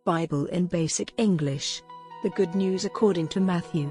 Bible in Basic English. The Good News according to Matthew.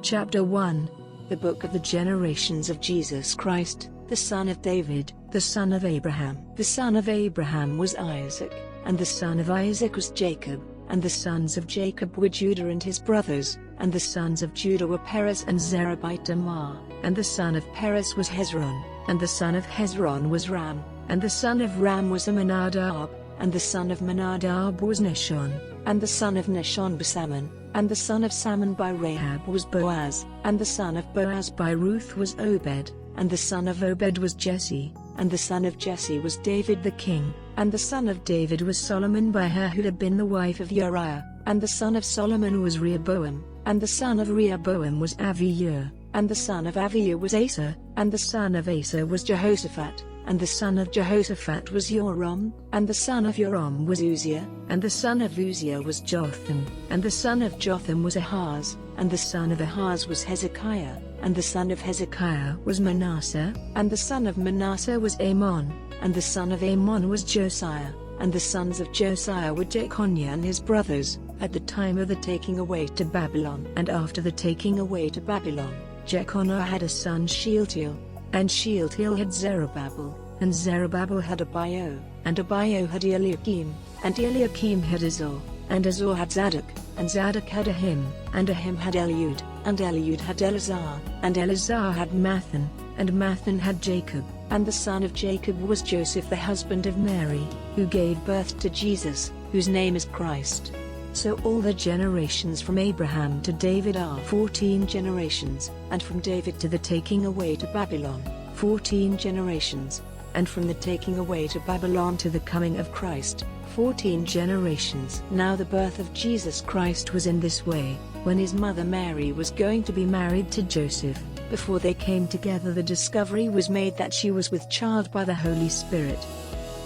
Chapter 1. The Book of the Generations of Jesus Christ, the son of David, the son of Abraham. The son of Abraham was Isaac, and the son of Isaac was Jacob, and the sons of Jacob were Judah and his brothers, and the sons of Judah were Perez and Zerah by Tamar, and the son of Perez was Hezron, and the son of Hezron was Ram, and the son of Ram was Amminadab, and the son of Amminadab was Nahshon, and the son of Nahshon was Salmon, and the son of Salmon by Rahab was Boaz, and the son of Boaz by Ruth was Obed, and the son of Obed was Jesse, and the son of Jesse was David the king, and the son of David was Solomon by her who had been the wife of Uriah, and the son of Solomon was Rehoboam, and the son of Rehoboam was Aviah, and the son of Aviah was Asa, and the son of Asa was Jehoshaphat, and the son of Jehoshaphat was Joram, and the son of Joram was Uzziah, and the son of Uzziah was Jotham, and the son of Jotham was Ahaz, and the son of Ahaz was Hezekiah, and the son of Hezekiah was Manasseh, and the son of Manasseh was Amon, and the son of Amon was Josiah, and the sons of Josiah were Jeconiah and his brothers, at the time of the taking away to Babylon. And after the taking away to Babylon, Jeconiah had a son Shealtiel, and Shealtiel had Zerubbabel, and Zerubbabel had Abiah, and Abiah had Eliakim, and Eliakim had Azor, and Azor had Zadok, and Zadok had Ahim, and Ahim had Eliud, and Eliud had Eleazar, and Eleazar had Mathan, and Mathan had Jacob, and the son of Jacob was Joseph the husband of Mary, who gave birth to Jesus, whose name is Christ. So all the generations from Abraham to David are 14 generations, and from David to the taking away to Babylon, 14 generations, and from the taking away to Babylon to the coming of Christ, 14 generations. Now the birth of Jesus Christ was in this way: when his mother Mary was going to be married to Joseph, before they came together the discovery was made that she was with child by the Holy Spirit.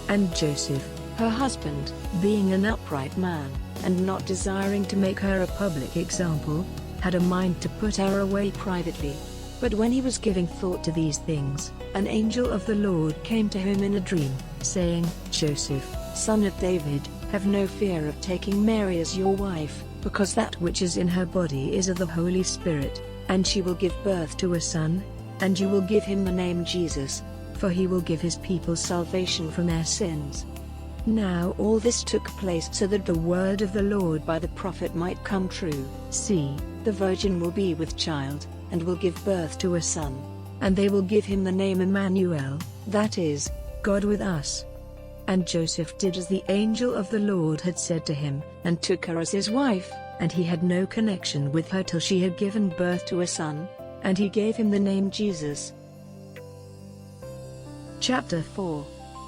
And Joseph, her husband, being an upright man, and not desiring to make her a public example, had a mind to put her away privately. But when he was giving thought to these things, an angel of the Lord came to him in a dream, saying, Joseph, son of David, have no fear of taking Mary as your wife, because that which is in her body is of the Holy Spirit, and she will give birth to a son, and you will give him the name Jesus, for he will give his people salvation from their sins. Now all this took place so that the word of the Lord by the prophet might come true. See, the virgin will be with child, and will give birth to a son, and they will give him the name Emmanuel, that is, God with us. And Joseph did as the angel of the Lord had said to him, and took her as his wife, and he had no connection with her till she had given birth to a son, and he gave him the name Jesus. Chapter 4.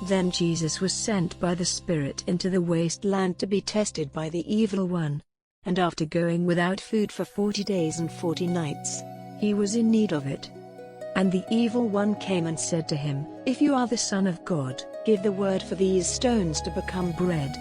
Then Jesus was sent by the Spirit into the wasteland to be tested by the evil one. And after going without food for 40 days and 40 nights, he was in need of it. And the evil one came and said to him, If you are the Son of God, give the word for these stones to become bread.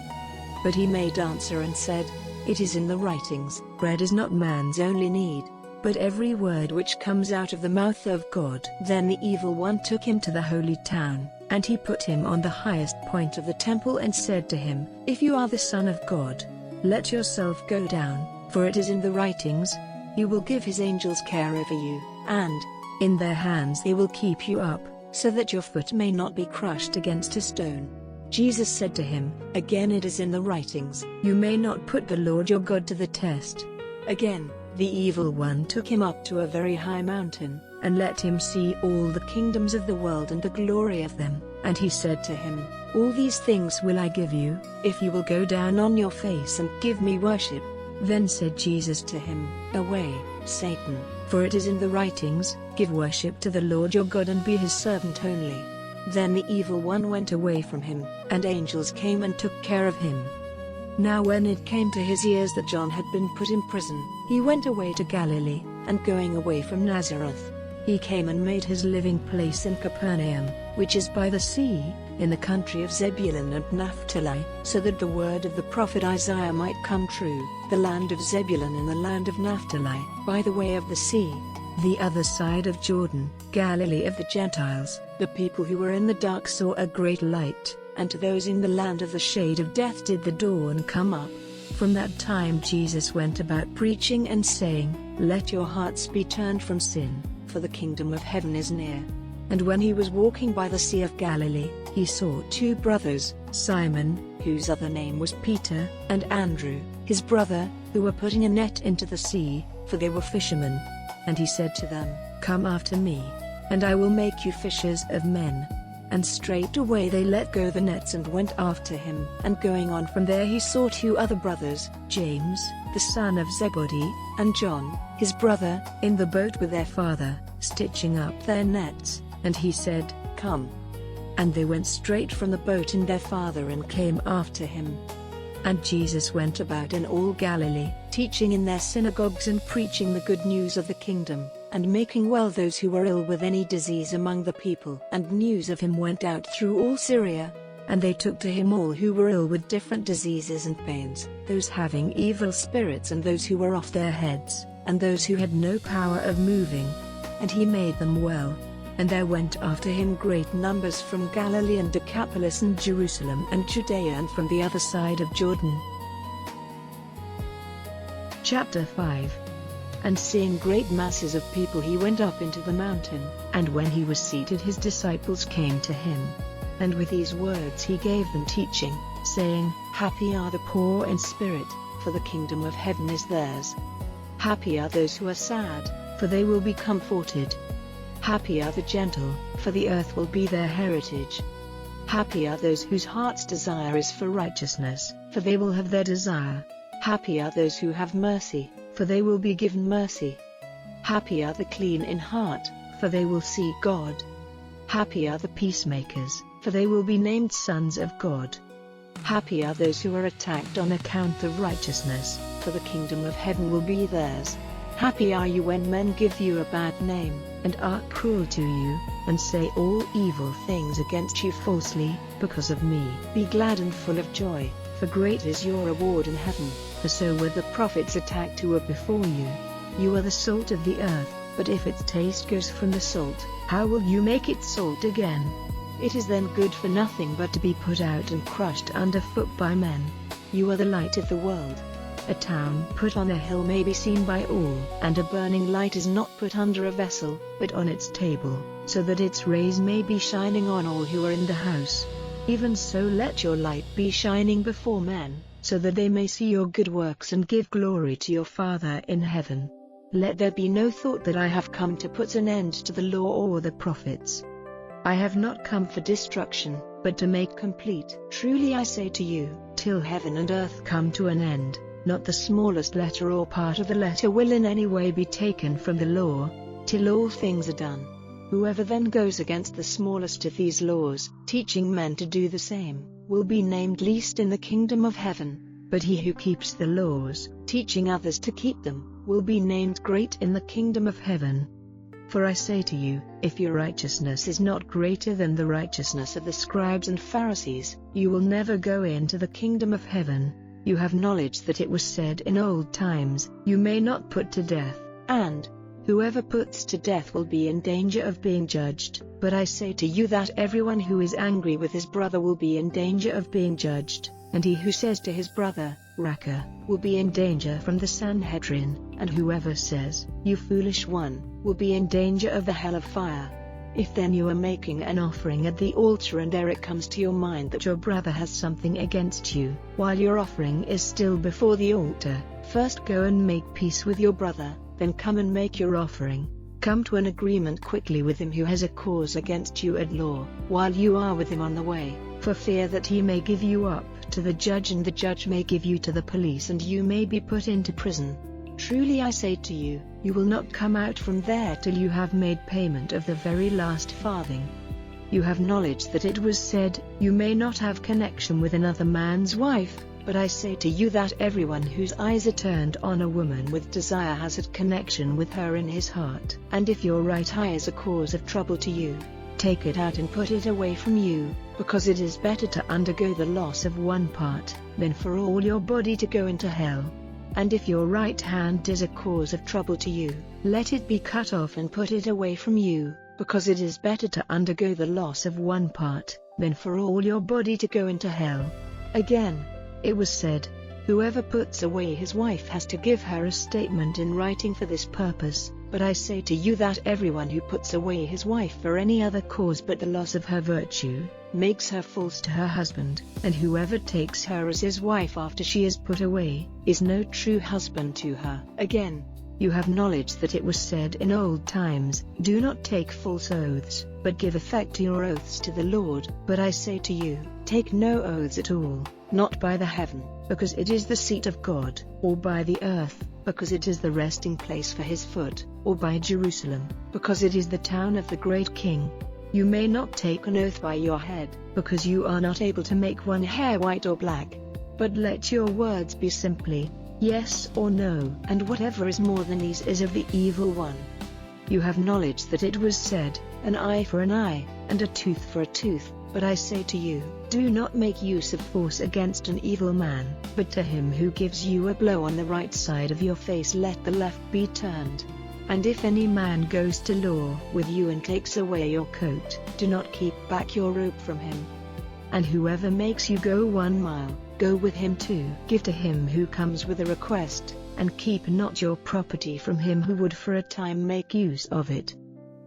But he made answer and said, It is in the writings, bread is not man's only need, but every word which comes out of the mouth of God. Then the evil one took him to the holy town, and he put him on the highest point of the temple and said to him, If you are the Son of God, let yourself go down, for it is in the writings, He will give His angels care over you, and in their hands they will keep you up, so that your foot may not be crushed against a stone. Jesus said to him, Again it is in the writings, You may not put the Lord your God to the test. Again, the evil one took him up to a very high mountain, and let him see all the kingdoms of the world and the glory of them. And he said to him, All these things will I give you, if you will go down on your face and give me worship. Then said Jesus to him, Away, Satan, for it is in the writings, Give worship to the Lord your God and be his servant only. Then the evil one went away from him, and angels came and took care of him. Now when it came to his ears that John had been put in prison, he went away to Galilee, and going away from Nazareth, he came and made his living place in Capernaum, which is by the sea, in the country of Zebulun and Naphtali, so that the word of the prophet Isaiah might come true, the land of Zebulun and the land of Naphtali, by the way of the sea, the other side of Jordan, Galilee of the Gentiles. The people who were in the dark saw a great light, and to those in the land of the shade of death did the dawn come up. From that time Jesus went about preaching and saying, "Let your hearts be turned from sin, for the kingdom of heaven is near." And when he was walking by the Sea of Galilee, he saw two brothers, Simon, whose other name was Peter, and Andrew, his brother, who were putting a net into the sea, for they were fishermen. And he said to them, "Come after me, and I will make you fishers of men." And straightway they let go the nets and went after him. And going on from there he saw two other brothers, James, the son of Zebedee, and John, his brother, in the boat with their father, stitching up their nets. And he said, "Come." And they went straight from the boat in their father and came after him. And Jesus went about in all Galilee, teaching in their synagogues and preaching the good news of the kingdom, and making well those who were ill with any disease among the people. And news of him went out through all Syria. And they took to him all who were ill with different diseases and pains, those having evil spirits and those who were off their heads, and those who had no power of moving. And he made them well. And there went after him great numbers from Galilee and Decapolis and Jerusalem and Judea and from the other side of Jordan. Chapter 5. And seeing great masses of people he went up into the mountain, and when he was seated his disciples came to him. And with these words he gave them teaching, saying, "Happy are the poor in spirit, for the kingdom of heaven is theirs. Happy are those who are sad, for they will be comforted. Happy are the gentle, for the earth will be their heritage. Happy are those whose heart's desire is for righteousness, for they will have their desire. Happy are those who have mercy, for they will be given mercy. Happy are the clean in heart, for they will see God. Happy are the peacemakers, for they will be named sons of God. Happy are those who are attacked on account of righteousness, for the kingdom of heaven will be theirs. Happy are you when men give you a bad name, and are cruel to you, and say all evil things against you falsely, because of me. Be glad and full of joy, for great is your reward in heaven, for so were the prophets attacked who were before you. You are the salt of the earth, but if its taste goes from the salt, how will you make it salt again? It is then good for nothing but to be put out and crushed underfoot by men. You are the light of the world. A town put on a hill may be seen by all, and a burning light is not put under a vessel, but on its table, so that its rays may be shining on all who are in the house. Even so let your light be shining before men, so that they may see your good works and give glory to your Father in heaven. Let there be no thought that I have come to put an end to the law or the prophets. I have not come for destruction, but to make complete. Truly I say to you, till heaven and earth come to an end, not the smallest letter or part of the letter will in any way be taken from the law, till all things are done. Whoever then goes against the smallest of these laws, teaching men to do the same, will be named least in the kingdom of heaven. But he who keeps the laws, teaching others to keep them, will be named great in the kingdom of heaven. For I say to you, if your righteousness is not greater than the righteousness of the scribes and Pharisees, you will never go into the kingdom of heaven. You have knowledge that it was said in old times, "You may not put to death," and, "Whoever puts to death will be in danger of being judged." But I say to you that everyone who is angry with his brother will be in danger of being judged, and he who says to his brother, "Raca," will be in danger from the Sanhedrin, and whoever says, "You foolish one," will be in danger of the hell of fire. If then you are making an offering at the altar and there it comes to your mind that your brother has something against you, while your offering is still before the altar, first go and make peace with your brother, then come and make your offering. Come to an agreement quickly with him who has a cause against you at law, while you are with him on the way, for fear that he may give you up to the judge and the judge may give you to the police and you may be put into prison. Truly I say to you, you will not come out from there till you have made payment of the very last farthing. You have knowledge that it was said, "You may not have connection with another man's wife," but I say to you that everyone whose eyes are turned on a woman with desire has a connection with her in his heart. And if your right eye is a cause of trouble to you, take it out and put it away from you, because it is better to undergo the loss of one part, than for all your body to go into hell. And if your right hand is a cause of trouble to you, let it be cut off and put it away from you, because it is better to undergo the loss of one part, than for all your body to go into hell. Again, it was said, Whoever puts away his wife has to give her a statement in writing for this purpose, but I say to you that everyone who puts away his wife for any other cause but the loss of her virtue, makes her false to her husband, and whoever takes her as his wife after she is put away, is no true husband to her. Again, you have knowledge that it was said in old times, do not take false oaths, but give effect to your oaths to the Lord. But I say to you, take no oaths at all, not by the heaven, because it is the seat of God, or by the earth, because it is the resting place for his foot, or by Jerusalem, because it is the town of the great King. You may not take an oath by your head, because you are not able to make one hair white or black. But let your words be simply, yes or no, and whatever is more than these is of the evil one. You have knowledge that it was said, an eye for an eye, and a tooth for a tooth. But I say to you, do not make use of force against an evil man, but to him who gives you a blow on the right side of your face let the left be turned. And if any man goes to law with you and takes away your coat, do not keep back your robe from him. And whoever makes you go 1 mile, go with him 2. Give to him who comes with a request, and keep not your property from him who would for a time make use of it.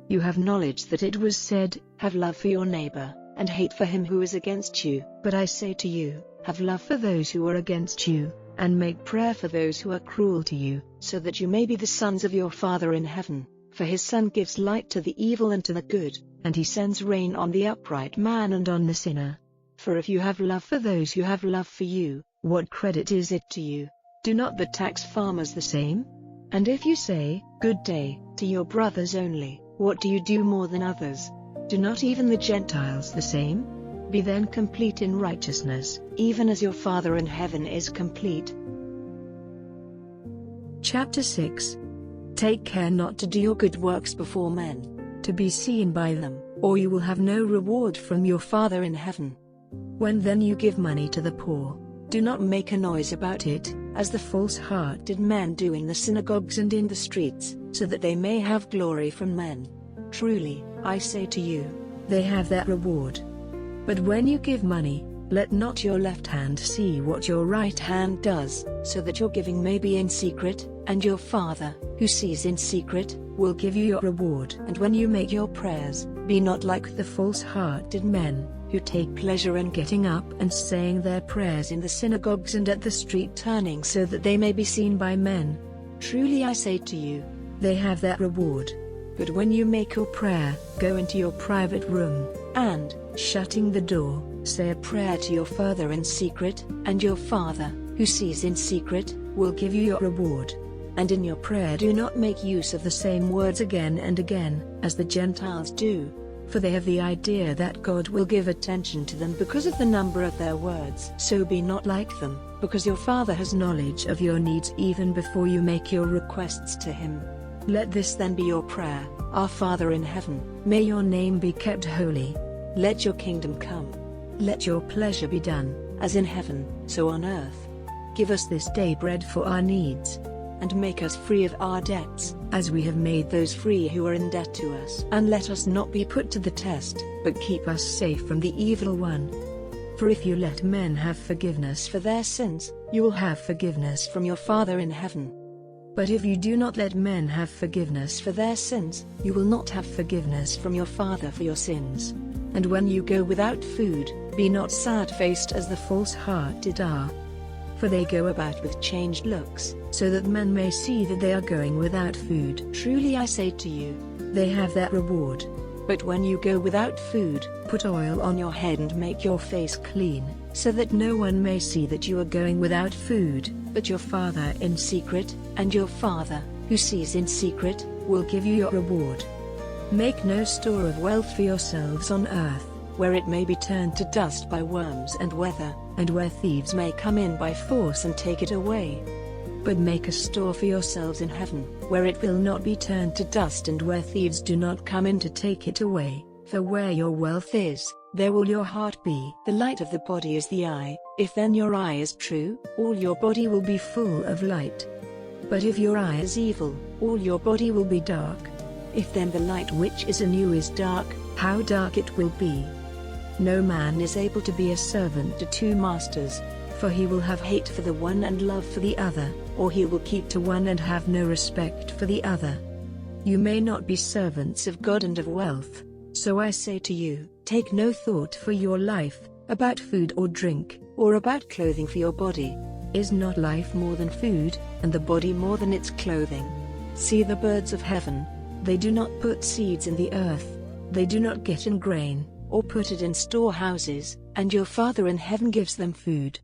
You have knowledge that it was said, have love for your neighbor, and hate for him who is against you. But I say to you, have love for those who are against you, and make prayer for those who are cruel to you, so that you may be the sons of your Father in heaven. For his sun gives light to the evil and to the good, and he sends rain on the upright man and on the sinner. For if you have love for those who have love for you, what credit is it to you? Do not the tax farmers the same? And if you say, good day, to your brothers only, what do you do more than others? Do not even the Gentiles the same? Be then complete in righteousness, even as your Father in heaven is complete. Chapter 6. Take care not to do your good works before men, to be seen by them, or you will have no reward from your Father in heaven. When then you give money to the poor, do not make a noise about it, as the false-hearted men do in the synagogues and in the streets, so that they may have glory from men. Truly, I say to you, they have their reward. But when you give money, let not your left hand see what your right hand does, so that your giving may be in secret, and your Father, who sees in secret, will give you your reward. And when you make your prayers, be not like the false-hearted men, who take pleasure in getting up and saying their prayers in the synagogues and at the street turning so that they may be seen by men. Truly I say to you, they have their reward. But when you make your prayer, go into your private room, and, shutting the door, say a prayer to your Father in secret, and your Father, who sees in secret, will give you your reward. And in your prayer do not make use of the same words again and again, as the Gentiles do, for they have the idea that God will give attention to them because of the number of their words. So be not like them, because your Father has knowledge of your needs even before you make your requests to him. Let this then be your prayer, Our Father in heaven, may your name be kept holy. Let your kingdom come. Let your pleasure be done, as in heaven, so on earth. Give us this day bread for our needs, and make us free of our debts, as we have made those free who are in debt to us. And let us not be put to the test, but keep us safe from the evil one. For if you let men have forgiveness for their sins, you will have forgiveness from your Father in heaven. But if you do not let men have forgiveness for their sins, you will not have forgiveness from your Father for your sins. And when you go without food, be not sad-faced as the false-hearted are. For they go about with changed looks, so that men may see that they are going without food. Truly I say to you, they have their reward. But when you go without food, put oil on your head and make your face clean, so that no one may see that you are going without food, but your Father in secret, and your Father, who sees in secret, will give you your reward. Make no store of wealth for yourselves on earth, where it may be turned to dust by worms and weather, and where thieves may come in by force and take it away. But make a store for yourselves in heaven, where it will not be turned to dust and where thieves do not come in to take it away. For where your wealth is, there will your heart be. The light of the body is the eye. If then your eye is true, all your body will be full of light. But if your eye is evil, all your body will be dark. If then the light which is in you is dark, how dark it will be! No man is able to be a servant to two masters, For he will have hate for the one and love for the other, or he will keep to one and have no respect for the other. You may not be servants of God and of wealth. So I say to you, take no thought for your life, about food or drink, or about clothing for your body. Is not life more than food, and the body more than its clothing? See the birds of heaven. They do not put seeds in the earth. They do not get in grain, or put it in storehouses, and your Father in heaven gives them food.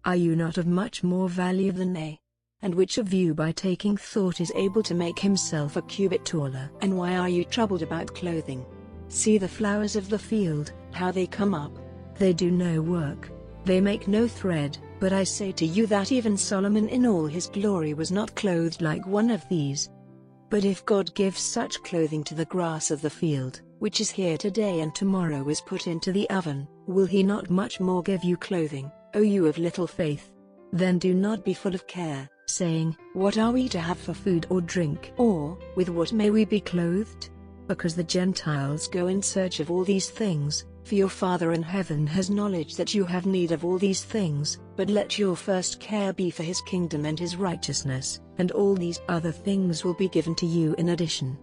Are you not of much more value than they? And which of you by taking thought is able to make himself a cubit taller? And why are you troubled about clothing? See the flowers of the field, how they come up. They do no work. They make no thread, but I say to you that even Solomon in all his glory was not clothed like one of these. But if God gives such clothing to the grass of the field, which is here today and tomorrow is put into the oven, will he not much more give you clothing, O you of little faith? Then do not be full of care, saying, what are we to have for food or drink? Or, with what may we be clothed? Because the Gentiles go in search of all these things, for your Father in heaven has knowledge that you have need of all these things. But let your first care be for his kingdom and his righteousness, and all these other things will be given to you in addition.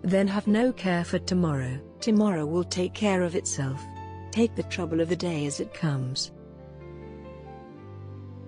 Then have no care for tomorrow, tomorrow will take care of itself. Take the trouble of the day as it comes.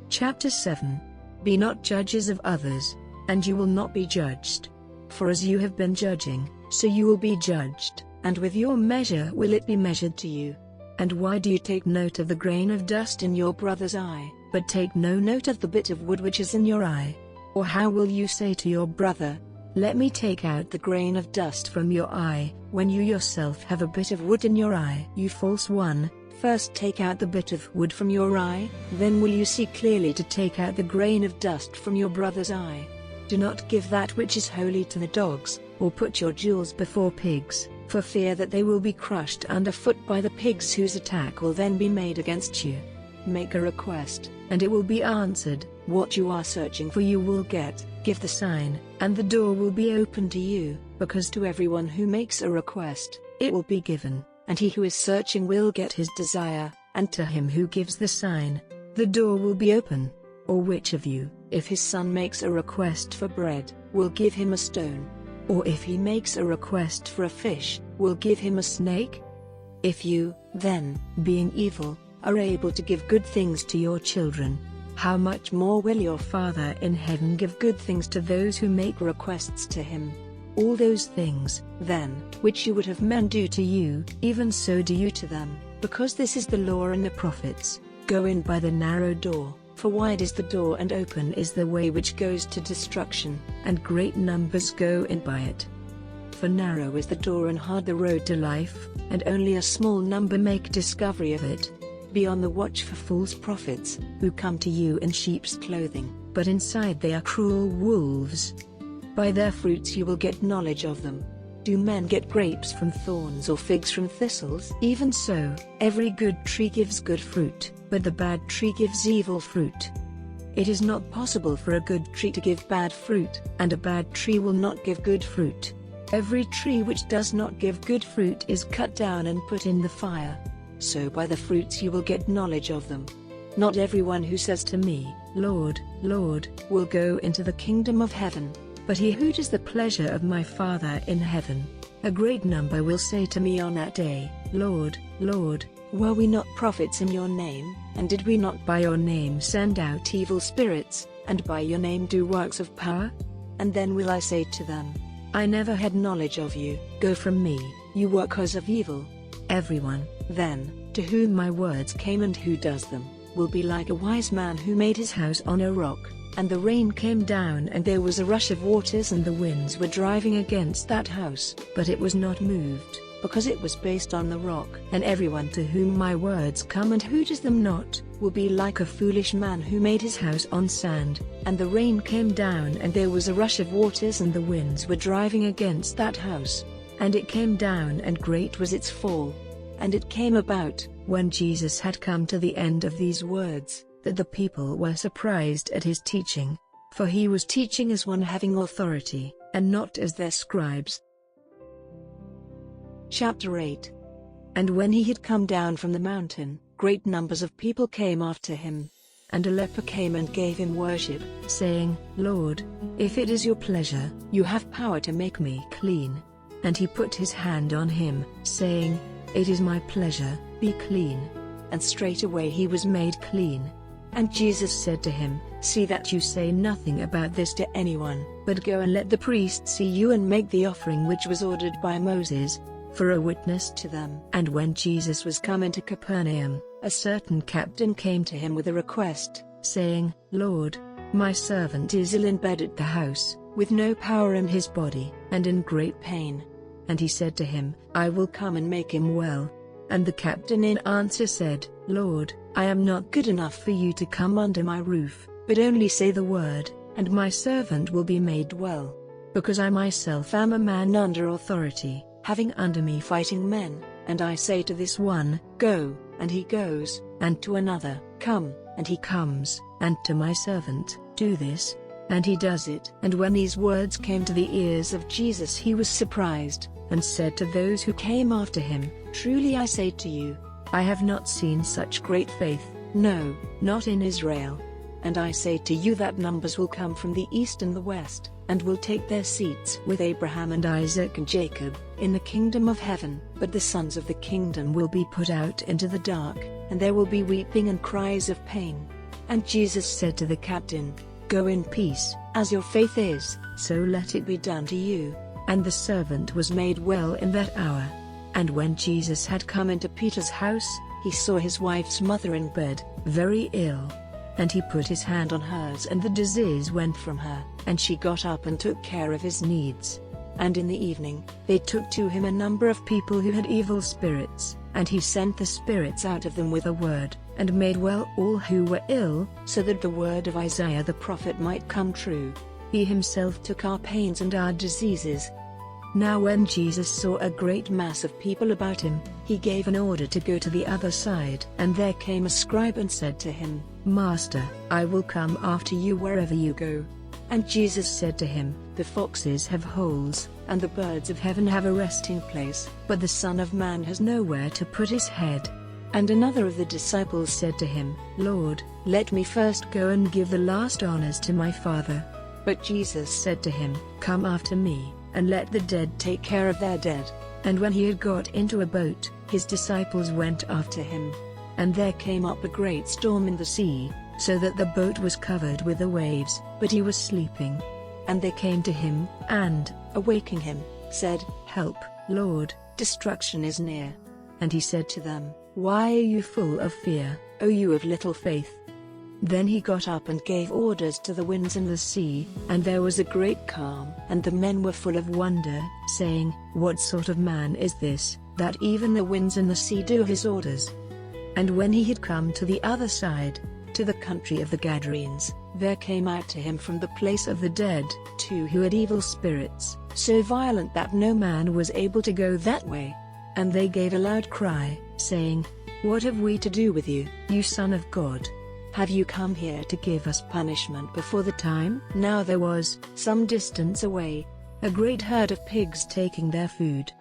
Chapter 7. Be not judges of others, and you will not be judged. For as you have been judging, so you will be judged, and with your measure will it be measured to you. And why do you take note of the grain of dust in your brother's eye, but take no note of the bit of wood which is in your eye? Or how will you say to your brother, let me take out the grain of dust from your eye, when you yourself have a bit of wood in your eye? You false one, first take out the bit of wood from your eye, then will you see clearly to take out the grain of dust from your brother's eye. Do not give that which is holy to the dogs, or put your jewels before pigs, for fear that they will be crushed underfoot by the pigs whose attack will then be made against you. Make a request, and it will be answered. What you are searching for you will get. Give the sign, and the door will be opened to you, because to everyone who makes a request, it will be given, and he who is searching will get his desire, and to him who gives the sign, the door will be open. Or which of you, if his son makes a request for bread, will give him a stone? Or if he makes a request for a fish, will give him a snake? If you, then, being evil, are able to give good things to your children, how much more will your Father in heaven give good things to those who make requests to him? All those things, then, which you would have men do to you, even so do you to them, because this is the law and the prophets. Go in by the narrow door, for wide is the door and open is the way which goes to destruction, and great numbers go in by it. For narrow is the door and hard the road to life, and only a small number make discovery of it. Be on the watch for false prophets, who come to you in sheep's clothing, but inside they are cruel wolves. By their fruits you will get knowledge of them. Do men get grapes from thorns or figs from thistles? Even so, every good tree gives good fruit, but the bad tree gives evil fruit. It is not possible for a good tree to give bad fruit, and a bad tree will not give good fruit. Every tree which does not give good fruit is cut down and put in the fire. So by the fruits you will get knowledge of them. Not everyone who says to me, Lord, Lord, will go into the kingdom of heaven, but he who does the pleasure of my Father in heaven. A great number will say to me on that day, Lord, Lord, were we not prophets in your name, and did we not by your name send out evil spirits, and by your name do works of power? And then will I say to them, I never had knowledge of you, go from me, you workers of evil. Everyone, then, to whom my words came and who does them, will be like a wise man who made his house on a rock. And the rain came down and there was a rush of waters and the winds were driving against that house, but it was not moved, because it was based on the rock. And everyone to whom my words come and who does them not, will be like a foolish man who made his house on sand. And the rain came down and there was a rush of waters and the winds were driving against that house. And it came down and great was its fall. And it came about, when Jesus had come to the end of these words, that the people were surprised at his teaching, for he was teaching as one having authority, and not as their scribes. Chapter 8. And when he had come down from the mountain, great numbers of people came after him. And a leper came and gave him worship, saying, "Lord, if it is your pleasure, you have power to make me clean." And he put his hand on him, saying, "It is my pleasure, be clean." And straightway he was made clean. And Jesus said to him, "See that you say nothing about this to anyone, but go and let the priests see you and make the offering which was ordered by Moses, for a witness to them." And when Jesus was come into Capernaum, a certain captain came to him with a request, saying, "Lord, my servant is ill in bed at the house, with no power in his body, and in great pain." And he said to him, "I will come and make him well." And the captain in answer said, "Lord, I am not good enough for you to come under my roof, but only say the word, and my servant will be made well. Because I myself am a man under authority, having under me fighting men, and I say to this one, 'Go,' and he goes, and to another, 'Come,' and he comes, and to my servant, 'Do this,' and he does it." And when these words came to the ears of Jesus, he was surprised, and said to those who came after him, "Truly I say to you, I have not seen such great faith, no, not in Israel. And I say to you that numbers will come from the east and the west, and will take their seats with Abraham and Isaac and Jacob, in the kingdom of heaven. But the sons of the kingdom will be put out into the dark, and there will be weeping and cries of pain." And Jesus said to the captain, "Go in peace, as your faith is, so let it be done to you." And the servant was made well in that hour. And when Jesus had come into Peter's house, he saw his wife's mother in bed, very ill. And he put his hand on hers, and the disease went from her, and she got up and took care of his needs. And in the evening, they took to him a number of people who had evil spirits, and he sent the spirits out of them with a word, and made well all who were ill, so that the word of Isaiah the prophet might come true. He himself took our pains and our diseases. Now when Jesus saw a great mass of people about him, he gave an order to go to the other side. And there came a scribe and said to him, "Master, I will come after you wherever you go." And Jesus said to him, "The foxes have holes, and the birds of heaven have a resting place, but the Son of Man has nowhere to put his head." And another of the disciples said to him, "Lord, let me first go and give the last honors to my Father." But Jesus said to him, "Come after me, and let the dead take care of their dead." And when he had got into a boat, his disciples went after him. And there came up a great storm in the sea, so that the boat was covered with the waves, but he was sleeping. And they came to him, and, awaking him, said, "Help, Lord, destruction is near." And he said to them, "Why are you full of fear, O you of little faith?" Then he got up and gave orders to the winds and the sea, and there was a great calm. And the men were full of wonder, saying, "What sort of man is this, that even the winds and the sea do his orders?" And when he had come to the other side, to the country of the Gadarenes, there came out to him from the place of the dead 2 who had evil spirits, so violent that no man was able to go that way. And they gave a loud cry, saying, "What have we to do with you, you Son of God? Have you come here to give us punishment before the time?" Now there was, some distance away, a great herd of pigs taking their food.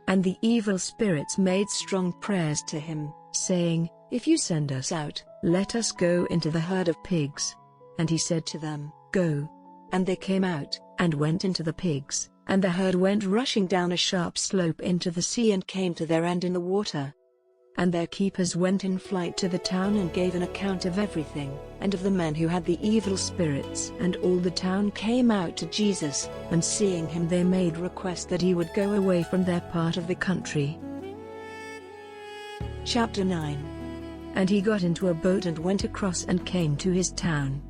And the evil spirits made strong prayers to him, saying, "If you send us out, let us go into the herd of pigs." And he said to them, "Go." And they came out, and went into the pigs, and the herd went rushing down a sharp slope into the sea and came to their end in the water. And their keepers went in flight to the town and gave an account of everything, and of the men who had the evil spirits. And all the town came out to Jesus, and seeing him they made request that he would go away from their part of the country. Chapter 9. And he got into a boat and went across and came to his town.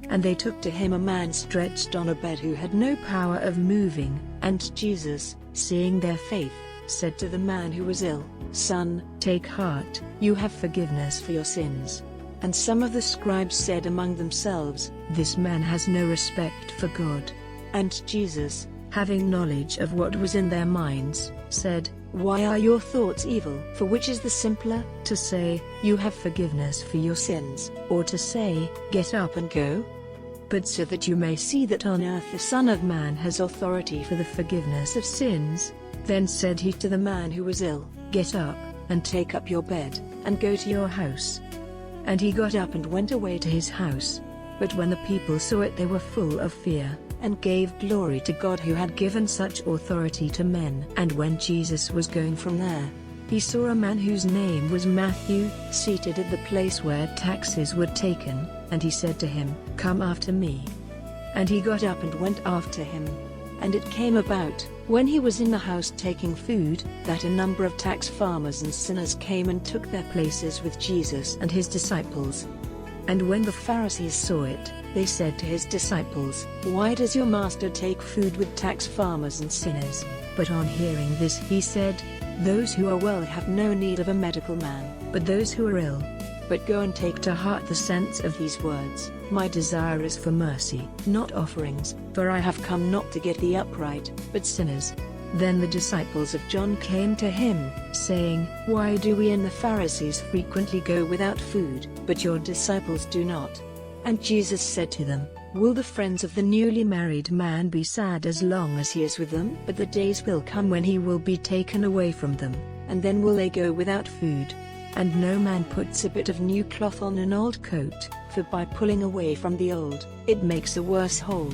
And they took to him a man stretched on a bed who had no power of moving. And Jesus, seeing their faith, said to the man who was ill, "Son, take heart, you have forgiveness for your sins." And some of the scribes said among themselves, "This man has no respect for God." And Jesus, having knowledge of what was in their minds, said, "Why are your thoughts evil? For which is the simpler, to say, 'You have forgiveness for your sins,' or to say, 'Get up and go'? But so that you may see that on earth the Son of Man has authority for the forgiveness of sins." Then said he to the man who was ill, "Get up, and take up your bed, and go to your house." And he got up and went away to his house. But when the people saw it, they were full of fear, and gave glory to God who had given such authority to men. And when Jesus was going from there, he saw a man whose name was Matthew, seated at the place where taxes were taken, and he said to him, "Come after me." And he got up and went after him. And it came about, when he was in the house taking food, that a number of tax farmers and sinners came and took their places with Jesus and his disciples. And when the Pharisees saw it, they said to his disciples, "Why does your master take food with tax farmers and sinners?" But on hearing this he said, "Those who are well have no need of a medical man, but those who are ill. But go and take to heart the sense of these words, my desire is for mercy, not offerings, for I have come not to get the upright, but sinners." Then the disciples of John came to him, saying, "Why do we and the Pharisees frequently go without food, but your disciples do not?" And Jesus said to them, "Will the friends of the newly married man be sad as long as he is with them? But the days will come when he will be taken away from them, and then will they go without food. And no man puts a bit of new cloth on an old coat, for by pulling away from the old, it makes a worse hole.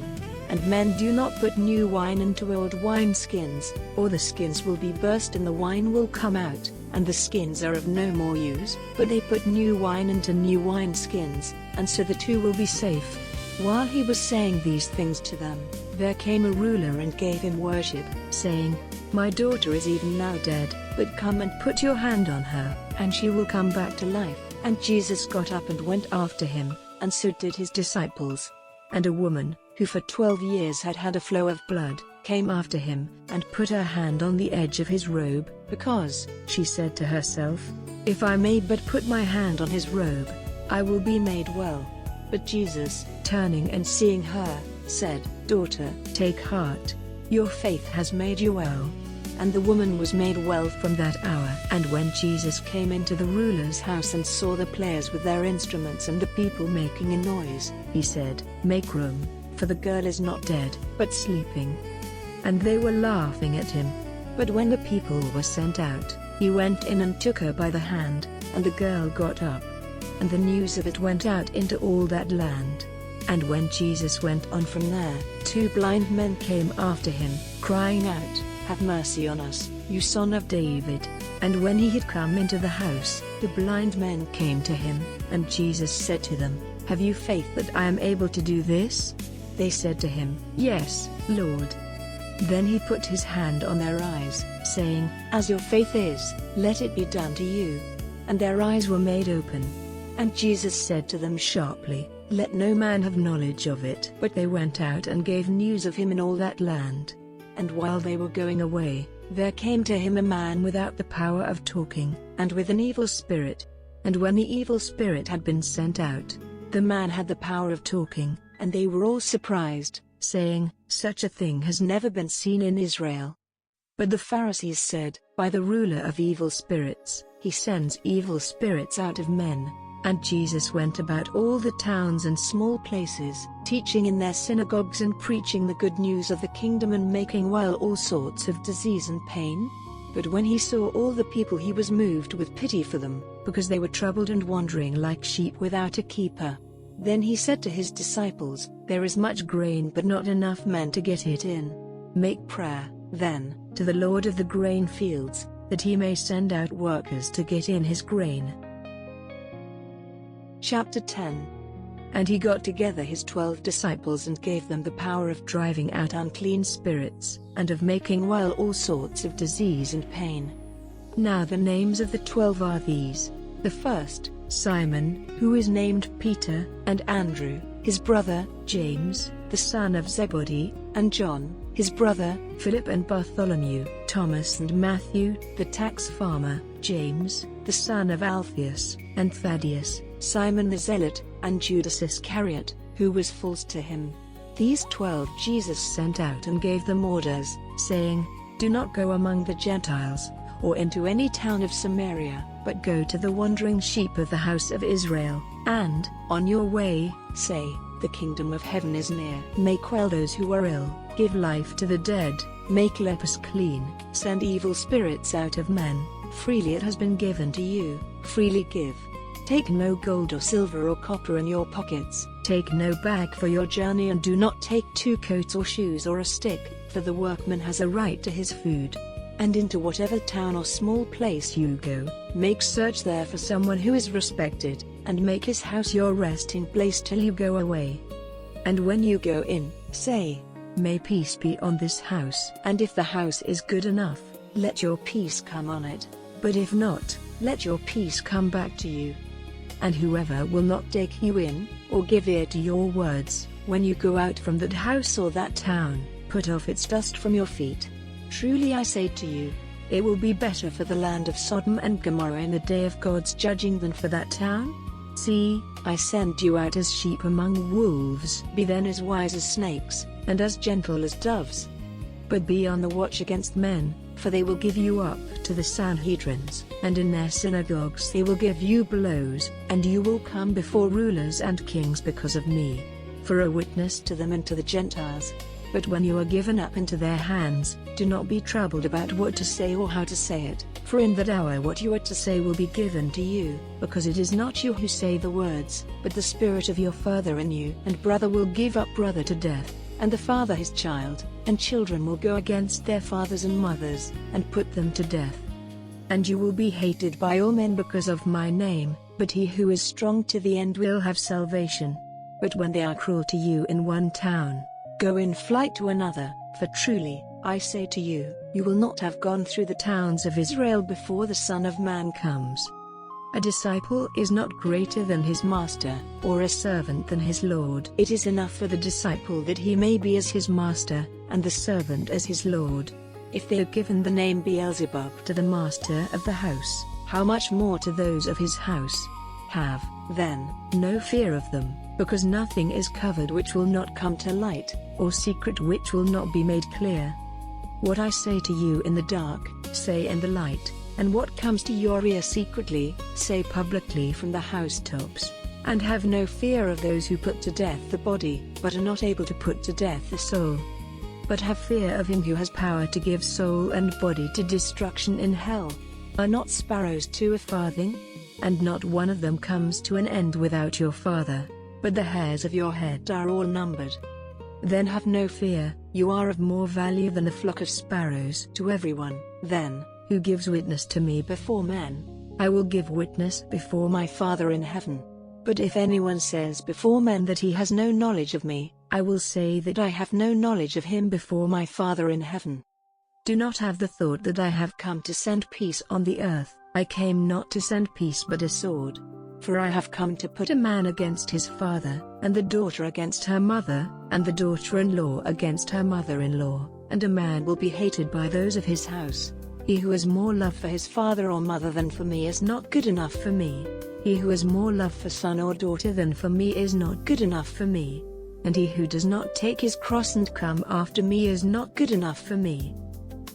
And men do not put new wine into old wineskins, or the skins will be burst and the wine will come out, and the skins are of no more use, but they put new wine into new wineskins, and so the two will be safe." While he was saying these things to them, there came a ruler and gave him worship, saying, "My daughter is even now dead, but come and put your hand on her, and she will come back to life." And Jesus got up and went after him, and so did his disciples. And a woman, who for 12 years had had a flow of blood, came after him, and put her hand on the edge of his robe, because, she said to herself, "If I may but put my hand on his robe, I will be made well." But Jesus, turning and seeing her, said, "Daughter, take heart. Your faith has made you well." And the woman was made well from that hour. And when Jesus came into the ruler's house and saw the players with their instruments and the people making a noise, he said, "Make room, for the girl is not dead, but sleeping." And they were laughing at him. But when the people were sent out, he went in and took her by the hand, and the girl got up. And the news of it went out into all that land. And when Jesus went on from there, 2 blind men came after him, crying out, "Have mercy on us, you Son of David." And when he had come into the house, the blind men came to him, and Jesus said to them, "Have you faith that I am able to do this?" They said to him, "Yes, Lord." Then he put his hand on their eyes, saying, "As your faith is, let it be done to you." And their eyes were made open. And Jesus said to them sharply, "Let no man have knowledge of it." But they went out and gave news of him in all that land. And while they were going away, there came to him a man without the power of talking, and with an evil spirit. And when the evil spirit had been sent out, the man had the power of talking, and they were all surprised, saying, "Such a thing has never been seen in Israel." But the Pharisees said, "By the ruler of evil spirits, he sends evil spirits out of men." And Jesus went about all the towns and small places, teaching in their synagogues and preaching the good news of the kingdom and making well all sorts of disease and pain. But when he saw all the people, he was moved with pity for them, because they were troubled and wandering like sheep without a keeper. Then he said to his disciples, "There is much grain but not enough men to get it in. Make prayer, then, to the Lord of the grain fields, that he may send out workers to get in his grain." Chapter 10. And he got together his 12 disciples and gave them the power of driving out unclean spirits, and of making well all sorts of disease and pain. Now the names of the 12 are these: the first, Simon, who is named Peter, and Andrew, his brother, James, the son of Zebedee, and John, his brother, Philip, and Bartholomew, Thomas and Matthew, the tax farmer, James, the son of Alphaeus, and Thaddeus, Simon the Zealot, and Judas Iscariot, who was false to him. These 12 Jesus sent out and gave them orders, saying, "Do not go among the Gentiles, or into any town of Samaria, but go to the wandering sheep of the house of Israel, and, on your way, say, the kingdom of heaven is near. Make well those who are ill, give life to the dead, make lepers clean, send evil spirits out of men. Freely it has been given to you, freely give." Take no gold or silver or copper in your pockets. Take no bag for your journey, and do not take 2 coats or shoes or a stick, for the workman has a right to his food. And into whatever town or small place you go, make search there for someone who is respected, and make his house your resting place till you go away. And when you go in, say, May peace be on this house. And if the house is good enough, let your peace come on it. But if not, let your peace come back to you. And whoever will not take you in, or give ear to your words, when you go out from that house or that town, put off its dust from your feet. Truly I say to you, it will be better for the land of Sodom and Gomorrah in the day of God's judging than for that town. See, I send you out as sheep among wolves. Be then as wise as snakes, and as gentle as doves. But be on the watch against men, for they will give you up to the Sanhedrins, and in their synagogues they will give you blows, and you will come before rulers and kings because of me, for a witness to them and to the Gentiles. But when you are given up into their hands, do not be troubled about what to say or how to say it, for in that hour what you are to say will be given to you, because it is not you who say the words, but the Spirit of your Father in you. And brother will give up brother to death, and the father his child, and children will go against their fathers and mothers, and put them to death. And you will be hated by all men because of my name, but he who is strong to the end will have salvation. But when they are cruel to you in one town, go in flight to another, for truly, I say to you, you will not have gone through the towns of Israel before the Son of Man comes. A disciple is not greater than his master, or a servant than his Lord. It is enough for the disciple that he may be as his master, and the servant as his Lord. If they are given the name Beelzebub to the master of the house, how much more to those of his house? Have, then, no fear of them, because nothing is covered which will not come to light, or secret which will not be made clear. What I say to you in the dark, say in the light, and what comes to your ear secretly, say publicly from the housetops. And have no fear of those who put to death the body, but are not able to put to death the soul. But have fear of him who has power to give soul and body to destruction in hell. Are not sparrows 2 a farthing? And not one of them comes to an end without your Father, but the hairs of your head are all numbered. Then have no fear, you are of more value than a flock of sparrows. To everyone, then, who gives witness to me before men, I will give witness before my Father in heaven. But if anyone says before men that he has no knowledge of me, I will say that I have no knowledge of him before my Father in heaven. Do not have the thought that I have come to send peace on the earth. I came not to send peace but a sword. For I have come to put a man against his father, and the daughter against her mother, and the daughter-in-law against her mother-in-law, and a man will be hated by those of his house. He who has more love for his father or mother than for me is not good enough for me. He who has more love for son or daughter than for me is not good enough for me. And he who does not take his cross and come after me is not good enough for me.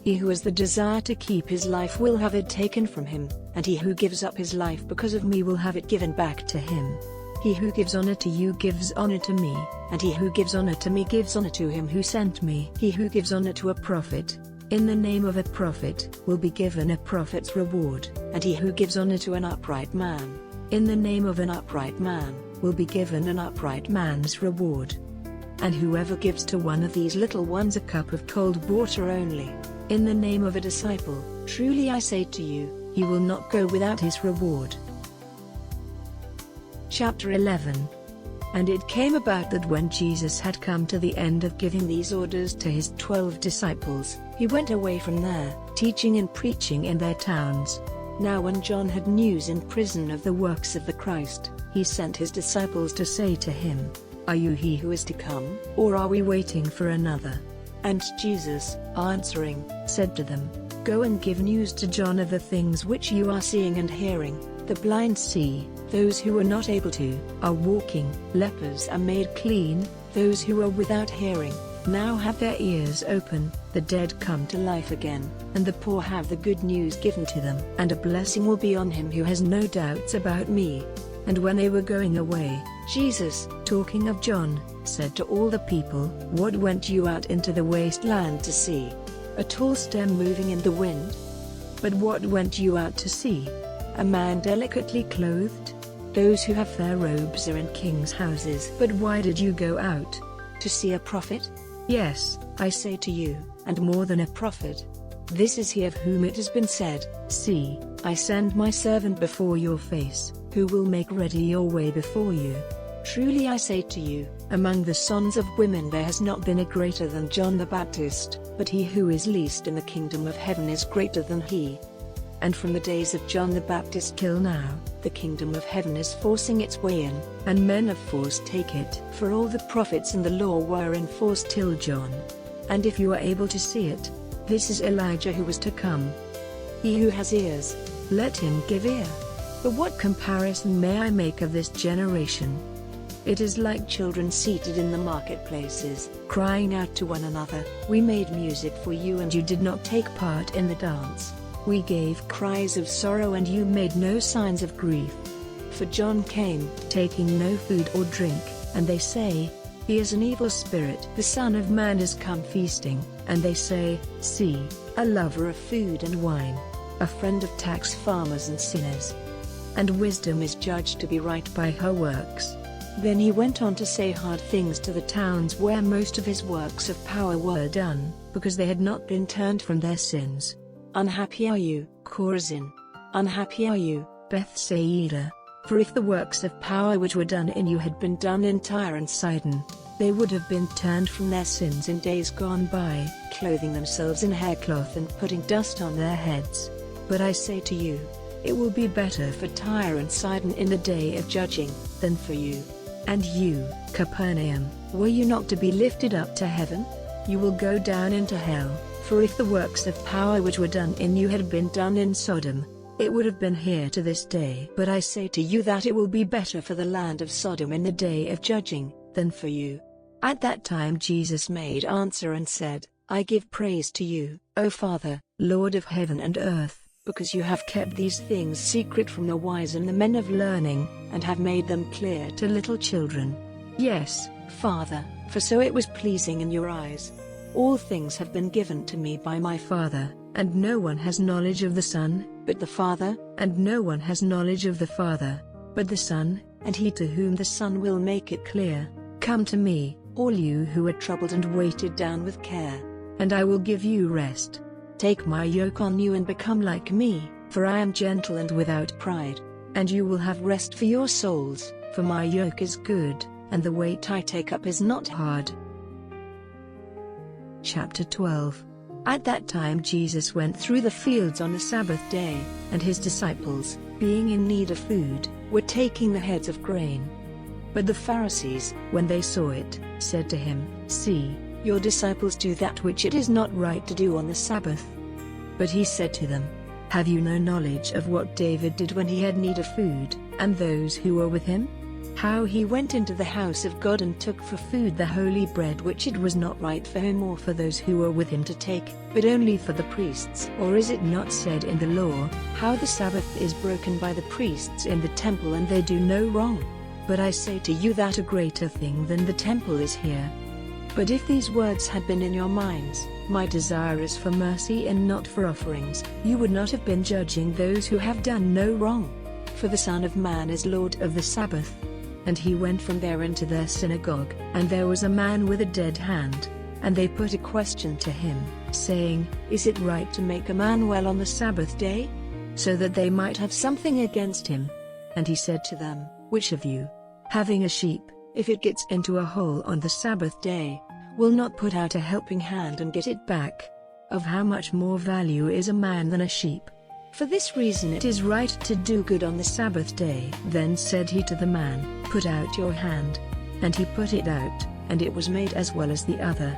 He who has the desire to keep his life will have it taken from him, and he who gives up his life because of me will have it given back to him. He who gives honor to you gives honor to me, and he who gives honor to me gives honor to him who sent me. He who gives honor to a prophet, in the name of a prophet, will be given a prophet's reward, and he who gives honor to an upright man, in the name of an upright man, will be given an upright man's reward. And whoever gives to one of these little ones a cup of cold water only, in the name of a disciple, truly I say to you, he will not go without his reward. Chapter 11. And it came about that when Jesus had come to the end of giving these orders to his 12 disciples, he went away from there, teaching and preaching in their towns. Now when John had news in prison of the works of the Christ, he sent his disciples to say to him, Are you he who is to come, or are we waiting for another? And Jesus, answering, said to them, Go and give news to John of the things which you are seeing and hearing. The blind see, those who are not able to, are walking, lepers are made clean, those who are without hearing, now have their ears open, the dead come to life again, and the poor have the good news given to them. And a blessing will be on him who has no doubts about me. And when they were going away, Jesus, talking of John, said to all the people, What went you out into the wasteland to see? A tall stem moving in the wind? But what went you out to see? A man delicately clothed? Those who have fair robes are in kings' houses. But why did you go out? To see a prophet? Yes, I say to you, and more than a prophet. This is he of whom it has been said, "See, I send my servant before your face, who will make ready your way before you." Truly I say to you, among the sons of women there has not been a greater than John the Baptist, but he who is least in the kingdom of heaven is greater than he. And from the days of John the Baptist till now, the kingdom of heaven is forcing its way in, and men of force take it. For all the prophets and the law were in force till John. And if you are able to see it, this is Elijah who was to come. He who has ears, let him give ear. But what comparison may I make of this generation? It is like children seated in the marketplaces, crying out to one another, "We made music for you and you did not take part in the dance. We gave cries of sorrow and you made no signs of grief." For John came, taking no food or drink, and they say, "He is an evil spirit." The Son of Man is come feasting, and they say, "See, a lover of food and wine, a friend of tax farmers and sinners." And wisdom is judged to be right by her works. Then he went on to say hard things to the towns where most of his works of power were done, because they had not been turned from their sins. Unhappy are you, Chorazin! Unhappy are you, Bethsaida! For if the works of power which were done in you had been done in Tyre and Sidon, they would have been turned from their sins in days gone by, clothing themselves in haircloth and putting dust on their heads. But I say to you, it will be better for Tyre and Sidon in the day of judging, than for you. And you, Capernaum, were you not to be lifted up to heaven? You will go down into hell. For if the works of power which were done in you had been done in Sodom, it would have been here to this day. But I say to you that it will be better for the land of Sodom in the day of judging, than for you. At that time Jesus made answer and said, I give praise to you, O Father, Lord of heaven and earth, because you have kept these things secret from the wise and the men of learning, and have made them clear to little children. Yes, Father, for so it was pleasing in your eyes. All things have been given to me by my Father, and no one has knowledge of the Son, but the Father, and no one has knowledge of the Father, but the Son, and he to whom the Son will make it clear. Come to me, all you who are troubled and weighted down with care, and I will give you rest. Take my yoke on you and become like me, for I am gentle and without pride, and you will have rest for your souls, for my yoke is good, and the weight I take up is not hard. Chapter 12. At that time Jesus went through the fields on the Sabbath day, and his disciples, being in need of food, were taking the heads of grain. But the Pharisees, when they saw it, said to him, See, your disciples do that which it is not right to do on the Sabbath. But he said to them, Have you no knowledge of what David did when he had need of food, and those who were with him? How he went into the house of God and took for food the holy bread which it was not right for him or for those who were with him to take, but only for the priests. Or is it not said in the law, how the Sabbath is broken by the priests in the temple and they do no wrong? But I say to you that a greater thing than the temple is here. But if these words had been in your minds, my desire is for mercy and not for offerings, you would not have been judging those who have done no wrong. For the Son of Man is Lord of the Sabbath. And he went from there into their synagogue, and there was a man with a dead hand. And they put a question to him, saying, Is it right to make a man well on the Sabbath day? So that they might have something against him. And he said to them, Which of you, having a sheep, if it gets into a hole on the Sabbath day, will not put out a helping hand and get it back? Of how much more value is a man than a sheep? For this reason it is right to do good on the Sabbath day. Then said he to the man, Put out your hand. And he put it out, and it was made as well as the other.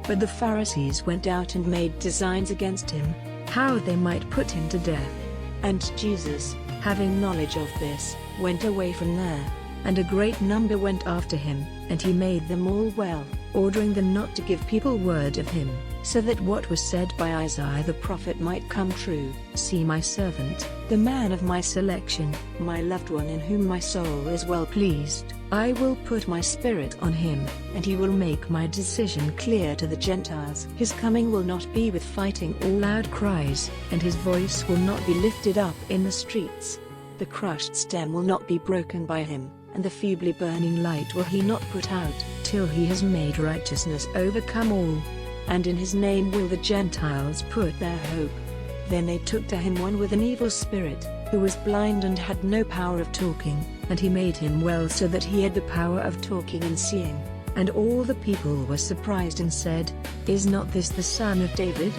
But the Pharisees went out and made designs against him, how they might put him to death. And Jesus, having knowledge of this, went away from there. And a great number went after him, and he made them all well, ordering them not to give people word of him, so that what was said by Isaiah the prophet might come true. See my servant, the man of my selection, my loved one in whom my soul is well pleased. I will put my spirit on him, and he will make my decision clear to the Gentiles. His coming will not be with fighting or loud cries, and his voice will not be lifted up in the streets. The crushed stem will not be broken by him, and the feebly burning light will he not put out, till he has made righteousness overcome all. And in his name will the Gentiles put their hope. Then they took to him one with an evil spirit, who was blind and had no power of talking, and he made him well so that he had the power of talking and seeing. And all the people were surprised and said, "Is not this the son of David?"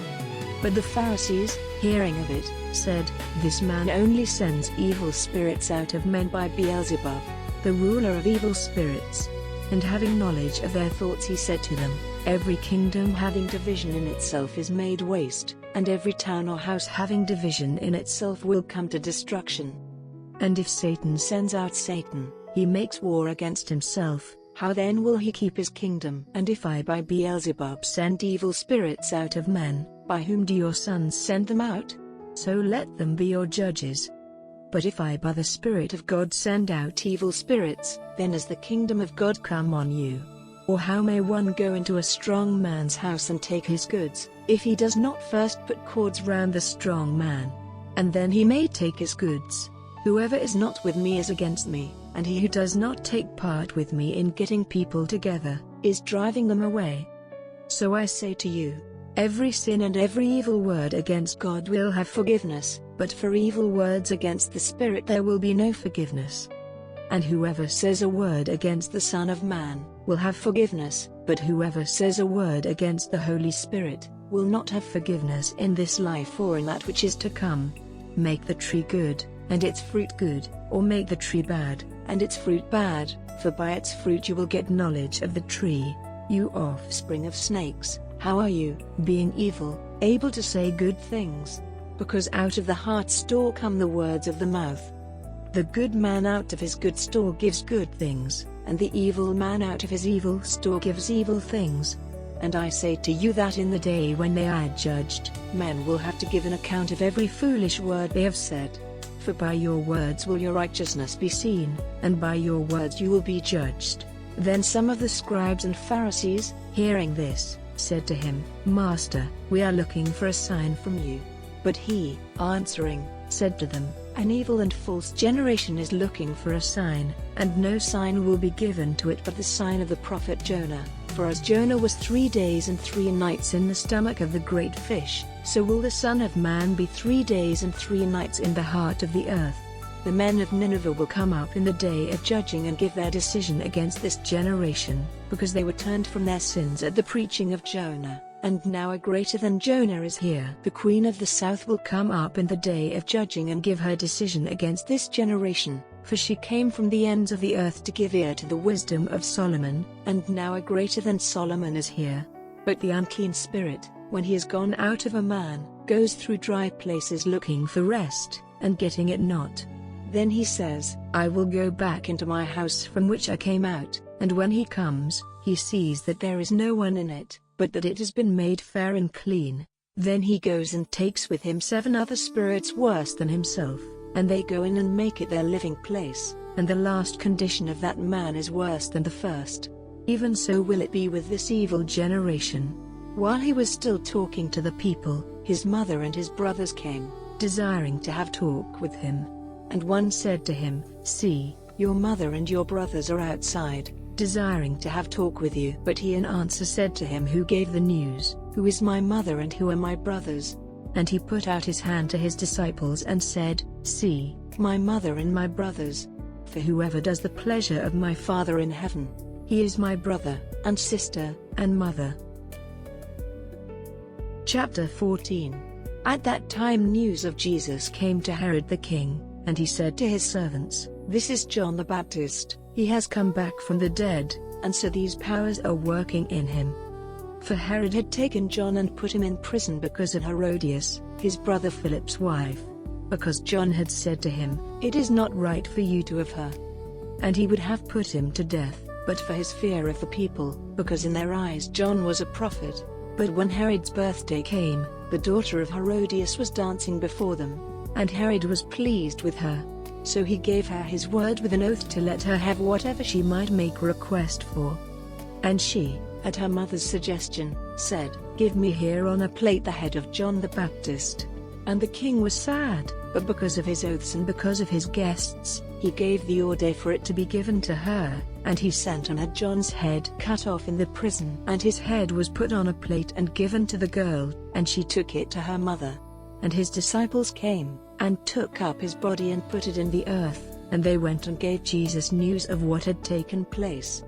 But the Pharisees, hearing of it, said, "This man only sends evil spirits out of men by Beelzebub, the ruler of evil spirits." And having knowledge of their thoughts he said to them, "Every kingdom having division in itself is made waste, and every town or house having division in itself will come to destruction. And if Satan sends out Satan, he makes war against himself. How then will he keep his kingdom? And if I by Beelzebub send evil spirits out of men, by whom do your sons send them out? So let them be your judges. But if I by the Spirit of God send out evil spirits, then has the kingdom of God come on you? Or how may one go into a strong man's house and take his goods, if he does not first put cords round the strong man? And then he may take his goods. Whoever is not with me is against me, and he who does not take part with me in getting people together, is driving them away. So I say to you, every sin and every evil word against God will have forgiveness, but for evil words against the Spirit there will be no forgiveness. And whoever says a word against the Son of Man, will have forgiveness, but whoever says a word against the Holy Spirit, will not have forgiveness in this life or in that which is to come. Make the tree good, and its fruit good, or make the tree bad, and its fruit bad, for by its fruit you will get knowledge of the tree. You offspring of snakes, how are you, being evil, able to say good things? Because out of the heart's store come the words of the mouth. The good man out of his good store gives good things, and the evil man out of his evil store gives evil things. And I say to you that in the day when they are judged, men will have to give an account of every foolish word they have said. For by your words will your righteousness be seen, and by your words you will be judged. Then some of the scribes and Pharisees, hearing this, said to him, Master, we are looking for a sign from you. But he, answering, said to them, An evil and false generation is looking for a sign, and no sign will be given to it but the sign of the prophet Jonah. For as Jonah was 3 days and 3 nights in the stomach of the great fish, so will the Son of Man be 3 days and 3 nights in the heart of the earth. The men of Nineveh will come up in the day of judging and give their decision against this generation, because they were turned from their sins at the preaching of Jonah, and now a greater than Jonah is here. The queen of the south will come up in the day of judging and give her decision against this generation, for she came from the ends of the earth to give ear to the wisdom of Solomon, and now a greater than Solomon is here. But the unclean spirit, when he is gone out of a man, goes through dry places looking for rest, and getting it not. Then he says, I will go back into my house from which I came out, and when he comes, he sees that there is no one in it, but that it has been made fair and clean. Then he goes and takes with him 7 other spirits worse than himself, and they go in and make it their living place, and the last condition of that man is worse than the first. Even so will it be with this evil generation. While he was still talking to the people, his mother and his brothers came, desiring to have talk with him. And one said to him, See, your mother and your brothers are outside, desiring to have talk with you. But he in answer said to him who gave the news, Who is my mother and who are my brothers? And he put out his hand to his disciples and said, See, my mother and my brothers. For whoever does the pleasure of my Father in heaven, he is my brother, and sister, and mother. Chapter 14. At that time news of Jesus came to Herod the king, and he said to his servants, This is John the Baptist, he has come back from the dead, and so these powers are working in him. For Herod had taken John and put him in prison because of Herodias, his brother Philip's wife. Because John had said to him, It is not right for you to have her. And he would have put him to death, but for his fear of the people, because in their eyes John was a prophet. But when Herod's birthday came, the daughter of Herodias was dancing before them, and Herod was pleased with her. So he gave her his word with an oath to let her have whatever she might make request for. And she, at her mother's suggestion, said, Give me here on a plate the head of John the Baptist. And the king was sad, but because of his oaths and because of his guests, he gave the order for it to be given to her, and he sent and had John's head cut off in the prison. And his head was put on a plate and given to the girl, and she took it to her mother. And his disciples came, and took up his body and put it in the earth, and they went and gave Jesus news of what had taken place.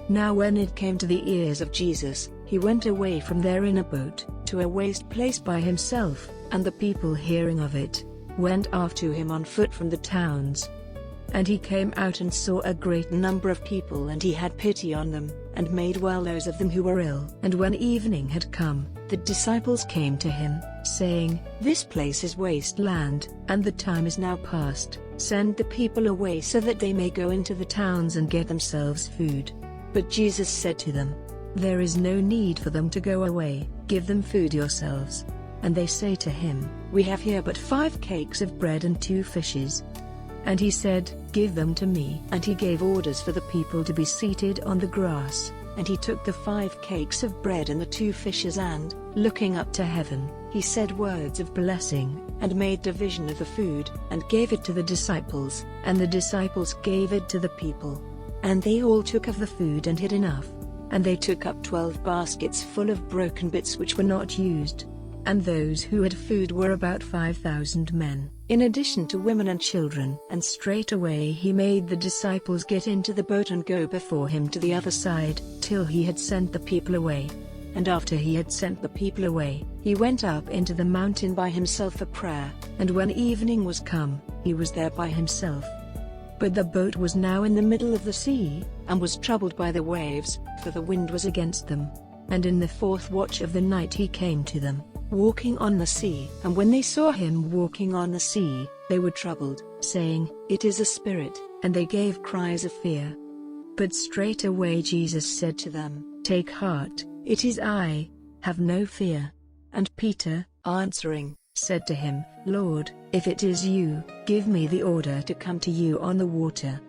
Now when it came to the ears of Jesus, he went away from there in a boat, to a waste place by himself, and the people hearing of it, went after him on foot from the towns. And he came out and saw a great number of people, and he had pity on them, and made well those of them who were ill. And when evening had come, the disciples came to him, saying, "This place is waste land, and the time is now past. Send the people away so that they may go into the towns and get themselves food." But Jesus said to them, "There is no need for them to go away, give them food yourselves." And they say to him, "We have here but 5 cakes of bread and 2 fishes. And he said, "Give them to me." And he gave orders for the people to be seated on the grass. And he took the 5 cakes of bread and the 2 fishes and, looking up to heaven, he said words of blessing, and made division of the food, and gave it to the disciples, and the disciples gave it to the people. And they all took of the food and had enough. And they took up 12 baskets full of broken bits which were not used. And those who had food were about 5,000 men, in addition to women and children. And straightway he made the disciples get into the boat and go before him to the other side, till he had sent the people away. And after he had sent the people away, he went up into the mountain by himself for prayer, and when evening was come, he was there by himself. But the boat was now in the middle of the sea, and was troubled by the waves, for the wind was against them. And in the 4th watch of the night he came to them, walking on the sea. And when they saw him walking on the sea, they were troubled, saying, "It is a spirit," and they gave cries of fear. But straightway Jesus said to them, "Take heart, it is I, have no fear." And Peter, answering, said to him, "Lord, if it is you, give me the order to come to you on the water."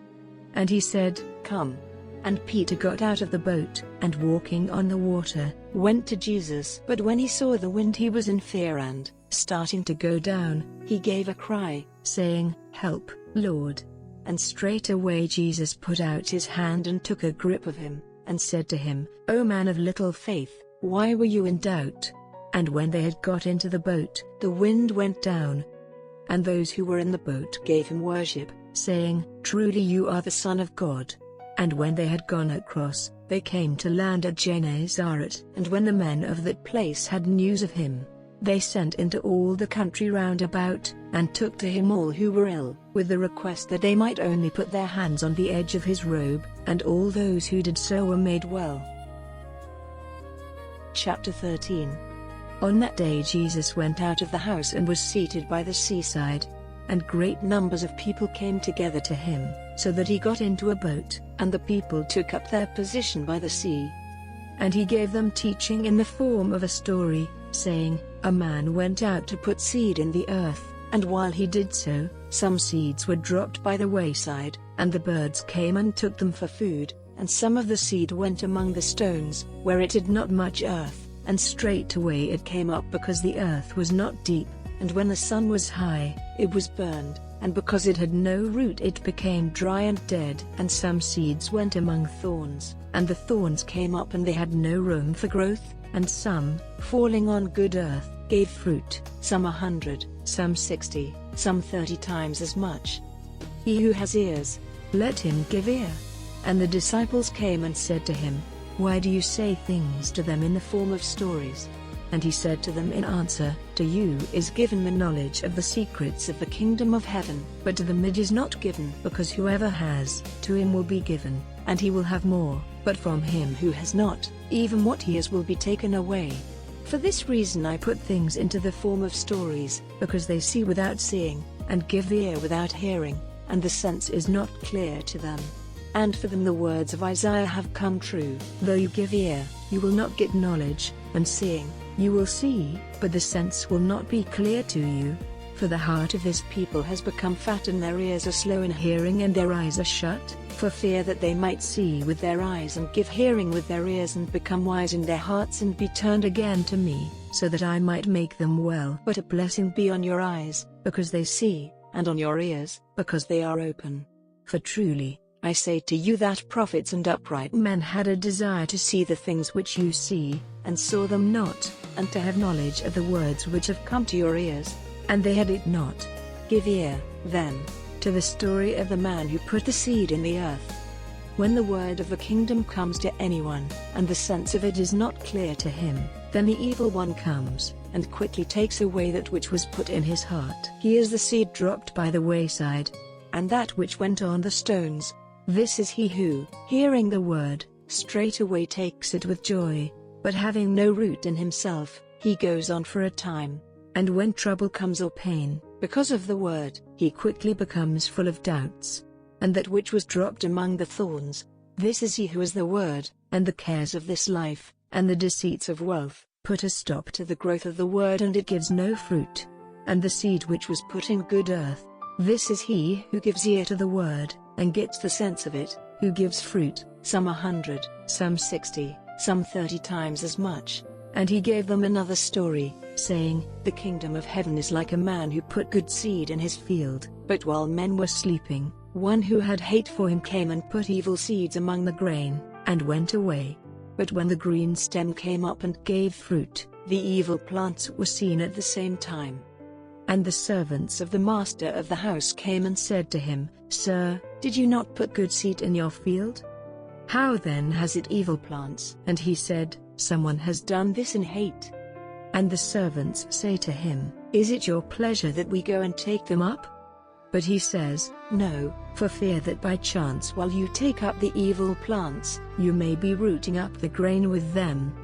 And he said, "Come." And Peter got out of the boat, and walking on the water, went to Jesus. But when he saw the wind he was in fear, and, starting to go down, he gave a cry, saying, "Help, Lord." And straightway Jesus put out his hand and took a grip of him, and said to him, "O man of little faith, why were you in doubt?" And when they had got into the boat, the wind went down. And those who were in the boat gave him worship, saying, "Truly you are the Son of God." And when they had gone across, they came to land at Gennesaret. And when the men of that place had news of him, they sent into all the country round about, and took to him all who were ill, with the request that they might only put their hands on the edge of his robe, and all those who did so were made well. Chapter 13. On that day Jesus went out of the house and was seated by the seaside. And great numbers of people came together to him, so that he got into a boat, and the people took up their position by the sea. And he gave them teaching in the form of a story, saying, "A man went out to put seed in the earth, and while he did so, some seeds were dropped by the wayside, and the birds came and took them for food. And some of the seed went among the stones, where it had not much earth, and straightway it came up because the earth was not deep. And when the sun was high, it was burned, and because it had no root it became dry and dead. And some seeds went among thorns, and the thorns came up and they had no room for growth. And some, falling on good earth, gave fruit, some 100, some 60, some 30 times as much. He who has ears, let him give ear." And the disciples came and said to him, "Why do you say things to them in the form of stories?" And he said to them in answer, "To you is given the knowledge of the secrets of the kingdom of heaven, but to them it is not given, because whoever has, to him will be given, and he will have more, but from him who has not, even what he has will be taken away. For this reason I put things into the form of stories, because they see without seeing, and give ear without hearing, and the sense is not clear to them. And for them the words of Isaiah have come true, though you give ear, you will not get knowledge, and seeing, you will see, but the sense will not be clear to you. For the heart of this people has become fat, and their ears are slow in hearing, and their eyes are shut, for fear that they might see with their eyes and give hearing with their ears and become wise in their hearts and be turned again to me, so that I might make them well. But a blessing be on your eyes, because they see, and on your ears, because they are open. For truly, I say to you that prophets and upright men had a desire to see the things which you see, and saw them not, and to have knowledge of the words which have come to your ears, and they had it not. Give ear, then, to the story of the man who put the seed in the earth. When the word of the kingdom comes to anyone, and the sense of it is not clear to him, then the evil one comes, and quickly takes away that which was put in his heart. He is the seed dropped by the wayside, and that which went on the stones. This is he who, hearing the word, straightway takes it with joy, but having no root in himself, he goes on for a time. And when trouble comes or pain, because of the word, he quickly becomes full of doubts. And that which was dropped among the thorns, this is he who is the word, and the cares of this life, and the deceits of wealth, put a stop to the growth of the word, and it gives no fruit. And the seed which was put in good earth, this is he who gives ear to the word, and gets the sense of it, who gives fruit, some 100, some 60, some 30 times as much. And he gave them another story, saying, The kingdom of heaven is like a man who put good seed in his field. But while men were sleeping, one who had hate for him came and put evil seeds among the grain, and went away. But when the green stem came up and gave fruit, the evil plants were seen at the same time. And the servants of the master of the house came and said to him, Sir, did you not put good seed in your field? How then has it evil plants? And he said, Someone has done this in hate. And the servants say to him, Is it your pleasure that we go and take them up? But he says, No, for fear that by chance while you take up the evil plants, you may be rooting up the grain with them.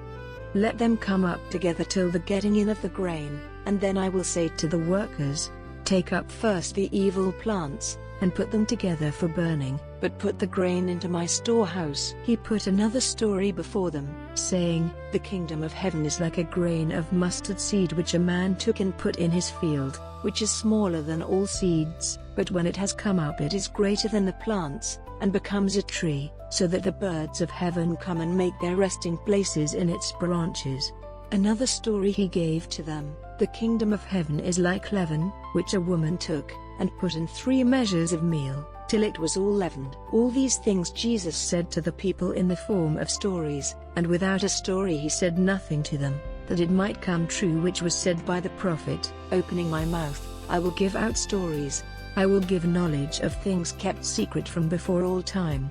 Let them come up together till the getting in of the grain, and then I will say to the workers, Take up first the evil plants, and put them together for burning, but put the grain into my storehouse. He put another story before them, saying, The kingdom of heaven is like a grain of mustard seed which a man took and put in his field, which is smaller than all seeds, but when it has come up it is greater than the plants, and becomes a tree, so that the birds of heaven come and make their resting places in its branches. Another story he gave to them, The kingdom of heaven is like leaven, which a woman took, and put in 3 measures of meal, till it was all leavened. All these things Jesus said to the people in the form of stories, and without a story he said nothing to them, that it might come true which was said by the prophet, Opening my mouth, I will give out stories. I will give knowledge of things kept secret from before all time.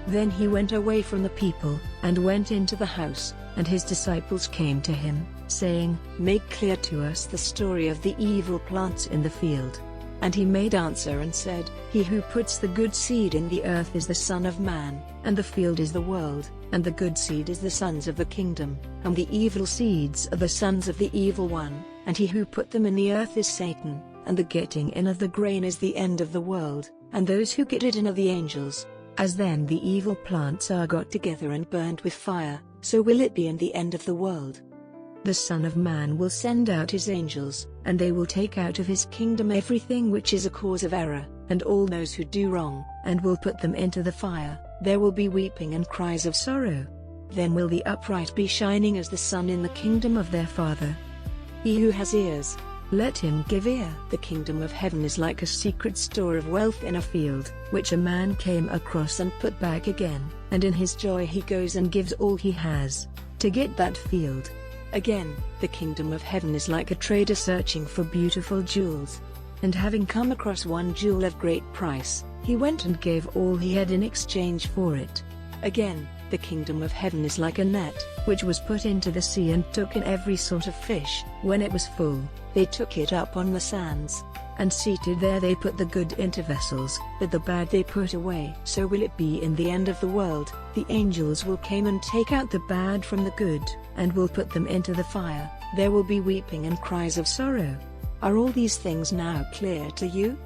Then he went away from the people, and went into the house, and his disciples came to him, saying, Make clear to us the story of the evil plants in the field. And he made answer and said, He who puts the good seed in the earth is the Son of Man, and the field is the world, and the good seed is the sons of the kingdom, and the evil seeds are the sons of the evil one, and he who put them in the earth is Satan, and the getting in of the grain is the end of the world, and those who get it in are the angels. As then the evil plants are got together and burned with fire, so will it be in the end of the world. The Son of Man will send out his angels, and they will take out of his kingdom everything which is a cause of error, and all those who do wrong, and will put them into the fire. There will be weeping and cries of sorrow. Then will the upright be shining as the sun in the kingdom of their Father. He who has ears, let him give ear. The kingdom of heaven is like a secret store of wealth in a field, which a man came across and put back again, and in his joy he goes and gives all he has, to get that field. Again, the kingdom of heaven is like a trader searching for beautiful jewels. And having come across one jewel of great price, he went and gave all he had in exchange for it. Again, the kingdom of heaven is like a net, which was put into the sea and took in every sort of fish. When it was full, they took it up on the sands, and seated there they put the good into vessels, but the bad they put away. So will it be in the end of the world. The angels will come and take out the bad from the good, and will put them into the fire. There will be weeping and cries of sorrow. Are all these things now clear to you?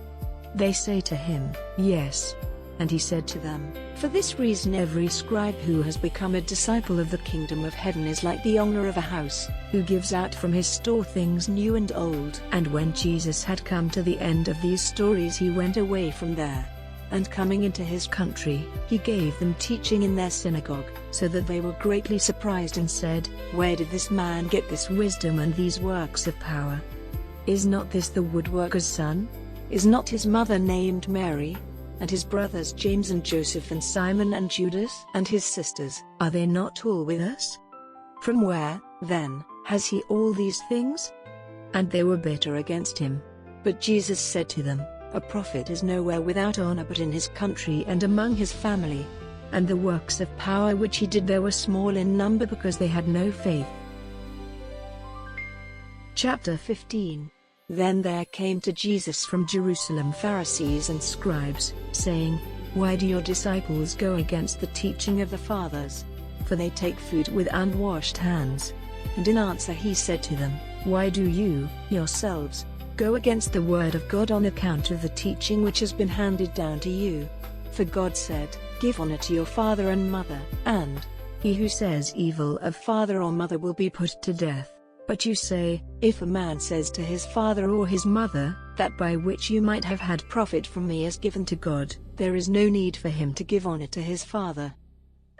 They say to him, Yes. And he said to them, "For this reason every scribe who has become a disciple of the kingdom of heaven is like the owner of a house, who gives out from his store things new and old." And when Jesus had come to the end of these stories, he went away from there. And coming into his country, he gave them teaching in their synagogue, so that they were greatly surprised and said, "Where did this man get this wisdom and these works of power? Is not this the woodworker's son? Is not his mother named Mary? And his brothers James and Joseph and Simon and Judas? And his sisters, are they not all with us? From where, then, has he all these things?" And they were bitter against him. But Jesus said to them, "A prophet is nowhere without honor but in his country and among his family." And the works of power which he did there were small in number because they had no faith. Chapter 15. Then there came to Jesus from Jerusalem Pharisees and scribes, saying, "Why do your disciples go against the teaching of the fathers? For they take food with unwashed hands." And in answer he said to them, "Why do you, yourselves, go against the word of God on account of the teaching which has been handed down to you? For God said, 'Give honor to your father and mother,' and, 'He who says evil of father or mother will be put to death.' But you say, 'If a man says to his father or his mother, that by which you might have had profit from me is given to God, there is no need for him to give honor to his father.'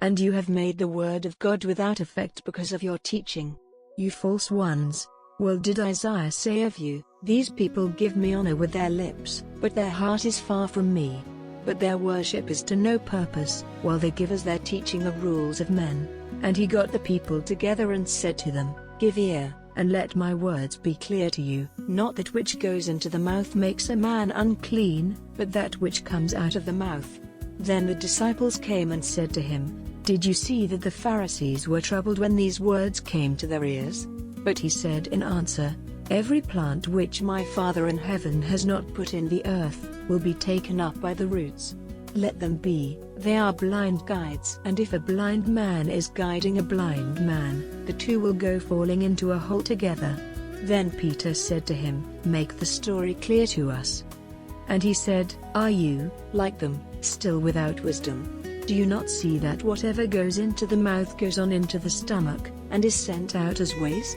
And you have made the word of God without effect because of your teaching. You false ones! Well did Isaiah say of you, 'These people give me honor with their lips, but their heart is far from me. But their worship is to no purpose, while they give as their teaching the rules of men.' And he got the people together and said to them, 'Give ear, and let my words be clear to you. Not that which goes into the mouth makes a man unclean, but that which comes out of the mouth.' Then the disciples came and said to him, 'Did you see that the Pharisees were troubled when these words came to their ears?' But he said in answer, 'Every plant which my Father in heaven has not put in the earth, will be taken up by the roots. Let them be, they are blind guides. And if a blind man is guiding a blind man, the two will go falling into a hole together.' Then Peter said to him, 'Make the story clear to us.' And he said, 'Are you, like them, still without wisdom? Do you not see that whatever goes into the mouth goes on into the stomach, and is sent out as waste?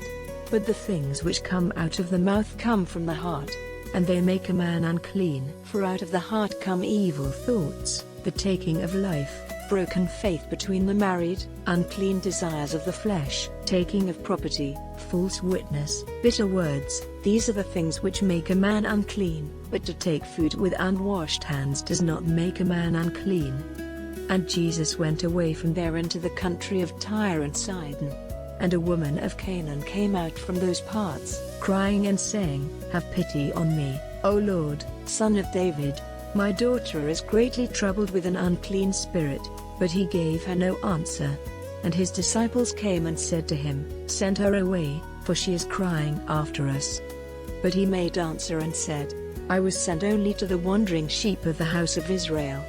But the things which come out of the mouth come from the heart, and they make a man unclean. For out of the heart come evil thoughts, the taking of life, broken faith between the married, unclean desires of the flesh, taking of property, false witness, bitter words. These are the things which make a man unclean, but to take food with unwashed hands does not make a man unclean." And Jesus went away from there into the country of Tyre and Sidon. And a woman of Canaan came out from those parts, crying and saying, "Have pity on me, O Lord, Son of David. My daughter is greatly troubled with an unclean spirit." But he gave her no answer. And his disciples came and said to him, "Send her away, for she is crying after us." But he made answer and said, "I was sent only to the wandering sheep of the house of Israel."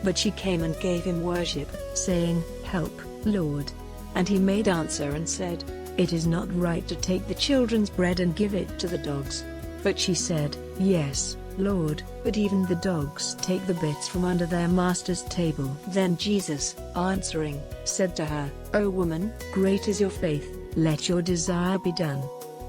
But she came and gave him worship, saying, "Help, Lord." And he made answer and said, "It is not right to take the children's bread and give it to the dogs." But she said, "Yes, Lord, but even the dogs take the bits from under their master's table." Then Jesus, answering, said to her, "O woman, great is your faith, let your desire be done."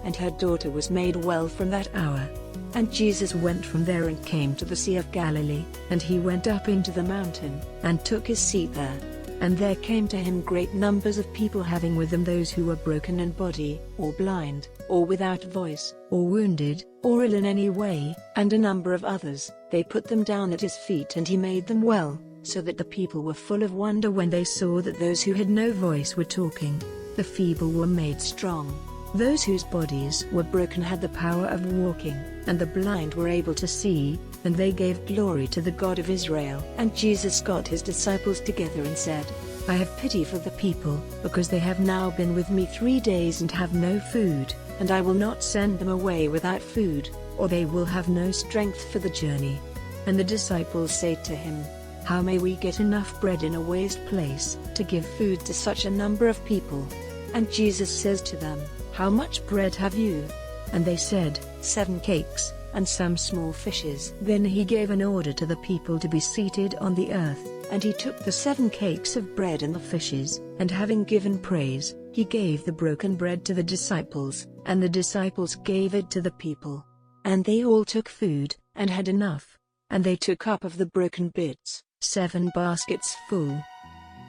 And her daughter was made well from that hour. And Jesus went from there and came to the Sea of Galilee, and he went up into the mountain, and took his seat there. And there came to him great numbers of people, having with them those who were broken in body, or blind, or without voice, or wounded, or ill in any way, and a number of others. They put them down at his feet, and he made them well, so that the people were full of wonder when they saw that those who had no voice were talking. The feeble were made strong. Those whose bodies were broken had the power of walking, and the blind were able to see, and they gave glory to the God of Israel. And Jesus got his disciples together and said, "I have pity for the people, because they have now been with me 3 days and have no food, and I will not send them away without food, or they will have no strength for the journey." And the disciples said to him, "How may we get enough bread in a waste place, to give food to such a number of people?" And Jesus says to them, "How much bread have you?" And they said, 7 cakes, and some small fishes. Then he gave an order to the people to be seated on the earth, and he took the 7 cakes of bread and the fishes, and having given praise, he gave the broken bread to the disciples, and the disciples gave it to the people. And they all took food, and had enough. And they took up of the broken bits, 7 baskets full.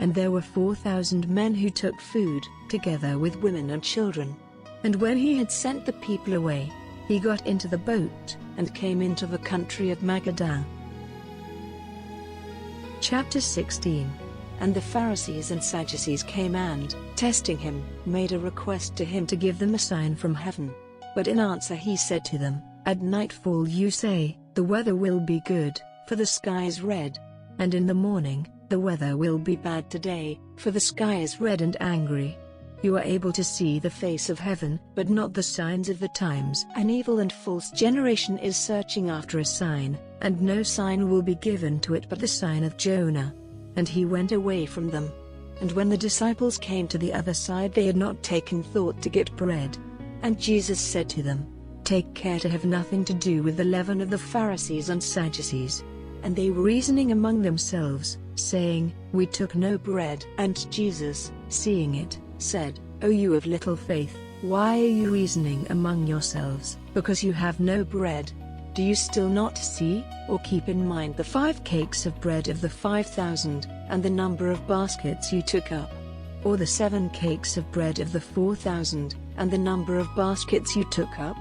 And there were 4,000 men who took food, together with women and children. And when he had sent the people away, he got into the boat, and came into the country of Magadan. Chapter 16. And the Pharisees and Sadducees came and, testing him, made a request to him to give them a sign from heaven. But in answer he said to them, At nightfall you say, The weather will be good, for the sky is red. And in the morning, the weather will be bad today, for the sky is red and angry. You are able to see the face of heaven, but not the signs of the times. An evil and false generation is searching after a sign, and no sign will be given to it but the sign of Jonah. And he went away from them. And when the disciples came to the other side, they had not taken thought to get bread. And Jesus said to them, Take care to have nothing to do with the leaven of the Pharisees and Sadducees. And they were reasoning among themselves, saying, We took no bread. And Jesus, seeing it, said, O you of little faith, why are you reasoning among yourselves, because you have no bread? Do you still not see, or keep in mind the 5 cakes of bread of the 5,000, and the number of baskets you took up? Or the 7 cakes of bread of the 4,000, and the number of baskets you took up?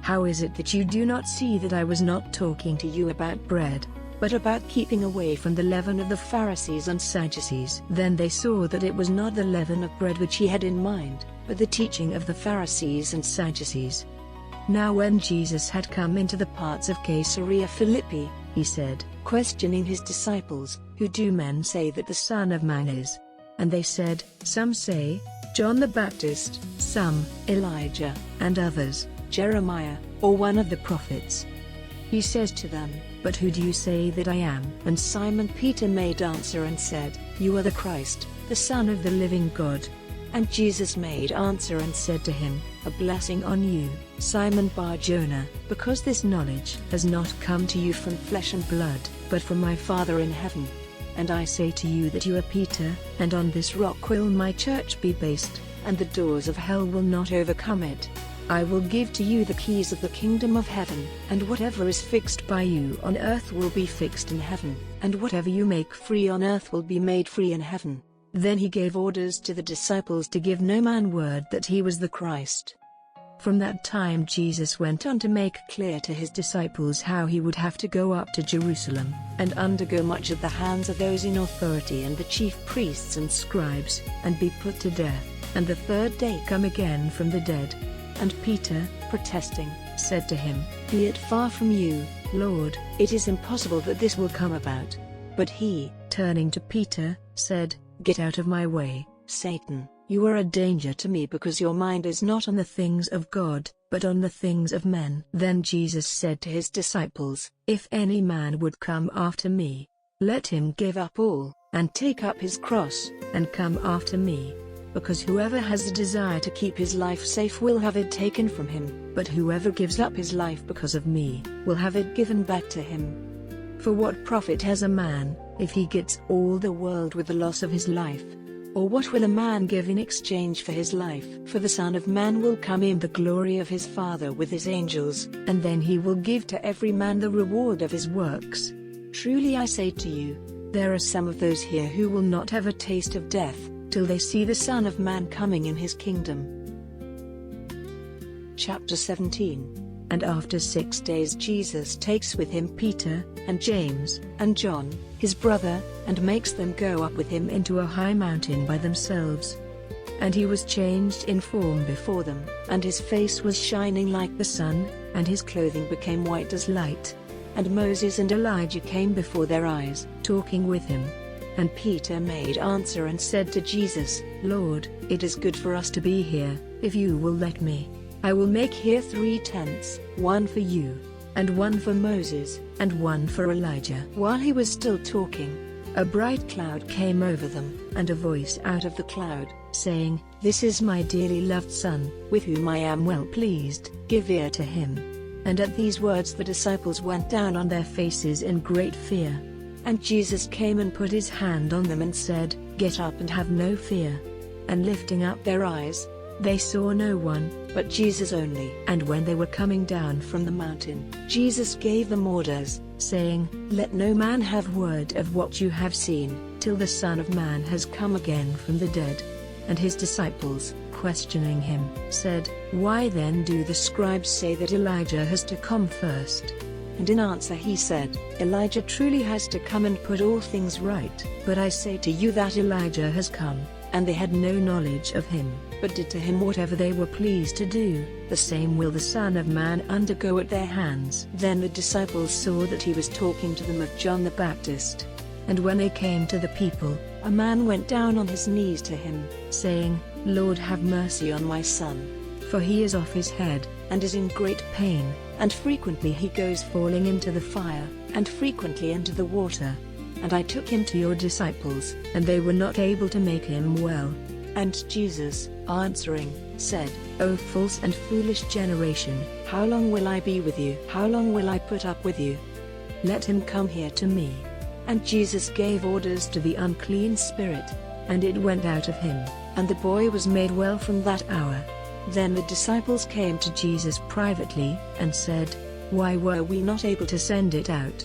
How is it that you do not see that I was not talking to you about bread, but about keeping away from the leaven of the Pharisees and Sadducees? Then they saw that it was not the leaven of bread which he had in mind, but the teaching of the Pharisees and Sadducees. Now when Jesus had come into the parts of Caesarea Philippi, he said, questioning his disciples, Who do men say that the Son of Man is? And they said, Some say, John the Baptist, some, Elijah, and others, Jeremiah, or one of the prophets. He says to them, But who do you say that I am? And Simon Peter made answer and said, You are the Christ, the Son of the living God. And Jesus made answer and said to him, A blessing on you, Simon Bar-Jonah, because this knowledge has not come to you from flesh and blood, but from my Father in heaven. And I say to you that you are Peter, and on this rock will my church be based, and the doors of hell will not overcome it. I will give to you the keys of the kingdom of heaven, and whatever is fixed by you on earth will be fixed in heaven, and whatever you make free on earth will be made free in heaven. Then he gave orders to the disciples to give no man word that he was the Christ. From that time Jesus went on to make clear to his disciples how he would have to go up to Jerusalem, and undergo much at the hands of those in authority and the chief priests and scribes, and be put to death, and the 3rd day come again from the dead. And Peter, protesting, said to him, Be it far from you, Lord, it is impossible that this will come about. But he, turning to Peter, said, Get out of my way, Satan, you are a danger to me because your mind is not on the things of God, but on the things of men. Then Jesus said to his disciples, If any man would come after me, let him give up all, and take up his cross, and come after me. Because whoever has the desire to keep his life safe will have it taken from him, but whoever gives up his life because of me, will have it given back to him. For what profit has a man, if he gets all the world with the loss of his life? Or what will a man give in exchange for his life? For the Son of Man will come in the glory of his Father with his angels, and then he will give to every man the reward of his works. Truly I say to you, there are some of those here who will not have a taste of death, till they see the Son of Man coming in his kingdom. Chapter 17. And after 6 days Jesus takes with him Peter, and James, and John, his brother, and makes them go up with him into a high mountain by themselves. And he was changed in form before them, and his face was shining like the sun, and his clothing became white as light. And Moses and Elijah came before their eyes, talking with him. And Peter made answer and said to Jesus, Lord, it is good for us to be here. If you will let me, I will make here 3 tents, one for you, and one for Moses, and one for Elijah. While he was still talking, a bright cloud came over them, and a voice out of the cloud, saying, This is my dearly loved Son, with whom I am well pleased, give ear to him. And at these words the disciples went down on their faces in great fear. And Jesus came and put his hand on them and said, "Get up and have no fear." And lifting up their eyes, they saw no one, but Jesus only. And when they were coming down from the mountain, Jesus gave them orders, saying, "Let no man have word of what you have seen, till the Son of Man has come again from the dead." And his disciples, questioning him, said, "Why then do the scribes say that Elijah has to come first?" And in answer he said, "Elijah truly has to come and put all things right, but I say to you that Elijah has come, and they had no knowledge of him, but did to him whatever they were pleased to do, the same will the Son of Man undergo at their hands." Then the disciples saw that he was talking to them of John the Baptist. And when they came to the people, a man went down on his knees to him, saying, "Lord, have mercy on my son, for he is off his head, and is in great pain, and frequently he goes falling into the fire, and frequently into the water. And I took him to your disciples, and they were not able to make him well." And Jesus, answering, said, "O false and foolish generation, how long will I be with you? How long will I put up with you? Let him come here to me." And Jesus gave orders to the unclean spirit, and it went out of him, and the boy was made well from that hour. Then the disciples came to Jesus privately, and said, "Why were we not able to send it out?"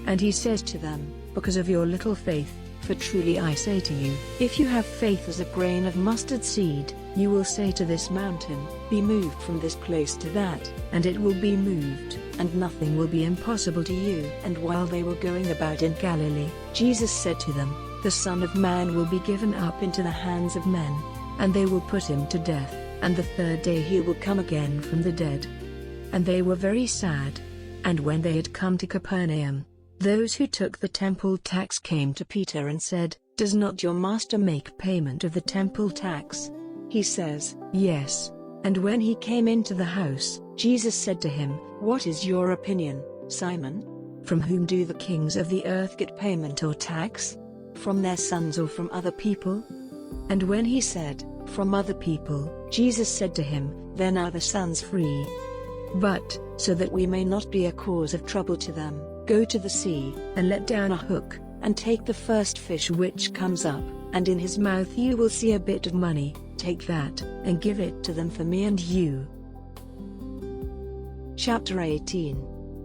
And he said to them, "Because of your little faith. For truly I say to you, if you have faith as a grain of mustard seed, you will say to this mountain, 'Be moved from this place to that,' and it will be moved, and nothing will be impossible to you." And while they were going about in Galilee, Jesus said to them, "The Son of Man will be given up into the hands of men, and they will put him to death, and the third day he will come again from the dead." And they were very sad. And when they had come to Capernaum, those who took the temple tax came to Peter and said, "Does not your master make payment of the temple tax?" He says, "Yes." And when he came into the house, Jesus said to him, "What is your opinion, Simon? From whom do the kings of the earth get payment or tax? From their sons or from other people?" And when he said, "From other people," Jesus said to him, "Then are the sons free. But, so that we may not be a cause of trouble to them, go to the sea, and let down a hook, and take the first fish which comes up, and in his mouth you will see a bit of money. Take that, and give it to them for me and you." Chapter 18.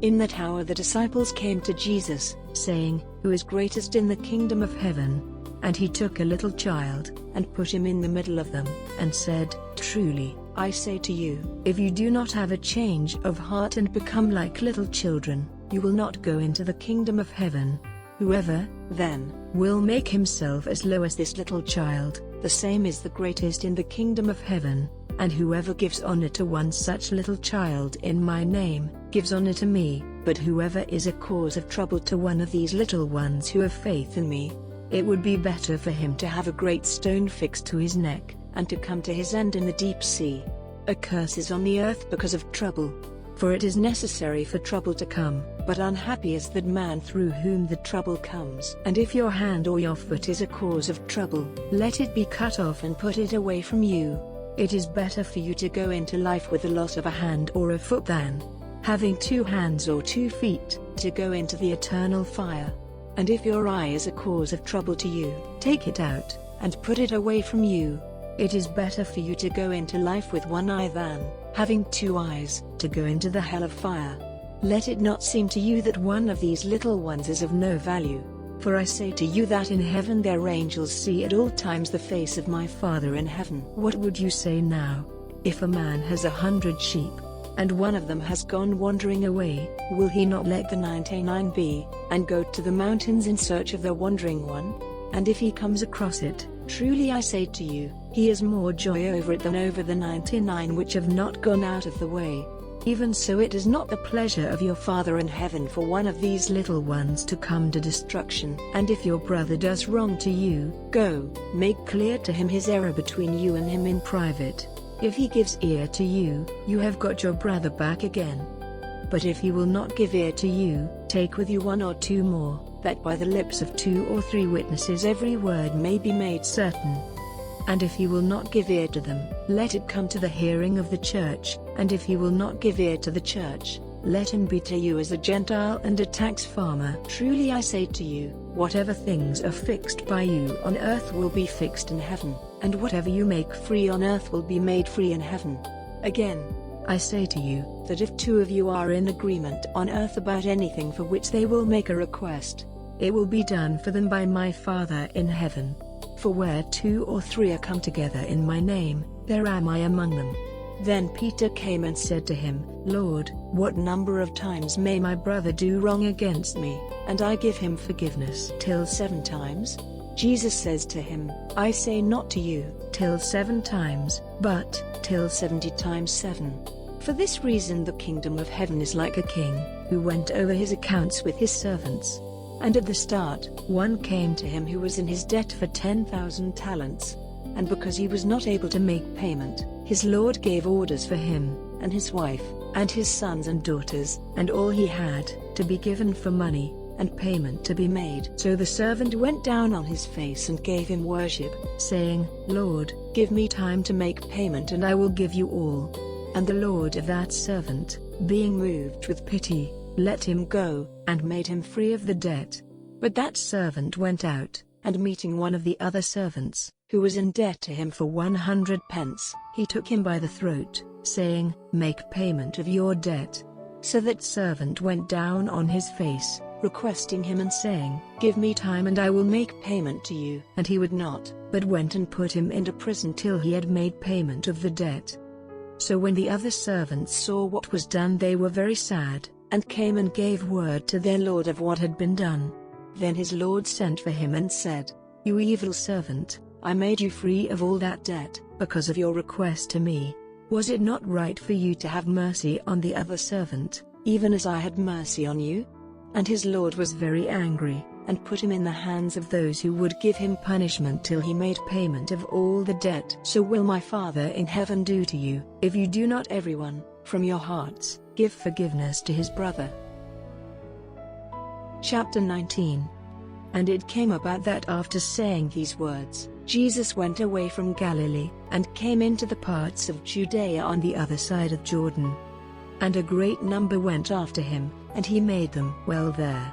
In that hour the disciples came to Jesus, saying, "Who is greatest in the kingdom of heaven?" And he took a little child, and put him in the middle of them, and said, "Truly, I say to you, if you do not have a change of heart and become like little children, you will not go into the kingdom of heaven. Whoever, then, will make himself as low as this little child, the same is the greatest in the kingdom of heaven. And whoever gives honor to one such little child in my name, gives honor to me. But whoever is a cause of trouble to one of these little ones who have faith in me, it would be better for him to have a great stone fixed to his neck, and to come to his end in the deep sea. A curse is on the earth because of trouble. For it is necessary for trouble to come, but unhappy is that man through whom the trouble comes. And if your hand or your foot is a cause of trouble, let it be cut off and put it away from you. It is better for you to go into life with the loss of a hand or a foot than, having 2 hands or 2 feet, to go into the eternal fire. And if your eye is a cause of trouble to you, take it out, and put it away from you. It is better for you to go into life with 1 eye than, having 2 eyes, to go into the hell of fire. Let it not seem to you that one of these little ones is of no value. For I say to you that in heaven their angels see at all times the face of my Father in heaven. What would you say now? If a man has 100 sheep, and one of them has gone wandering away, will he not let the 99 be, and go to the mountains in search of the wandering one? And if he comes across it, truly I say to you, he has more joy over it than over the 99 which have not gone out of the way. Even so it is not the pleasure of your Father in heaven for one of these little ones to come to destruction. And if your brother does wrong to you, go, make clear to him his error between you and him in private. If he gives ear to you, you have got your brother back again. But if he will not give ear to you, take with you 1 or 2 more, that by the lips of 2 or 3 witnesses every word may be made certain. And if he will not give ear to them, let it come to the hearing of the church. And if he will not give ear to the church, let him be to you as a Gentile and a tax farmer. Truly I say to you, whatever things are fixed by you on earth will be fixed in heaven, and whatever you make free on earth will be made free in heaven. Again, I say to you, that if two of you are in agreement on earth about anything for which they will make a request, it will be done for them by my Father in heaven. For where 2 or 3 are come together in my name, there am I among them. Then Peter came and said to him, Lord, what number of times may my brother do wrong against me, and I give him forgiveness? Till 7 times? Jesus says to him, I say not to you, till 7 times, but, till 70 times 7. For this reason the kingdom of heaven is like a king, who went over his accounts with his servants. And at the start, one came to him who was in his debt for 10,000 talents. And because he was not able to make payment, his lord gave orders for him, and his wife, and his sons and daughters, and all he had, to be given for money, and payment to be made. So the servant went down on his face and gave him worship, saying, Lord, give me time to make payment and I will give you all. And the lord of that servant, being moved with pity, let him go, and made him free of the debt. But that servant went out, and meeting one of the other servants, who was in debt to him for 100 pence, he took him by the throat, saying, Make payment of your debt. So that servant went down on his face, requesting him and saying, Give me time and I will make payment to you. And he would not, but went and put him into prison till he had made payment of the debt. So when the other servants saw what was done, they were very sad, and came and gave word to their lord of what had been done. Then his lord sent for him and said, You evil servant, I made you free of all that debt, because of your request to me. Was it not right for you to have mercy on the other servant, even as I had mercy on you? And his lord was very angry, and put him in the hands of those who would give him punishment till he made payment of all the debt. So will my Father in heaven do to you, if you do not everyone, from your hearts, give forgiveness to his brother. Chapter 19. And it came about that after saying these words, Jesus went away from Galilee, and came into the parts of Judea on the other side of Jordan. And a great number went after him, and he made them well there.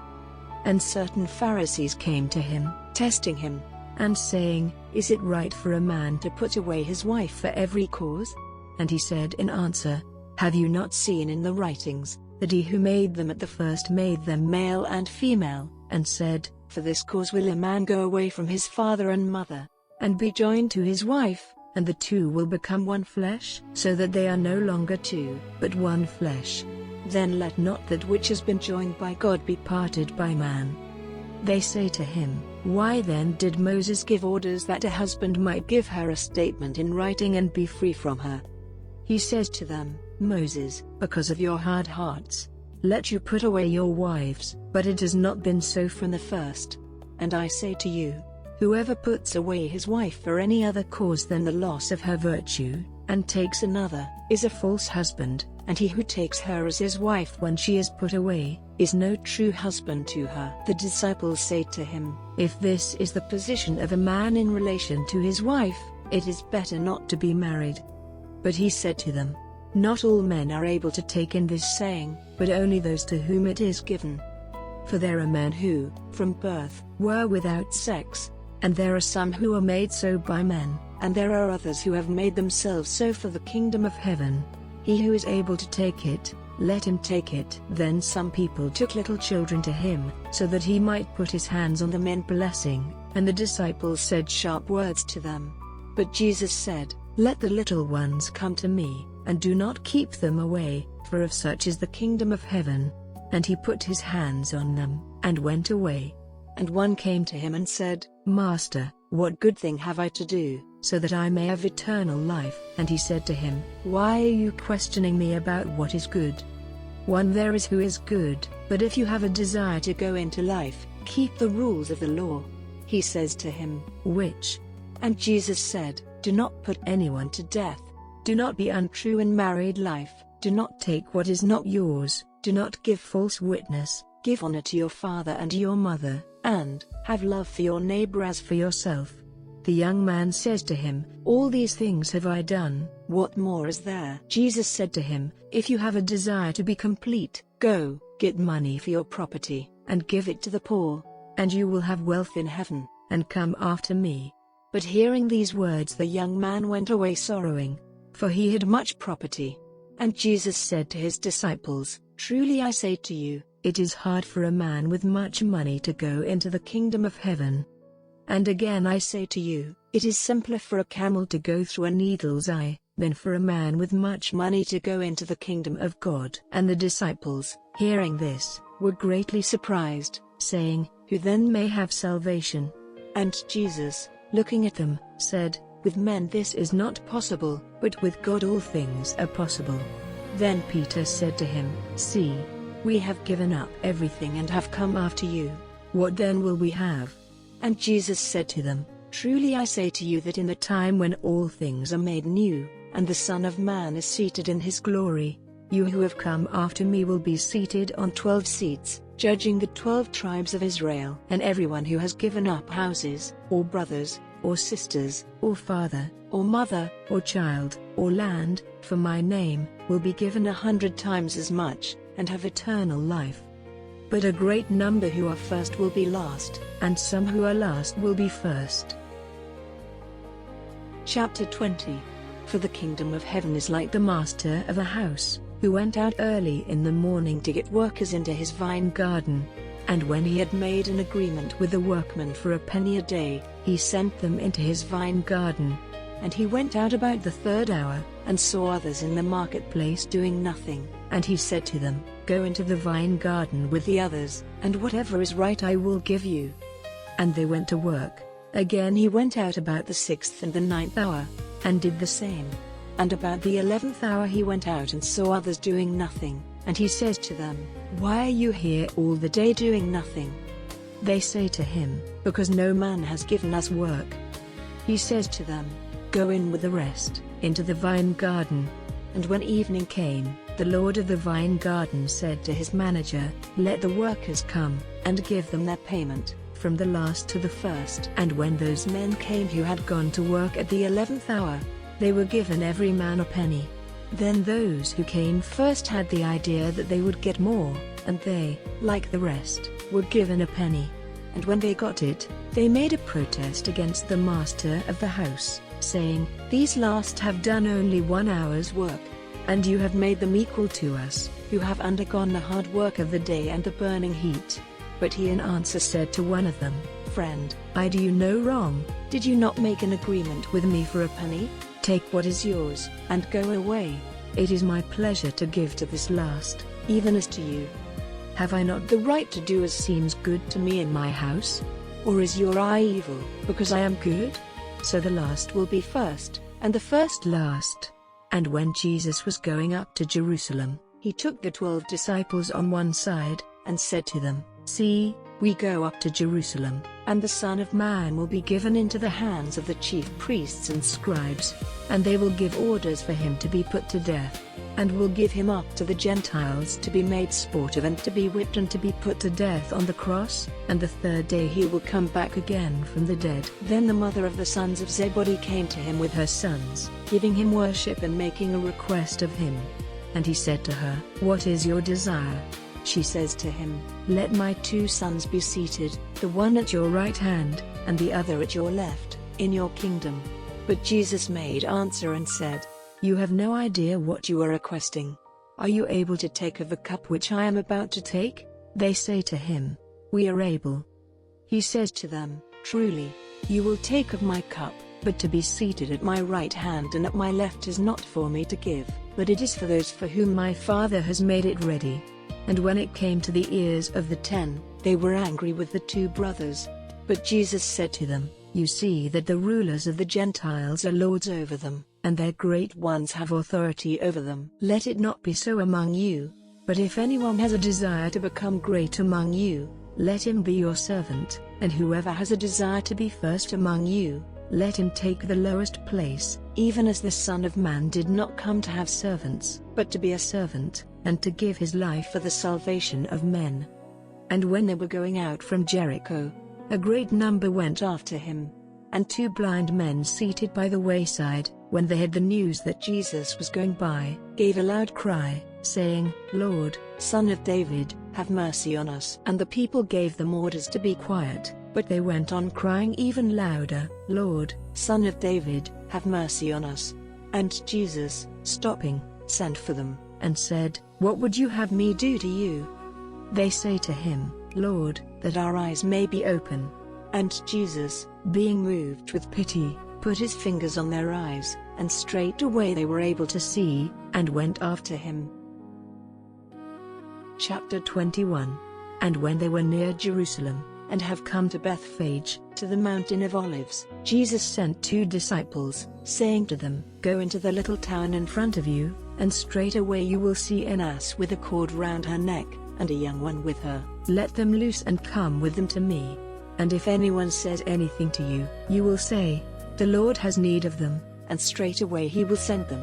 And certain Pharisees came to him, testing him, and saying, Is it right for a man to put away his wife for every cause? And he said in answer, Have you not seen in the writings, that he who made them at the first made them male and female, and said, For this cause will a man go away from his father and mother, and be joined to his wife, and the two will become one flesh? So that they are no longer two, but one flesh. Then let not that which has been joined by God be parted by man. They say to him, Why then did Moses give orders that a husband might give her a statement in writing and be free from her? He says to them, Moses, because of your hard hearts, let you put away your wives, but it has not been so from the first. And I say to you, whoever puts away his wife for any other cause than the loss of her virtue, and takes another, is a false husband, and he who takes her as his wife when she is put away, is no true husband to her. The disciples say to him, If this is the position of a man in relation to his wife, it is better not to be married. But he said to them, Not all men are able to take in this saying, but only those to whom it is given. For there are men who, from birth, were without sex, and there are some who are made so by men, and there are others who have made themselves so for the kingdom of heaven. He who is able to take it, let him take it. Then some people took little children to him, so that he might put his hands on them in blessing, and the disciples said sharp words to them. But Jesus said, Let the little ones come to me, and do not keep them away, for of such is the kingdom of heaven. And he put his hands on them, and went away. And one came to him and said, Master, what good thing have I to do, so that I may have eternal life? And he said to him, Why are you questioning me about what is good? One there is who is good, but if you have a desire to go into life, keep the rules of the law. He says to him, Which? And Jesus said, Do not put anyone to death. Do not be untrue in married life. Do not take what is not yours. Do not give false witness. Give honor to your father and your mother, and have love for your neighbor as for yourself. The young man says to him, "All these things have I done, what more is there?" Jesus said to him, "If you have a desire to be complete, go, get money for your property, and give it to the poor, and you will have wealth in heaven, and come after me." But hearing these words, the young man went away sorrowing, for he had much property. And Jesus said to his disciples, "Truly I say to you, it is hard for a man with much money to go into the kingdom of heaven. And again I say to you, it is simpler for a camel to go through a needle's eye, than for a man with much money to go into the kingdom of God." And the disciples, hearing this, were greatly surprised, saying, "Who then may have salvation?" And Jesus, looking at them, said, "With men this is not possible, but with God all things are possible." Then Peter said to him, "See, we have given up everything and have come after you. What then will we have?" And Jesus said to them, "Truly I say to you that in the time when all things are made new, and the Son of Man is seated in his glory, you who have come after me will be seated on 12 seats, judging the 12 tribes of Israel. And everyone who has given up houses, or brothers, or sisters, or father, or mother, or child, or land, for my name, will be given 100 times as much, and have eternal life. But a great number who are first will be last, and some who are last will be first." Chapter 20. For the kingdom of heaven is like the master of a house, who went out early in the morning to get workers into his vine garden. And when he had made an agreement with the workmen for a penny a day, he sent them into his vine garden. And he went out about the 3rd hour, and saw others in the marketplace doing nothing, and he said to them, "Go into the vine garden with the others, and whatever is right I will give you." And they went to work. Again he went out about the 6th and the 9th hour, and did the same. And about the 11th hour he went out and saw others doing nothing, and he says to them, "Why are you here all the day doing nothing?" They say to him, "Because no man has given us work." He says to them, "Go in with the rest, into the vine garden." And when evening came, the lord of the vine garden said to his manager, "Let the workers come, and give them their payment, from the last to the first." And when those men came who had gone to work at the 11th hour, they were given every man a penny. Then those who came first had the idea that they would get more, and they, like the rest, were given a penny. And when they got it, they made a protest against the master of the house, saying, "These last have done only 1 hour's work, and you have made them equal to us, who have undergone the hard work of the day and the burning heat." But he in answer said to one of them, "Friend, I do you no wrong. Did you not make an agreement with me for a penny? Take what is yours, and go away. It is my pleasure to give to this last, even as to you. Have I not the right to do as seems good to me in my house? Or is your eye evil, because I am good? So the last will be first, and the first last." And when Jesus was going up to Jerusalem, he took the 12 disciples on one side, and said to them, "See, we go up to Jerusalem, and the Son of Man will be given into the hands of the chief priests and scribes, and they will give orders for him to be put to death, and will give him up to the Gentiles to be made sport of and to be whipped and to be put to death on the cross, and the 3rd day he will come back again from the dead." Then the mother of the sons of Zebedee came to him with her sons, giving him worship and making a request of him. And he said to her, "What is your desire?" She says to him, "Let my 2 sons be seated, the one at your right hand, and the other at your left, in your kingdom." But Jesus made answer and said, "You have no idea what you are requesting. Are you able to take of the cup which I am about to take?" They say to him, "We are able." He says to them, "Truly, you will take of my cup, but to be seated at my right hand and at my left is not for me to give, but it is for those for whom my Father has made it ready." And when it came to the ears of the 10, they were angry with the 2 brothers. But Jesus said to them, "You see that the rulers of the Gentiles are lords over them, and their great ones have authority over them. Let it not be so among you. But if anyone has a desire to become great among you, let him be your servant, and whoever has a desire to be first among you, let him take the lowest place, even as the Son of Man did not come to have servants, but to be a servant, and to give his life for the salvation of men." And when they were going out from Jericho, a great number went after him. and 2 blind men seated by the wayside, when they heard the news that Jesus was going by, gave a loud cry, saying, "Lord, Son of David, have mercy on us." And the people gave them orders to be quiet, but they went on crying even louder, "Lord, Son of David, have mercy on us." And Jesus, stopping, sent for them, and said, "What would you have me do to you?" They say to him, "Lord, that our eyes may be open." And Jesus, being moved with pity, put his fingers on their eyes, and straightway they were able to see, and went after him. Chapter 21. And when they were near Jerusalem, and have come to Bethphage, to the mountain of Olives, Jesus sent 2 disciples, saying to them, "Go into the little town in front of you, and straightway you will see an ass with a cord round her neck, and a young one with her. Let them loose and come with them to me. And if anyone says anything to you, you will say, 'The Lord has need of them,' and straightway he will send them."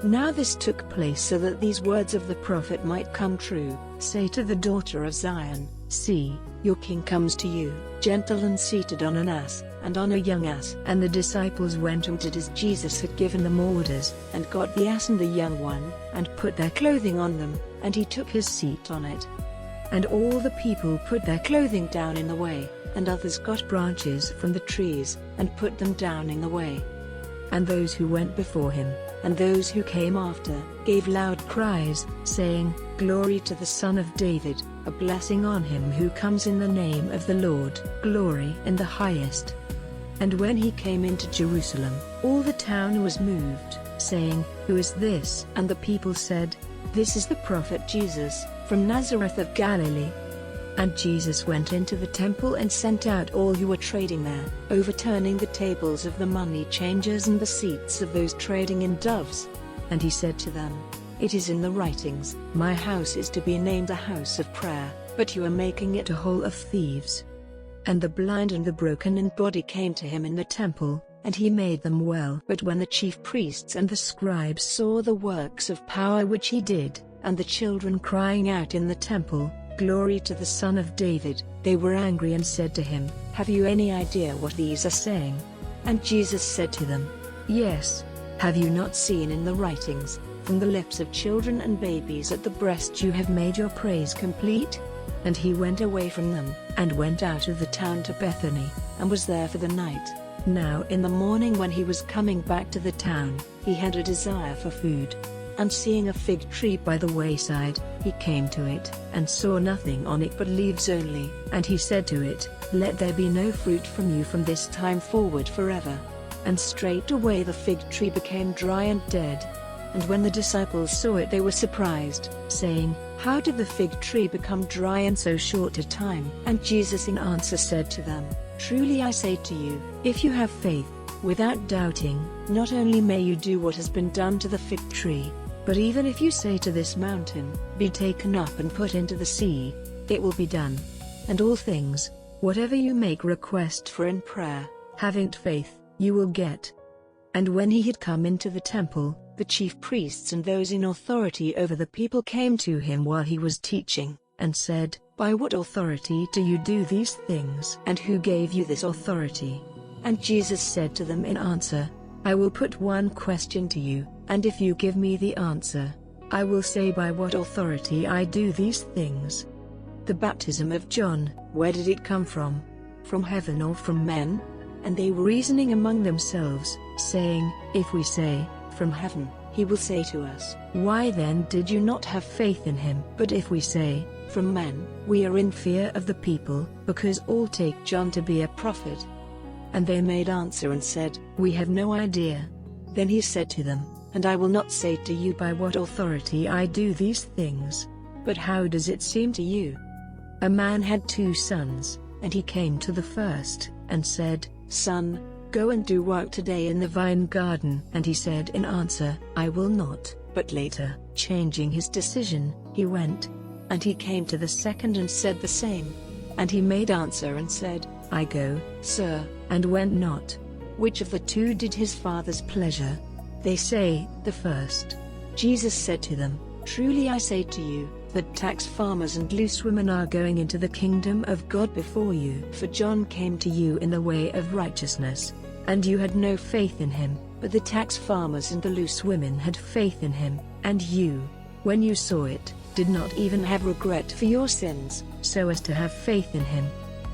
Now this took place so that these words of the prophet might come true, "Say to the daughter of Zion, See, your king comes to you, gentle and seated on an ass, and on a young ass." And the disciples went and did as Jesus had given them orders, and got the ass and the young one, and put their clothing on them, and he took his seat on it. And all the people put their clothing down in the way, and others got branches from the trees, and put them down in the way. And those who went before him, and those who came after, gave loud cries, saying, "Glory to the Son of David, a blessing on him who comes in the name of the Lord, glory in the highest." And when he came into Jerusalem, all the town was moved, saying, "Who is this?" And the people said, "This is the prophet Jesus, from Nazareth of Galilee." And Jesus went into the temple and sent out all who were trading there, overturning the tables of the money changers and the seats of those trading in doves. And he said to them, "It is in the writings, 'My house is to be named a house of prayer,' but you are making it a hole of thieves." And the blind and the broken in body came to him in the temple, and he made them well. But when the chief priests and the scribes saw the works of power which he did, and the children crying out in the temple, "Glory to the Son of David," they were angry and said to him, "Have you any idea what these are saying?" And Jesus said to them, "Yes. Have you not seen in the writings, 'From the lips of children and babies at the breast you have made your praise complete'?" And he went away from them, and went out of the town to Bethany, and was there for the night. Now in the morning when he was coming back to the town, he had a desire for food. And seeing a fig tree by the wayside, he came to it, and saw nothing on it but leaves only, and he said to it, "Let there be no fruit from you from this time forward forever." And straightway the fig tree became dry and dead. And when the disciples saw it they were surprised, saying, "How did the fig tree become dry in so short a time?" And Jesus in answer said to them, "Truly I say to you, if you have faith, without doubting, not only may you do what has been done to the fig tree, but even if you say to this mountain, 'Be taken up and put into the sea,' it will be done. And all things, whatever you make request for in prayer, having faith, you will get." And when he had come into the temple, the chief priests and those in authority over the people came to him while he was teaching, and said, "By what authority do you do these things? And who gave you this authority?" And Jesus said to them in answer, "I will put one question to you, and if you give me the answer, I will say by what authority I do these things. The baptism of John, where did it come from? From heaven or from men?" And they were reasoning among themselves, saying, "If we say, 'From heaven,' he will say to us, 'Why then did you not have faith in him?' But if we say, 'From men,' we are in fear of the people, because all take John to be a prophet." And they made answer and said, "We have no idea." Then he said to them, "And I will not say to you by what authority I do these things. But how does it seem to you? A man had 2 sons, and he came to the first, and said, 'Son, go and do work today in the vine garden.' And he said in answer, 'I will not.' But later, changing his decision, he went. And he came to the second and said the same. And he made answer and said, 'I go, sir,' and went not. Which of the 2 did his father's pleasure?" They say, "The first." Jesus said to them, "Truly I say to you, that tax farmers and loose women are going into the kingdom of God before you. For John came to you in the way of righteousness, and you had no faith in him, but the tax farmers and the loose women had faith in him, and you, when you saw it, did not even have regret for your sins, so as to have faith in him.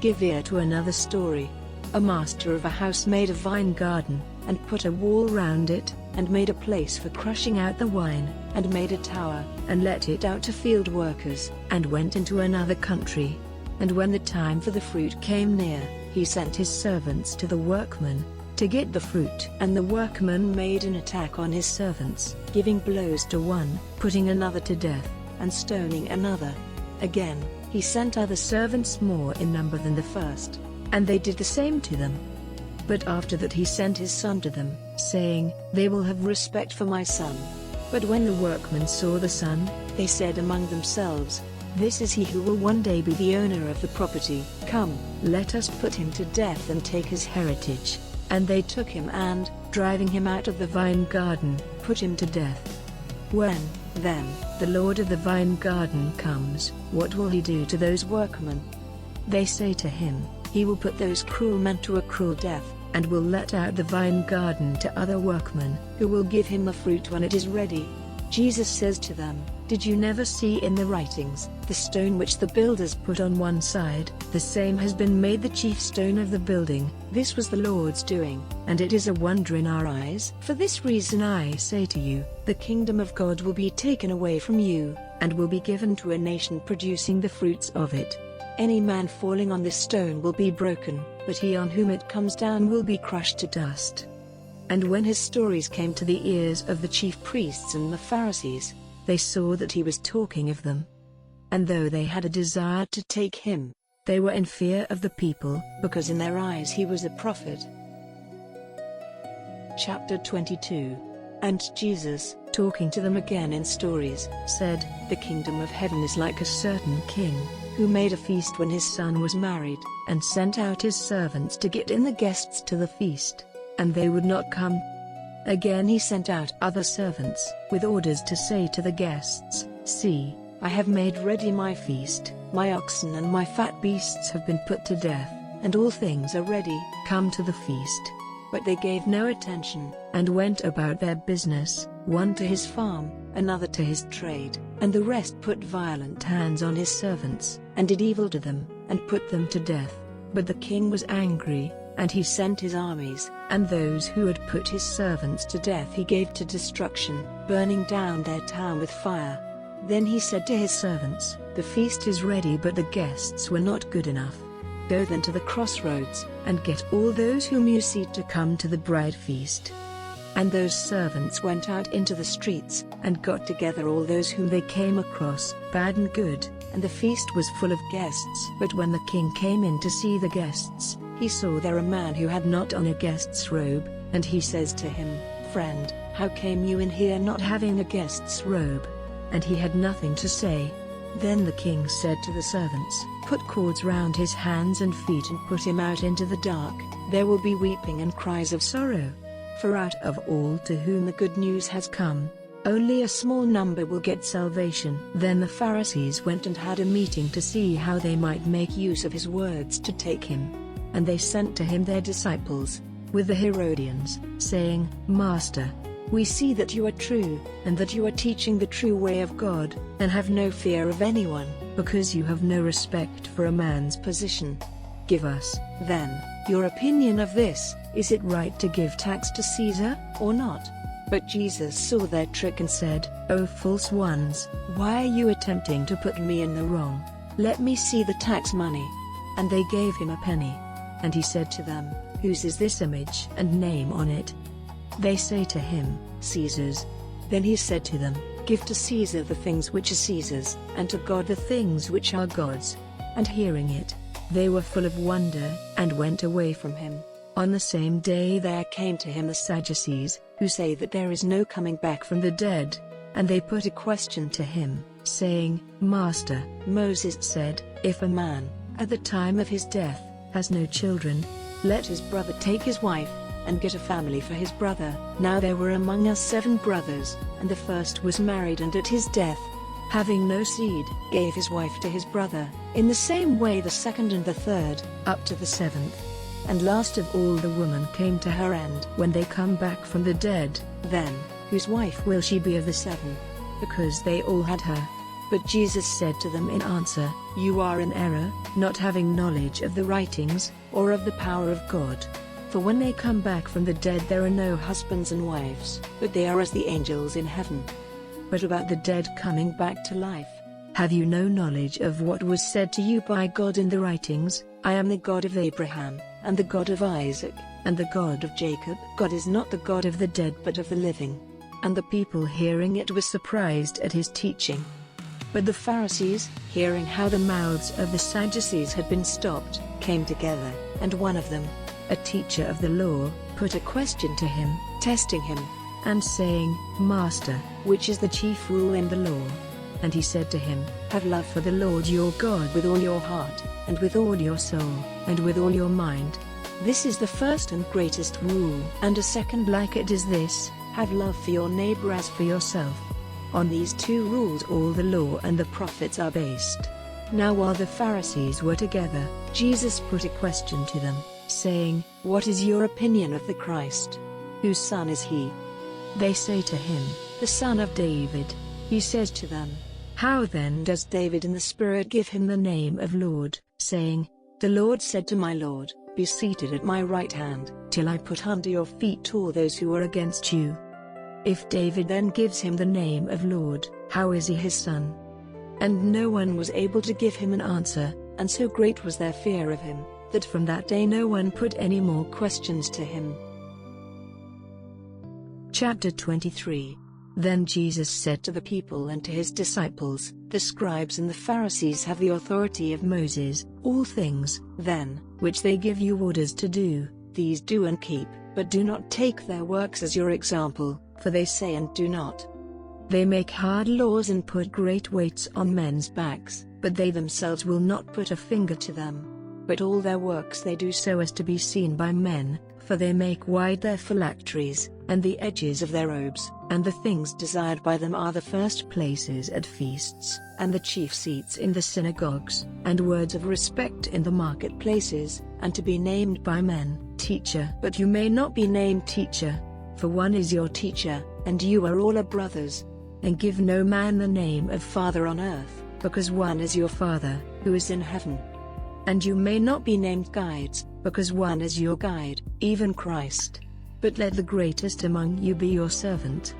Give ear to another story. A master of a house made a vine garden, and put a wall round it, and made a place for crushing out the wine, and made a tower, and let it out to field workers, and went into another country. And when the time for the fruit came near, he sent his servants to the workmen, to get the fruit. And the workmen made an attack on his servants, giving blows to one, putting another to death, and stoning another. Again, he sent other servants more in number than the first, and they did the same to them. But after that he sent his son to them, saying, They will have respect for my son. But when the workmen saw the son, they said among themselves, This is he who will one day be the owner of the property. Come, let us put him to death and take his heritage. And they took him and, driving him out of the vine garden, put him to death. When, then, the Lord of the vine garden comes, what will he do to those workmen? They say to him, He will put those cruel men to a cruel death, and will let out the vine garden to other workmen, who will give him the fruit when it is ready. Jesus says to them, Did you never see in the writings, the stone which the builders put on one side, the same has been made the chief stone of the building? This was the Lord's doing, and it is a wonder in our eyes. For this reason I say to you, the kingdom of God will be taken away from you, and will be given to a nation producing the fruits of it. Any man falling on this stone will be broken, but he on whom it comes down will be crushed to dust. And when his stories came to the ears of the chief priests and the Pharisees, they saw that he was talking of them. And though they had a desire to take him, they were in fear of the people, because in their eyes he was a prophet. Chapter 22. And Jesus, talking to them again in stories, said, The kingdom of heaven is like a certain king, who made a feast when his son was married, and sent out his servants to get in the guests to the feast. And they would not come. Again he sent out other servants, with orders to say to the guests, See, I have made ready my feast, my oxen and my fat beasts have been put to death, and all things are ready, come to the feast. But they gave no attention, and went about their business, one to his farm, another to his trade, and the rest put violent hands on his servants, and did evil to them, and put them to death. But the king was angry, and he sent his armies, and those who had put his servants to death he gave to destruction, burning down their town with fire. Then he said to his servants, The feast is ready but the guests were not good enough. Go then to the crossroads, and get all those whom you see to come to the bride feast. And those servants went out into the streets, and got together all those whom they came across, bad and good, and the feast was full of guests. But when the king came in to see the guests, he saw there a man who had not on a guest's robe, and he says to him, Friend, how came you in here not having a guest's robe? And he had nothing to say. Then the king said to the servants, Put cords round his hands and feet and put him out into the dark, there will be weeping and cries of sorrow. For out of all to whom the good news has come, only a small number will get salvation. Then the Pharisees went and had a meeting to see how they might make use of his words to take him. And they sent to him their disciples, with the Herodians, saying, Master, we see that you are true, and that you are teaching the true way of God, and have no fear of anyone, because you have no respect for a man's position. Give us, then, your opinion of this, is it right to give tax to Caesar, or not? But Jesus saw their trick and said, O false ones, why are you attempting to put me in the wrong? Let me see the tax money. And they gave him a penny. And he said to them, Whose is this image and name on it? They say to him, Caesar's. Then he said to them, Give to Caesar the things which are Caesar's, and to God the things which are God's. And hearing it, they were full of wonder, and went away from him. On the same day there came to him the Sadducees, who say that there is no coming back from the dead. And they put a question to him, saying, Master, Moses said, If a man, at the time of his death, has no children, let his brother take his wife, and get a family for his brother. Now there were among us 7 brothers, and the first was married and at his death, having no seed, gave his wife to his brother. In the same way the second and the third, up to the 7th. and last of all the woman came to her end. When they come back from the dead, then, whose wife will she be of the 7? Because they all had her. But Jesus said to them in answer, You are in error, not having knowledge of the writings, or of the power of God. For when they come back from the dead there are no husbands and wives, but they are as the angels in heaven. But about the dead coming back to life, have you no knowledge of what was said to you by God in the writings, I am the God of Abraham, and the God of Isaac, and the God of Jacob? God is not the God of the dead but of the living. And the people hearing it were surprised at his teaching. But the Pharisees, hearing how the mouths of the Sadducees had been stopped, came together, and one of them, a teacher of the law, put a question to him, testing him, and saying, Master, which is the chief rule in the law? And he said to him, Have love for the Lord your God with all your heart, and with all your soul, and with all your mind. This is the first and greatest rule. And a second like it is this, have love for your neighbor as for yourself. On these 2 rules all the law and the prophets are based. Now while the Pharisees were together, Jesus put a question to them, saying, What is your opinion of the Christ? Whose son is he? They say to him, The son of David. He says to them, How then does David in the Spirit give him the name of Lord, saying, The Lord said to my Lord, Be seated at my right hand, till I put under your feet all those who are against you. If David then gives him the name of Lord, how is he his son? And no one was able to give him an answer, and so great was their fear of him, that from that day no one put any more questions to him. Chapter 23. Then Jesus said to the people and to his disciples, The scribes and the Pharisees have the authority of Moses. All things, then, which they give you orders to do, these do and keep, but do not take their works as your example, for they say and do not. They make hard laws and put great weights on men's backs, but they themselves will not put a finger to them. But all their works they do so as to be seen by men, for they make wide their phylacteries, and the edges of their robes, and the things desired by them are the first places at feasts, and the chief seats in the synagogues, and words of respect in the marketplaces, and to be named by men, Teacher. But you may not be named Teacher, for one is your teacher, and you are all are brothers. And give no man the name of Father on earth, because one is your Father, who is in heaven. And you may not be named guides, because one is your guide, even Christ. But let the greatest among you be your servant.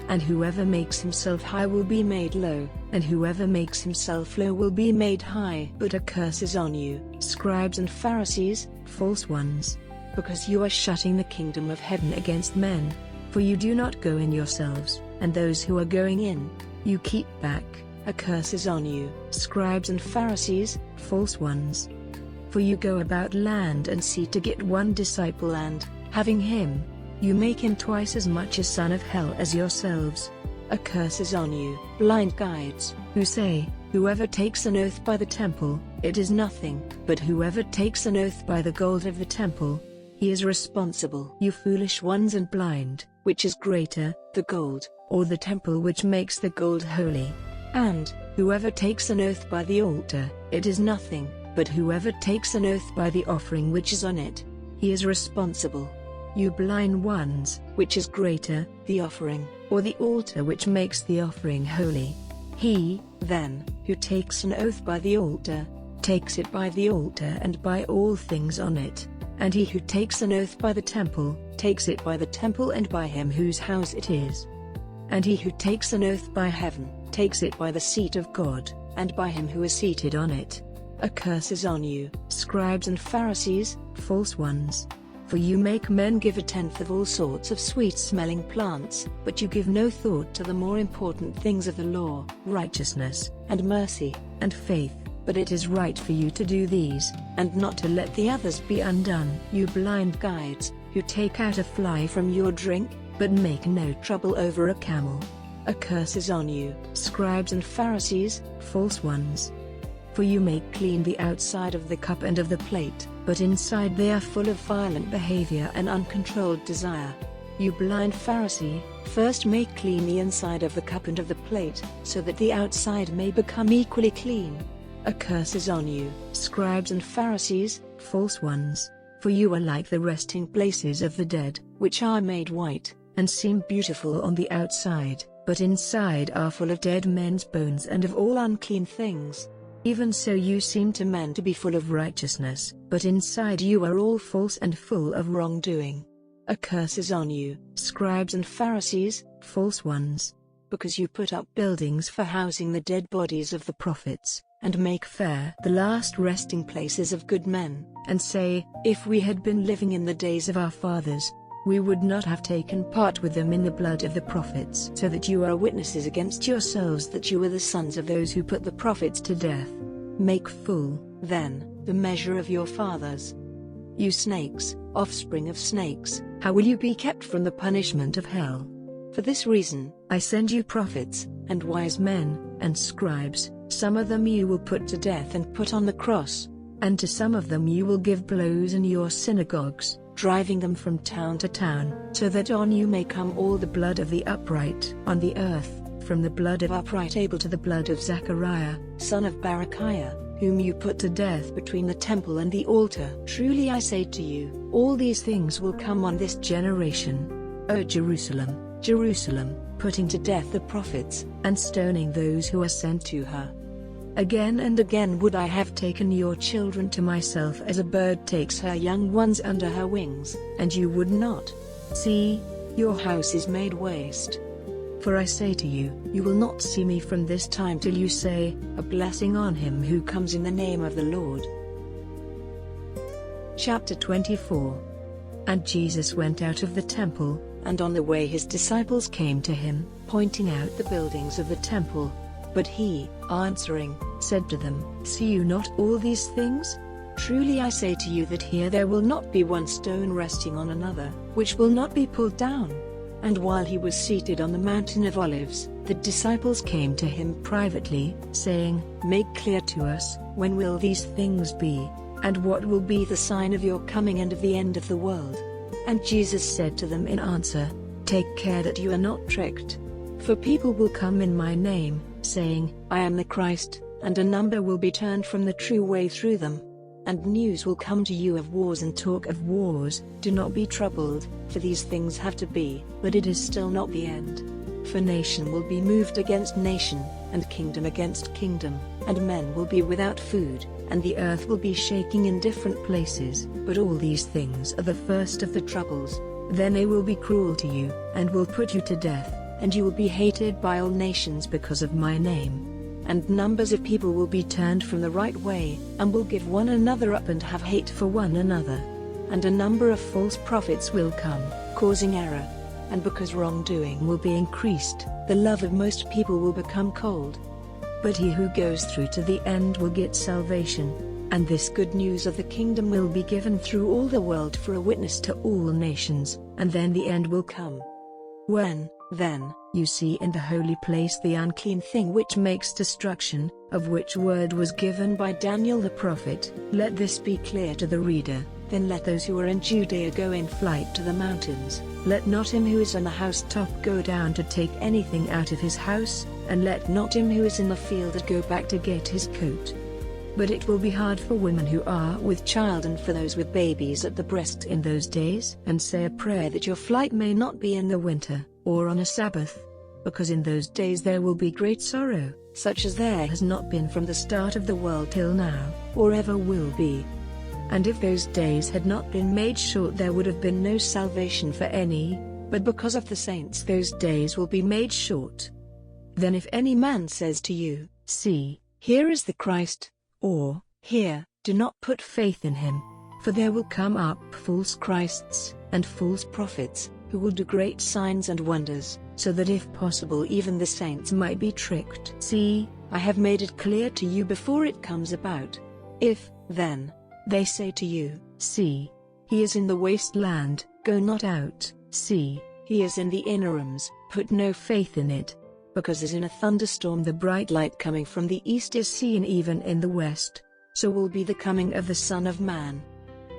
And whoever makes himself high will be made low, and whoever makes himself low will be made high. But a curse is on you, scribes and Pharisees, false ones, because you are shutting the kingdom of heaven against men. For you do not go in yourselves, and those who are going in, you keep back. A curse is on you, scribes and Pharisees, false ones. For you go about land and sea to get one disciple, and, having him, you make him twice as much a son of hell as yourselves. A curse is on you, blind guides, who say, Whoever takes an oath by the temple, it is nothing, but whoever takes an oath by the gold of the temple, he is responsible. You foolish ones and blind, which is greater, the gold, or the temple which makes the gold holy? And, whoever takes an oath by the altar, it is nothing, but whoever takes an oath by the offering which is on it, he is responsible. You blind ones, which is greater, the offering, or the altar which makes the offering holy? He, then, who takes an oath by the altar, takes it by the altar and by all things on it. And he who takes an oath by the temple, takes it by the temple and by him whose house it is. And he who takes an oath by heaven, takes it by the seat of God, and by him who is seated on it. A curse is on you, scribes and Pharisees, false ones. For you make men give 1/10 of all sorts of sweet-smelling plants, but you give no thought to the more important things of the law, righteousness, and mercy, and faith. But it is right for you to do these, and not to let the others be undone. You blind guides, who take out a fly from your drink, but make no trouble over a camel. A curse is on you, scribes and Pharisees, false ones. For you make clean the outside of the cup and of the plate, but inside they are full of violent behavior and uncontrolled desire. You blind Pharisee, first make clean the inside of the cup and of the plate, so that the outside may become equally clean. A curse is on you, scribes and Pharisees, false ones. For you are like the resting places of the dead, which are made white, and seem beautiful on the outside, but inside are full of dead men's bones and of all unclean things. Even so you seem to men to be full of righteousness, but inside you are all false and full of wrongdoing. A curse is on you, scribes and Pharisees, false ones, because you put up buildings for housing the dead bodies of the prophets, and make fair the last resting places of good men, and say, if we had been living in the days of our fathers, we would not have taken part with them in the blood of the prophets. So that you are witnesses against yourselves that you are the sons of those who put the prophets to death. Make full, then, the measure of your fathers. You snakes, offspring of snakes, how will you be kept from the punishment of hell? For this reason, I send you prophets, and wise men, and scribes. Some of them you will put to death and put on the cross, and to some of them you will give blows in your synagogues, driving them from town to town, so that on you may come all the blood of the upright on the earth, from the blood of upright Abel to the blood of Zechariah, son of Berechiah, whom you put to death between the temple and the altar. Truly I say to you, all these things will come on this generation. O Jerusalem, Jerusalem, putting to death the prophets, and stoning those who are sent to her. Again and again would I have taken your children to myself as a bird takes her young ones under her wings, and you would not. See, your house is made waste. For I say to you, you will not see me from this time till you say, a blessing on him who comes in the name of the Lord. Chapter 24. And Jesus went out of the temple, and on the way his disciples came to him, pointing out the buildings of the temple. But he, answering, said to them, see you not all these things? Truly I say to you that here there will not be one stone resting on another, which will not be pulled down. And while he was seated on the mountain of Olives, the disciples came to him privately, saying, make clear to us, when will these things be, and what will be the sign of your coming and of the end of the world? And Jesus said to them in answer, take care that you are not tricked. For people will come in my name, saying, I am the Christ, and a number will be turned from the true way through them. And news will come to you of wars and talk of wars. Do not be troubled, for these things have to be, but it is still not the end. For nation will be moved against nation, and kingdom against kingdom, and men will be without food, and the earth will be shaking in different places. But all these things are the first of the troubles. Then they will be cruel to you, and will put you to death, and you will be hated by all nations because of my name. And numbers of people will be turned from the right way, and will give one another up and have hate for one another. And a number of false prophets will come, causing error. And because wrongdoing will be increased, the love of most people will become cold. But he who goes through to the end will get salvation. And this good news of the kingdom will be given through all the world for a witness to all nations, and then the end will come. When, then, you see in the holy place the unclean thing which makes destruction, of which word was given by Daniel the prophet, let this be clear to the reader. Then let those who are in Judea go in flight to the mountains. Let not him who is on the housetop go down to take anything out of his house, and let not him who is in the field go back to get his coat. But it will be hard for women who are with child and for those with babies at the breast in those days. And say a prayer that your flight may not be in the winter, or on a Sabbath. Because in those days there will be great sorrow, such as there has not been from the start of the world till now, or ever will be. And if those days had not been made short there would have been no salvation for any, but because of the saints those days will be made short. Then if any man says to you, see, here is the Christ, or, here, do not put faith in him. For there will come up false Christs, and false prophets, who will do great signs and wonders, so that if possible even the saints might be tricked. See, I have made it clear to you before it comes about. If, then, they say to you, see, he is in the wasteland, go not out. See, he is in the inner rooms, put no faith in it. Because as in a thunderstorm the bright light coming from the east is seen even in the west, so will be the coming of the Son of Man.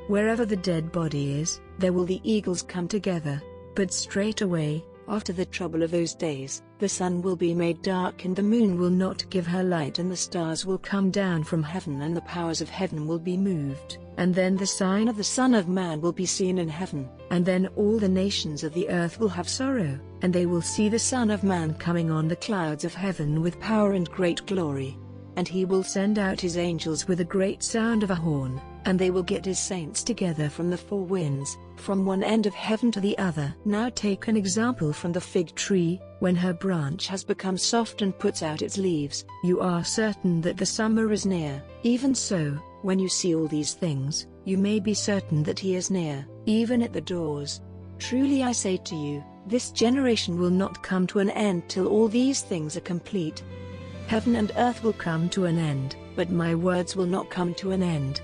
Wherever the dead body is, there will the eagles come together. But straightway, after the trouble of those days, the The sun will be made dark and the moon will not give her light, and the stars will come down from heaven, and the powers of heaven will be moved. And then the sign of the Son of Man will be seen in heaven. And then all the nations of the earth will have sorrow, and they will see the Son of Man coming on the clouds of heaven with power and great glory. And he will send out his angels with a great sound of a horn, and they will get his saints together from the four winds, from one end of heaven to the other. Now take an example from the fig tree. When her branch has become soft and puts out its leaves, you are certain that the summer is near. Even so, when you see all these things, you may be certain that he is near, even at the doors. Truly I say to you, this generation will not come to an end till all these things are complete. Heaven and earth will come to an end, but my words will not come to an end.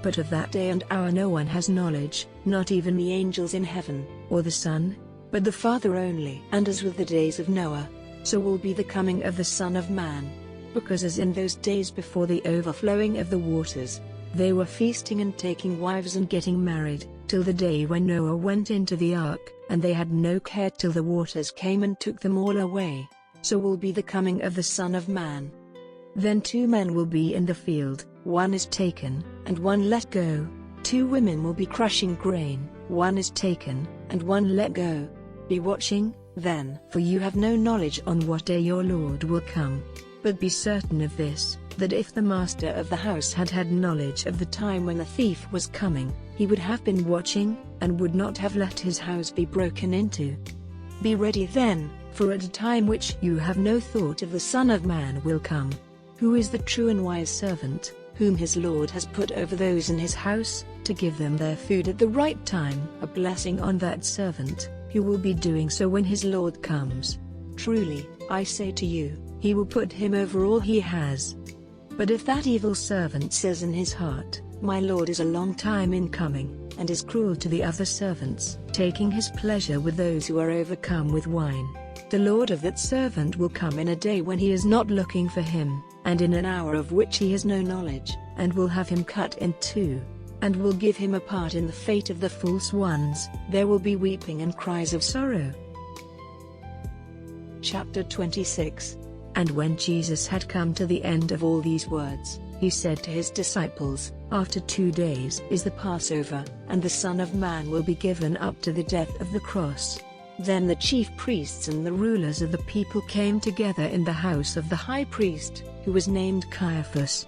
But of that day and hour no one has knowledge, not even the angels in heaven, or the Son, but the Father only. And as with the days of Noah, so will be the coming of the Son of Man. Because as in those days before the overflowing of the waters, they were feasting and taking wives and getting married, till the day when Noah went into the ark, and they had no care till the waters came and took them all away. So will be the coming of the Son of Man. Then 2 men will be in the field, one is taken, and one let go. 2 women will be crushing grain, one is taken, and one let go. Be watching, then, for you have no knowledge on what day your Lord will come. But be certain of this, that if the master of the house had had knowledge of the time when the thief was coming, he would have been watching, and would not have let his house be broken into. Be ready then, for at a time which you have no thought of the Son of Man will come. Who is the true and wise servant, whom his Lord has put over those in his house, to give them their food at the right time? A blessing on that servant, who will be doing so when his Lord comes. Truly, I say to you, he will put him over all he has. But if that evil servant says in his heart, my Lord is a long time in coming, and is cruel to the other servants, taking his pleasure with those who are overcome with wine, the Lord of that servant will come in a day when he is not looking for him, and in an hour of which he has no knowledge, and will have him cut in 2, and will give him a part in the fate of the false ones. There will be weeping and cries of sorrow. Chapter 26. And when Jesus had come to the end of all these words, he said to his disciples, After 2 days is the Passover, and the Son of Man will be given up to the death of the cross. Then the chief priests and the rulers of the people came together in the house of the high priest, who was named Caiaphas.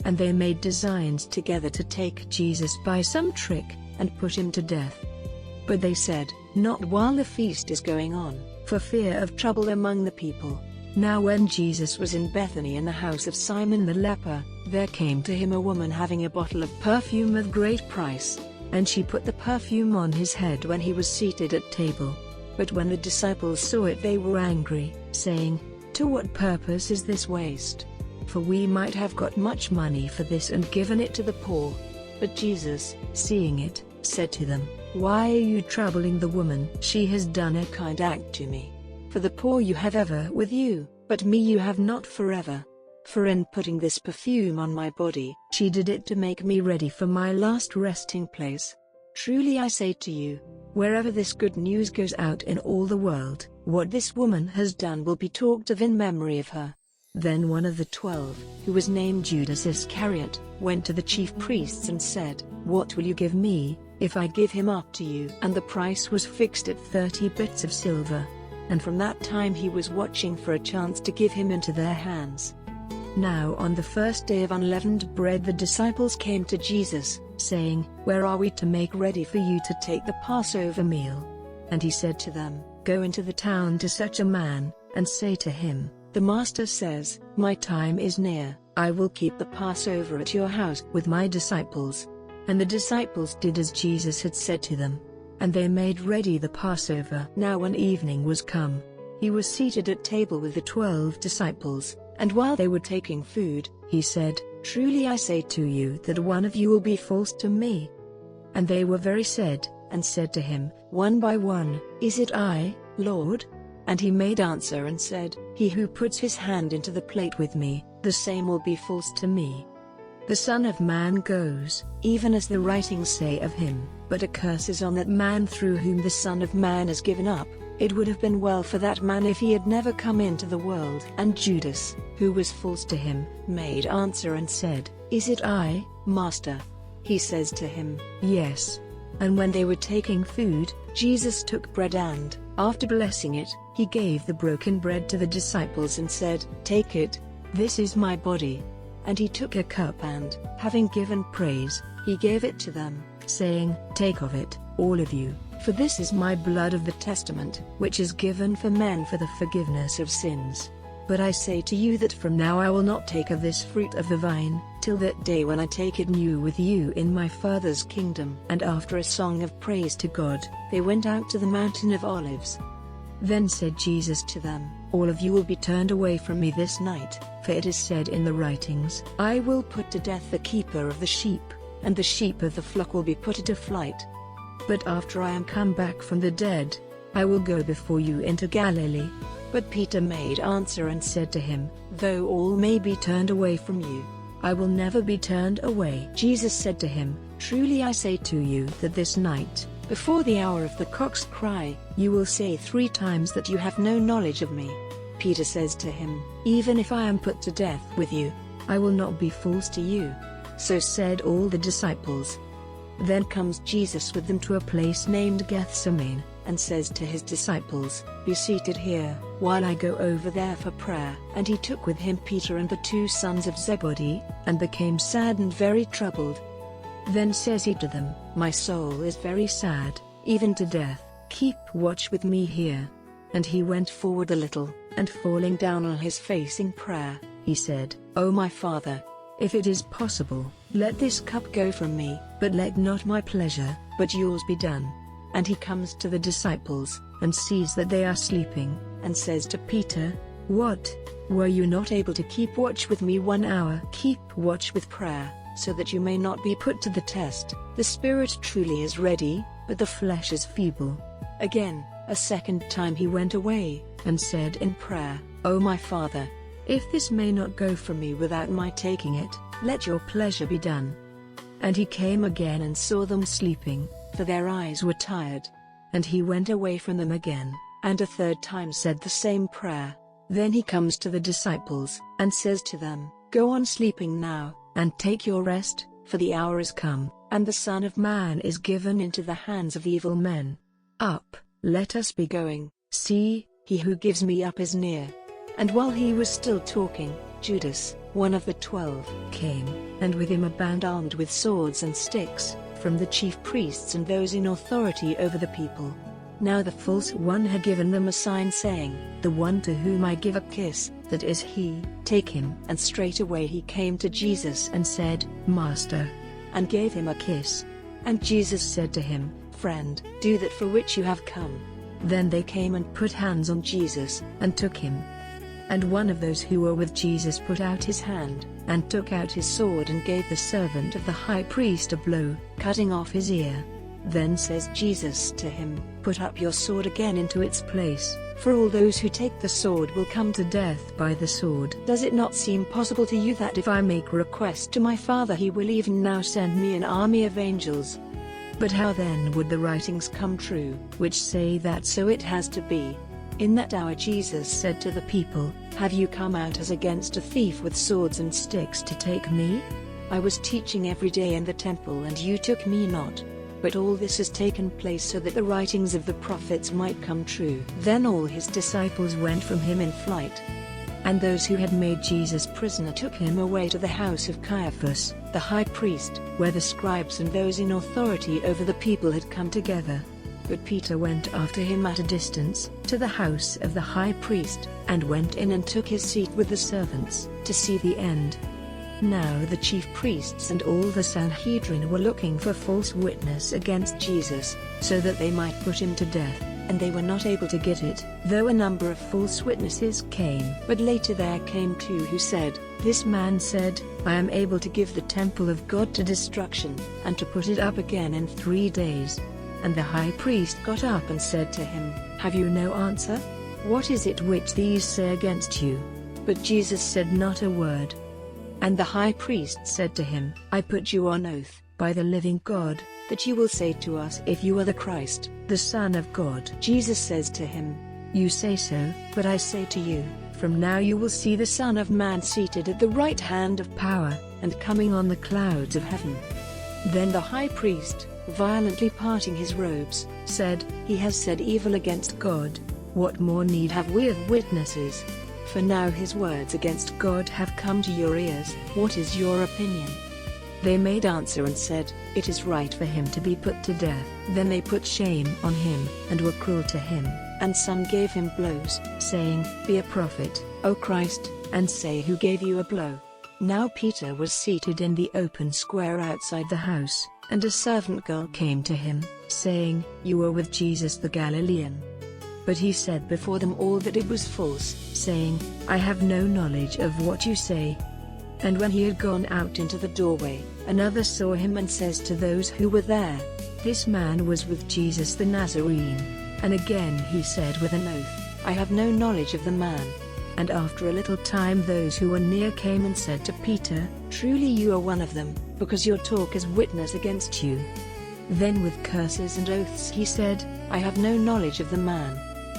And they made designs together to take Jesus by some trick, and put him to death. But they said, Not while the feast is going on, for fear of trouble among the people. Now when Jesus was in Bethany in the house of Simon the leper, there came to him a woman having a bottle of perfume of great price, and she put the perfume on his head when he was seated at table. But when the disciples saw it they were angry, saying, To what purpose is this waste? For we might have got much money for this and given it to the poor. But Jesus, seeing it, said to them, Why are you troubling the woman? She has done a kind act to me. For the poor you have ever with you, but me you have not forever. For in putting this perfume on my body, she did it to make me ready for my last resting place. Truly I say to you, wherever this good news goes out in all the world, what this woman has done will be talked of in memory of her. Then one of the 12, who was named Judas Iscariot, went to the chief priests and said, What will you give me, if I give him up to you? And the price was fixed at 30 bits of silver. And from that time he was watching for a chance to give him into their hands. Now on the first day of unleavened bread the disciples came to Jesus, saying, Where are we to make ready for you to take the Passover meal? And he said to them, Go into the town to such a man, and say to him, The Master says, My time is near, I will keep the Passover at your house with my disciples. And the disciples did as Jesus had said to them. And they made ready the Passover. Now when evening was come, he was seated at table with the 12 disciples, and while they were taking food, he said, Truly I say to you that one of you will be false to me. And they were very sad, and said to him, one by one, Is it I, Lord? And he made answer and said, He who puts his hand into the plate with me, the same will be false to me. The Son of Man goes, even as the writings say of him, but a curse is on that man through whom the Son of Man is given up. It would have been well for that man if he had never come into the world. And Judas, who was false to him, made answer and said, Is it I, Master? He says to him, Yes. And when they were taking food, Jesus took bread and, after blessing it, he gave the broken bread to the disciples and said, Take it, this is my body. And he took a cup and, having given praise, he gave it to them, saying, Take of it, all of you, for this is my blood of the testament, which is given for men for the forgiveness of sins. But I say to you that from now I will not take of this fruit of the vine, till that day when I take it new with you in my Father's kingdom. And after a song of praise to God, they went out to the mountain of Olives. Then said Jesus to them, All of you will be turned away from me this night, for it is said in the writings, I will put to death the keeper of the sheep, and the sheep of the flock will be put to flight. But after I am come back from the dead, I will go before you into Galilee. But Peter made answer and said to him, Though all may be turned away from you, I will never be turned away. Jesus said to him, Truly I say to you that this night, before the hour of the cock's cry, you will say 3 times that you have no knowledge of me. Peter says to him, Even if I am put to death with you, I will not be false to you. So said all the disciples. Then comes Jesus with them to a place named Gethsemane, and says to his disciples, Be seated here, while I go over there for prayer. And he took with him Peter and the 2 sons of Zebedee, and became sad and very troubled. Then says he to them, My soul is very sad, even to death, keep watch with me here. And he went forward a little, and falling down on his face in prayer, he said, O my Father, if it is possible, let this cup go from me, but let not my pleasure, but yours be done. And he comes to the disciples, and sees that they are sleeping, and says to Peter, What? Were you not able to keep watch with me 1 hour? Keep watch with prayer, so that you may not be put to the test. The spirit truly is ready, but the flesh is feeble. Again, a second time he went away, and said in prayer, O my Father, if this may not go from me without my taking it, let your pleasure be done. And he came again and saw them sleeping, for their eyes were tired. And he went away from them again, and a third time said the same prayer. Then he comes to the disciples, and says to them, Go on sleeping now, and take your rest, for the hour is come, and the Son of Man is given into the hands of evil men. Up, let us be going, see, he who gives me up is near. And while he was still talking, Judas, one of the 12, came, and with him a band armed with swords and sticks, from the chief priests and those in authority over the people. Now the false one had given them a sign saying, The one to whom I give a kiss, that is he, take him. And straightway he came to Jesus and said, Master, and gave him a kiss. And Jesus said to him, Friend, do that for which you have come. Then they came and put hands on Jesus, and took him. And one of those who were with Jesus put out his hand, and took out his sword and gave the servant of the high priest a blow, cutting off his ear. Then says Jesus to him, Put up your sword again into its place, for all those who take the sword will come to death by the sword. Does it not seem possible to you that if I make request to my Father he will even now send me an army of angels? But how then would the writings come true, which say that so it has to be? In that hour Jesus said to the people, Have you come out as against a thief with swords and sticks to take me? I was teaching every day in the temple and you took me not. But all this has taken place so that the writings of the prophets might come true. Then all his disciples went from him in flight. And those who had made Jesus prisoner took him away to the house of Caiaphas, the high priest, where the scribes and those in authority over the people had come together. But Peter went after him at a distance, to the house of the high priest, and went in and took his seat with the servants, to see the end. Now the chief priests and all the Sanhedrin were looking for false witness against Jesus, so that they might put him to death, and they were not able to get it, though a number of false witnesses came. But later there came 2 who said, This man said, I am able to give the temple of God to destruction, and to put it up again in 3 days. And the high priest got up and said to him, Have you no answer? What is it which these say against you? But Jesus said not a word. And the high priest said to him, I put you on oath, by the living God, that you will say to us if you are the Christ, the Son of God. Jesus says to him, You say so, but I say to you, from now you will see the Son of Man seated at the right hand of power, and coming on the clouds of heaven. Then the high priest, violently parting his robes, said, He has said evil against God. What more need have we of witnesses? For now his words against God have come to your ears. What is your opinion? They made answer and said, It is right for him to be put to death. Then they put shame on him, and were cruel to him, and some gave him blows, saying, Be a prophet, O Christ, and say who gave you a blow. Now Peter was seated in the open square outside the house, and a servant girl came to him, saying, You were with Jesus the Galilean. But he said before them all that it was false, saying, I have no knowledge of what you say. And when he had gone out into the doorway, another saw him and says to those who were there, This man was with Jesus the Nazarene. And again he said with an oath, I have no knowledge of the man. And after a little time those who were near came and said to Peter, Truly you are one of them, because your talk is witness against you. Then with curses and oaths he said, I have no knowledge of the man.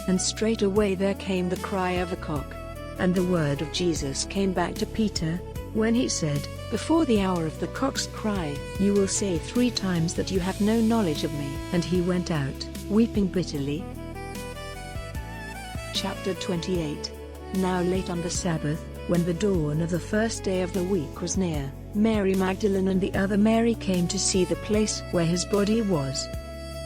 And straightway there came the cry of a cock. And the word of Jesus came back to Peter, when he said, Before the hour of the cock's cry, you will say 3 times that you have no knowledge of me. And he went out, weeping bitterly. Chapter 28. Now late on the Sabbath, when the dawn of the first day of the week was near, Mary Magdalene and the other Mary came to see the place where his body was.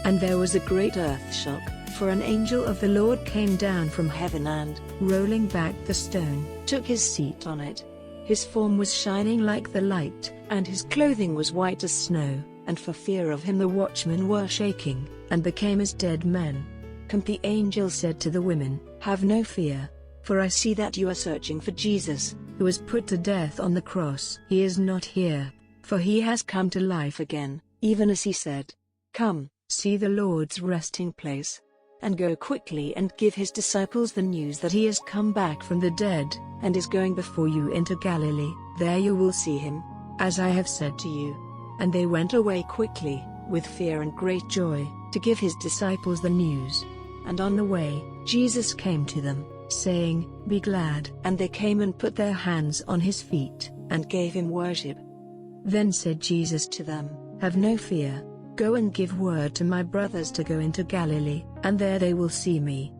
And there was a great earth shock, for an angel of the Lord came down from heaven and, rolling back the stone, took his seat on it. His form was shining like the light, and his clothing was white as snow, and for fear of him the watchmen were shaking, and became as dead men. And the angel said to the women, Have no fear, for I see that you are searching for Jesus, who was put to death on the cross. He is not here, for he has come to life again, even as he said. Come, see the Lord's resting place. And go quickly and give his disciples the news that he has come back from the dead, and is going before you into Galilee. There you will see him, as I have said to you. And they went away quickly, with fear and great joy, to give his disciples the news. And on the way, Jesus came to them, saying, Be glad. And they came and put their hands on his feet, and gave him worship. Then said Jesus to them, Have no fear. Go and give word to my brothers to go into Galilee, and there they will see me.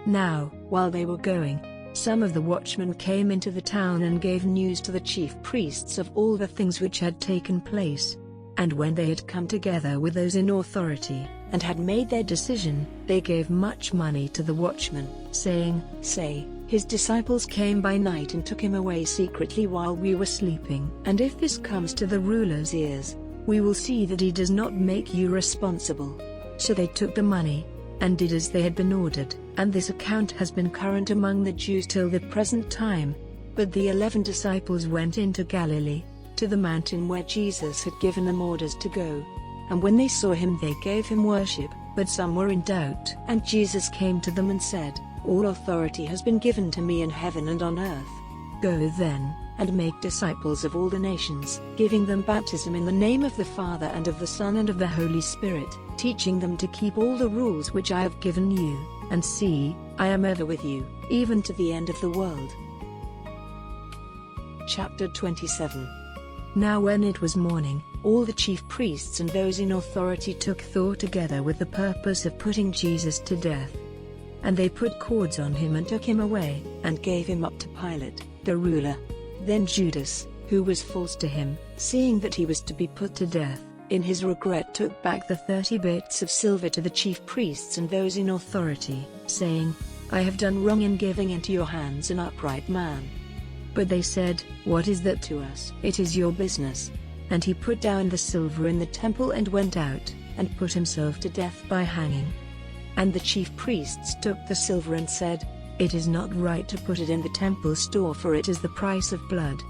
Now, while they were going, some of the watchmen came into the town and gave news to the chief priests of all the things which had taken place. And when they had come together with those in authority, and had made their decision, they gave much money to the watchmen, saying, Say, his disciples came by night and took him away secretly while we were sleeping. And if this comes to the ruler's ears, we will see that he does not make you responsible. So they took the money, and did as they had been ordered, and this account has been current among the Jews till the present time. But the 11 disciples went into Galilee, to the mountain where Jesus had given them orders to go. And when they saw him they gave him worship, but some were in doubt. And Jesus came to them and said, All authority has been given to me in heaven and on earth. Go then, and make disciples of all the nations, giving them baptism in the name of the Father and of the Son and of the Holy Spirit, teaching them to keep all the rules which I have given you, and see, I am ever with you, even to the end of the world. Chapter 27. Now when it was morning, all the chief priests and those in authority took thought together with the purpose of putting Jesus to death. And they put cords on him and took him away, and gave him up to Pilate, the ruler. Then Judas, who was false to him, seeing that he was to be put to death, in his regret took back the 30 bits of silver to the chief priests and those in authority, saying, I have done wrong in giving into your hands an upright man. But they said, What is that to us? It is your business. And he put down the silver in the temple and went out, and put himself to death by hanging. And the chief priests took the silver and said, It is not right to put it in the temple store, for it is the price of blood.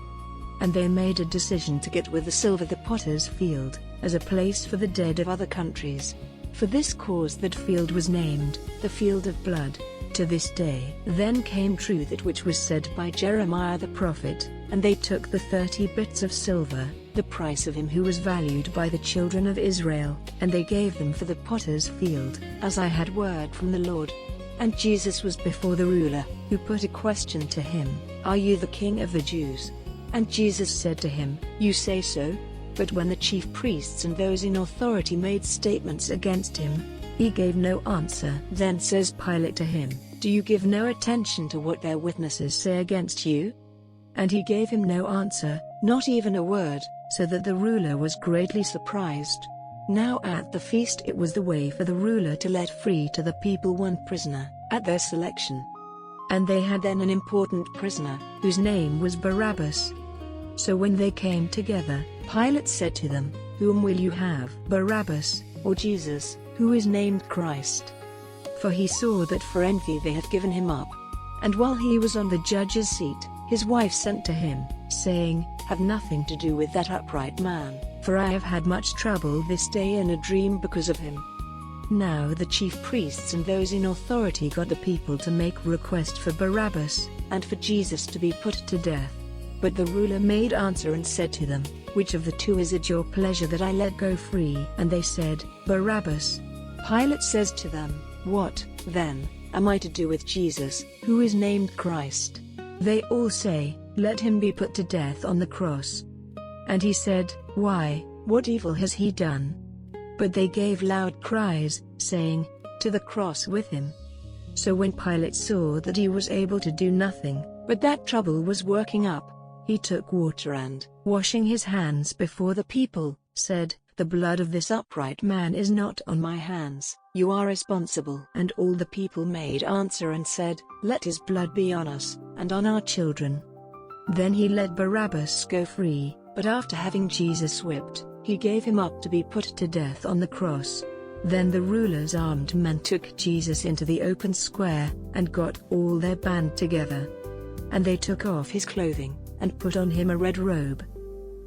And they made a decision to get with the silver the potter's field, as a place for the dead of other countries. For this cause that field was named, the field of blood, to this day. Then came true that which was said by Jeremiah the prophet, and they took the 30 bits of silver, the price of him who was valued by the children of Israel, and they gave them for the potter's field, as I had word from the Lord. And Jesus was before the ruler, who put a question to him, Are you the king of the Jews? And Jesus said to him, You say so. But when the chief priests and those in authority made statements against him, he gave no answer. Then says Pilate to him, Do you give no attention to what their witnesses say against you? And he gave him no answer, not even a word, so that the ruler was greatly surprised. Now at the feast it was the way for the ruler to let free to the people one prisoner, at their selection. And they had then an important prisoner, whose name was Barabbas. So when they came together, Pilate said to them, Whom will you have, Barabbas, or Jesus, who is named Christ? For he saw that for envy they had given him up. And while he was on the judge's seat, his wife sent to him, saying, Have nothing to do with that upright man, for I have had much trouble this day in a dream because of him. Now the chief priests and those in authority got the people to make request for Barabbas, and for Jesus to be put to death. But the ruler made answer and said to them, Which of the two is it your pleasure that I let go free? And they said, Barabbas. Pilate says to them, What, then, am I to do with Jesus, who is named Christ? They all say, Let him be put to death on the cross. And he said, Why, what evil has he done? But they gave loud cries, saying, To the cross with him. So when Pilate saw that he was able to do nothing, but that trouble was working up, he took water and, washing his hands before the people, said, The blood of this upright man is not on my hands, you are responsible. And all the people made answer and said, Let his blood be on us, and on our children. Then he let Barabbas go free, but after having Jesus whipped, he gave him up to be put to death on the cross. Then the ruler's armed men took Jesus into the open square, and got all their band together. And they took off his clothing, and put on him a red robe.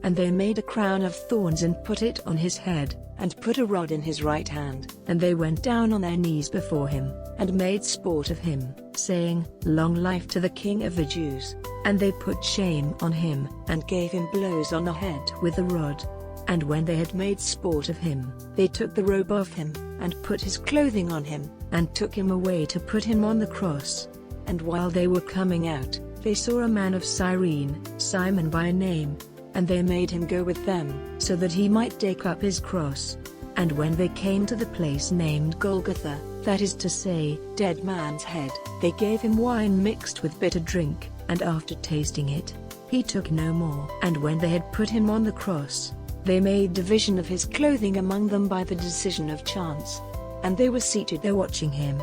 And they made a crown of thorns and put it on his head, and put a rod in his right hand. And they went down on their knees before him, and made sport of him, saying, Long life to the King of the Jews. And they put shame on him, and gave him blows on the head with a rod. And when they had made sport of him, they took the robe off him, and put his clothing on him, and took him away to put him on the cross. And while they were coming out, they saw a man of Cyrene, Simon by name, and they made him go with them, so that he might take up his cross. And when they came to the place named Golgotha, that is to say, Dead Man's Head, they gave him wine mixed with bitter drink, and after tasting it, he took no more. And when they had put him on the cross, they made division of his clothing among them by the decision of chance. And they were seated there watching him.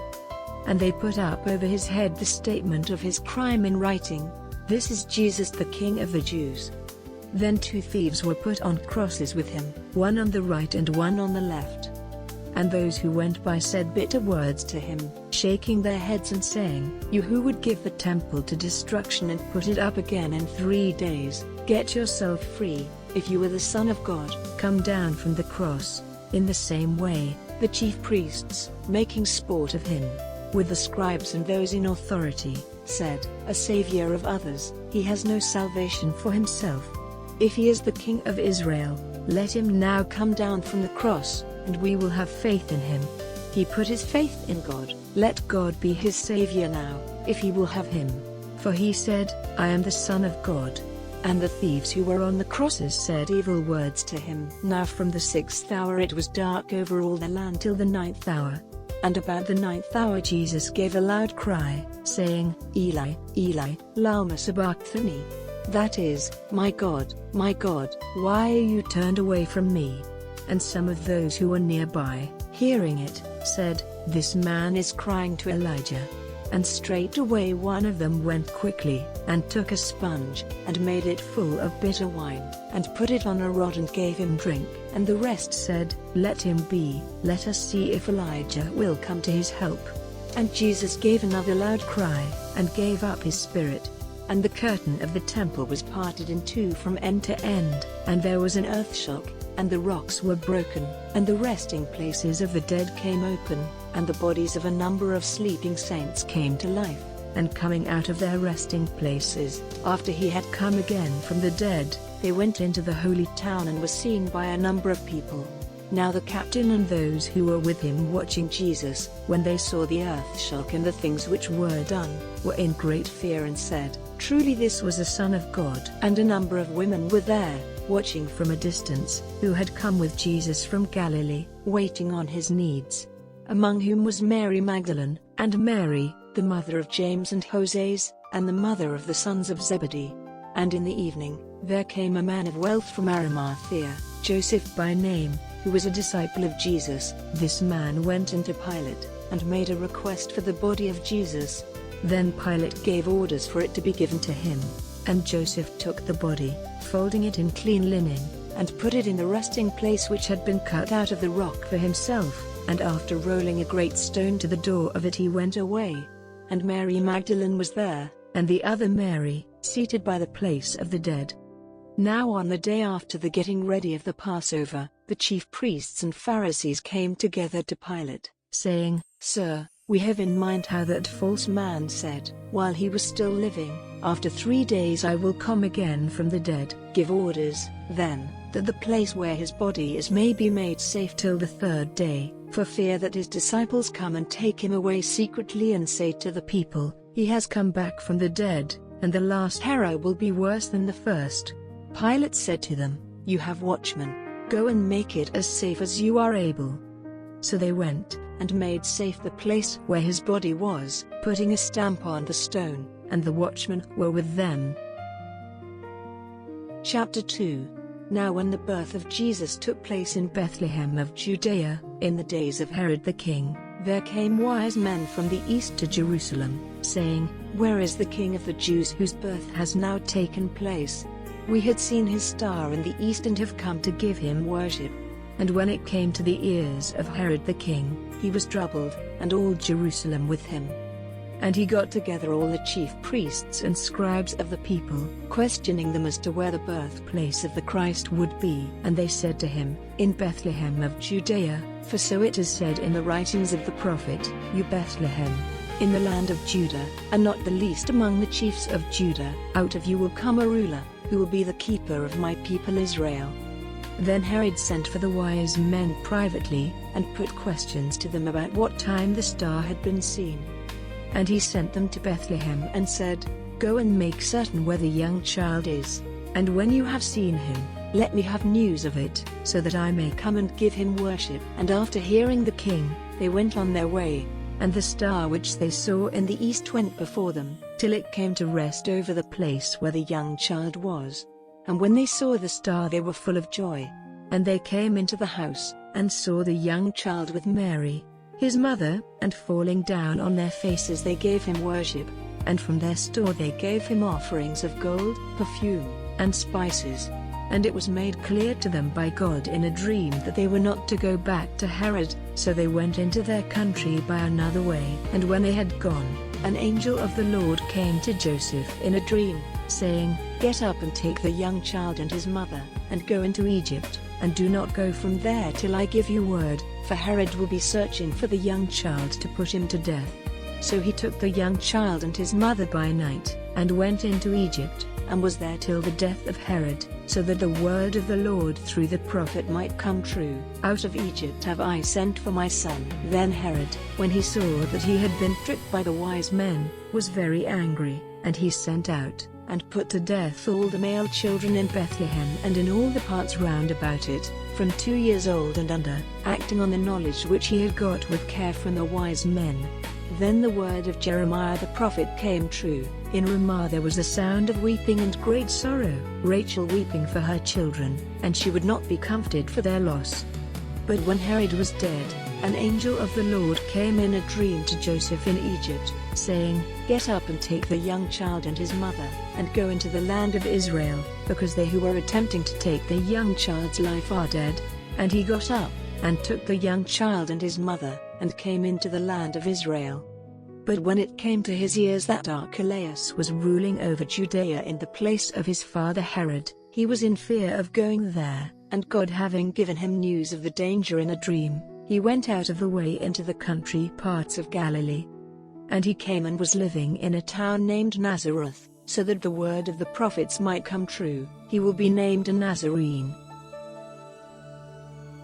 And they put up over his head the statement of his crime in writing, This is Jesus the King of the Jews. Then 2 thieves were put on crosses with him, one on the right and one on the left. And those who went by said bitter words to him, shaking their heads and saying, You who would give the temple to destruction and put it up again in 3 days, get yourself free. If you are the Son of God, come down from the cross. In the same way, the chief priests, making sport of him, with the scribes and those in authority, said, A savior of others, he has no salvation for himself. If he is the King of Israel, let him now come down from the cross, and we will have faith in him. He put his faith in God, let God be his savior now, if he will have him. For he said, I am the Son of God. And the thieves who were on the crosses said evil words to him. Now from the 6th hour it was dark over all the land till the 9th hour. And about the 9th hour Jesus gave a loud cry, saying, Eli, Eli, lama sabachthani. That is, my God, why are you turned away from me? And some of those who were nearby, hearing it, said, This man is crying to Elijah. And straightway one of them went quickly, and took a sponge, and made it full of bitter wine, and put it on a rod and gave him drink. And the rest said, Let him be, let us see if Elijah will come to his help. And Jesus gave another loud cry, and gave up his spirit. And the curtain of the temple was parted in 2 from end to end, and there was an earthshock, and the rocks were broken, and the resting places of the dead came open, and the bodies of a number of sleeping saints came to life. and coming out of their resting places, after he had come again from the dead, they went into the holy town and were seen by a number of people. Now the captain and those who were with him watching Jesus, when they saw the earth shook and the things which were done, were in great fear and said, "Truly this was a Son of God." And a number of women were there, watching from a distance, who had come with Jesus from Galilee, waiting on his needs. Among whom was Mary Magdalene, and Mary, the mother of James and Joses, and the mother of the sons of Zebedee. And in the evening, there came a man of wealth from Arimathea, Joseph by name, who was a disciple of Jesus. This man went into Pilate, and made a request for the body of Jesus. Then Pilate gave orders for it to be given to him. And Joseph took the body, folding it in clean linen, and put it in the resting place which had been cut out of the rock for himself, and after rolling a great stone to the door of it he went away. And Mary Magdalene was there, and the other Mary, seated by the place of the dead. Now on the day after the getting ready of the Passover, the chief priests and Pharisees came together to Pilate, saying, "Sir, we have in mind how that false man said, while he was still living, 'After 3 days I will come again from the dead.' Give orders, then, that the place where his body is may be made safe till the 3rd day, for fear that his disciples come and take him away secretly and say to the people, 'He has come back from the dead,' and the last terror will be worse than the first." Pilate said to them, "You have watchmen. Go and make it as safe as you are able." So they went, and made safe the place where his body was, putting a stamp on the stone, and the watchmen were with them. Chapter 2. Now when the birth of Jesus took place in Bethlehem of Judea, in the days of Herod the king, there came wise men from the east to Jerusalem, saying, "Where is the King of the Jews whose birth has now taken place? We had seen his star in the east and have come to give him worship." And when it came to the ears of Herod the king, he was troubled, and all Jerusalem with him. And he got together all the chief priests and scribes of the people, questioning them as to where the birthplace of the Christ would be. And they said to him, "In Bethlehem of Judea, for so it is said in the writings of the prophet, 'You Bethlehem, in the land of Judah, are not the least among the chiefs of Judah, out of you will come a ruler, who will be the keeper of my people Israel.'" Then Herod sent for the wise men privately, and put questions to them about what time the star had been seen. And he sent them to Bethlehem and said, "Go and make certain where the young child is, and when you have seen him, let me have news of it, so that I may come and give him worship." And after hearing the king, they went on their way, and the star which they saw in the east went before them, till it came to rest over the place where the young child was. And when they saw the star they were full of joy. And they came into the house, and saw the young child with Mary, his mother, and falling down on their faces they gave him worship. And from their store they gave him offerings of gold, perfume, and spices. And it was made clear to them by God in a dream that they were not to go back to Herod, so they went into their country by another way. And when they had gone, an angel of the Lord came to Joseph in a dream, saying, "Get up and take the young child and his mother, and go into Egypt, and do not go from there till I give you word, for Herod will be searching for the young child to put him to death." So he took the young child and his mother by night, and went into Egypt, and was there till the death of Herod, so that the word of the Lord through the prophet might come true, "Out of Egypt have I sent for my son." Then Herod, when he saw that he had been tricked by the wise men, was very angry, and he sent out, and put to death all the male children in Bethlehem and in all the parts round about it, from 2 years old and under, acting on the knowledge which he had got with care from the wise men. Then the word of Jeremiah the prophet came true. In Ramah there was a sound of weeping and great sorrow, Rachel weeping for her children, and she would not be comforted for their loss. But when Herod was dead, an angel of the Lord came in a dream to Joseph in Egypt, saying, "Get up and take the young child and his mother, and go into the land of Israel, because they who were attempting to take the young child's life are dead." And he got up, and took the young child and his mother, and came into the land of Israel. But when it came to his ears that Archelaus was ruling over Judea in the place of his father Herod, he was in fear of going there, and God having given him news of the danger in a dream, he went out of the way into the country parts of Galilee. And he came and was living in a town named Nazareth, so that the word of the prophets might come true, he will be named a Nazarene.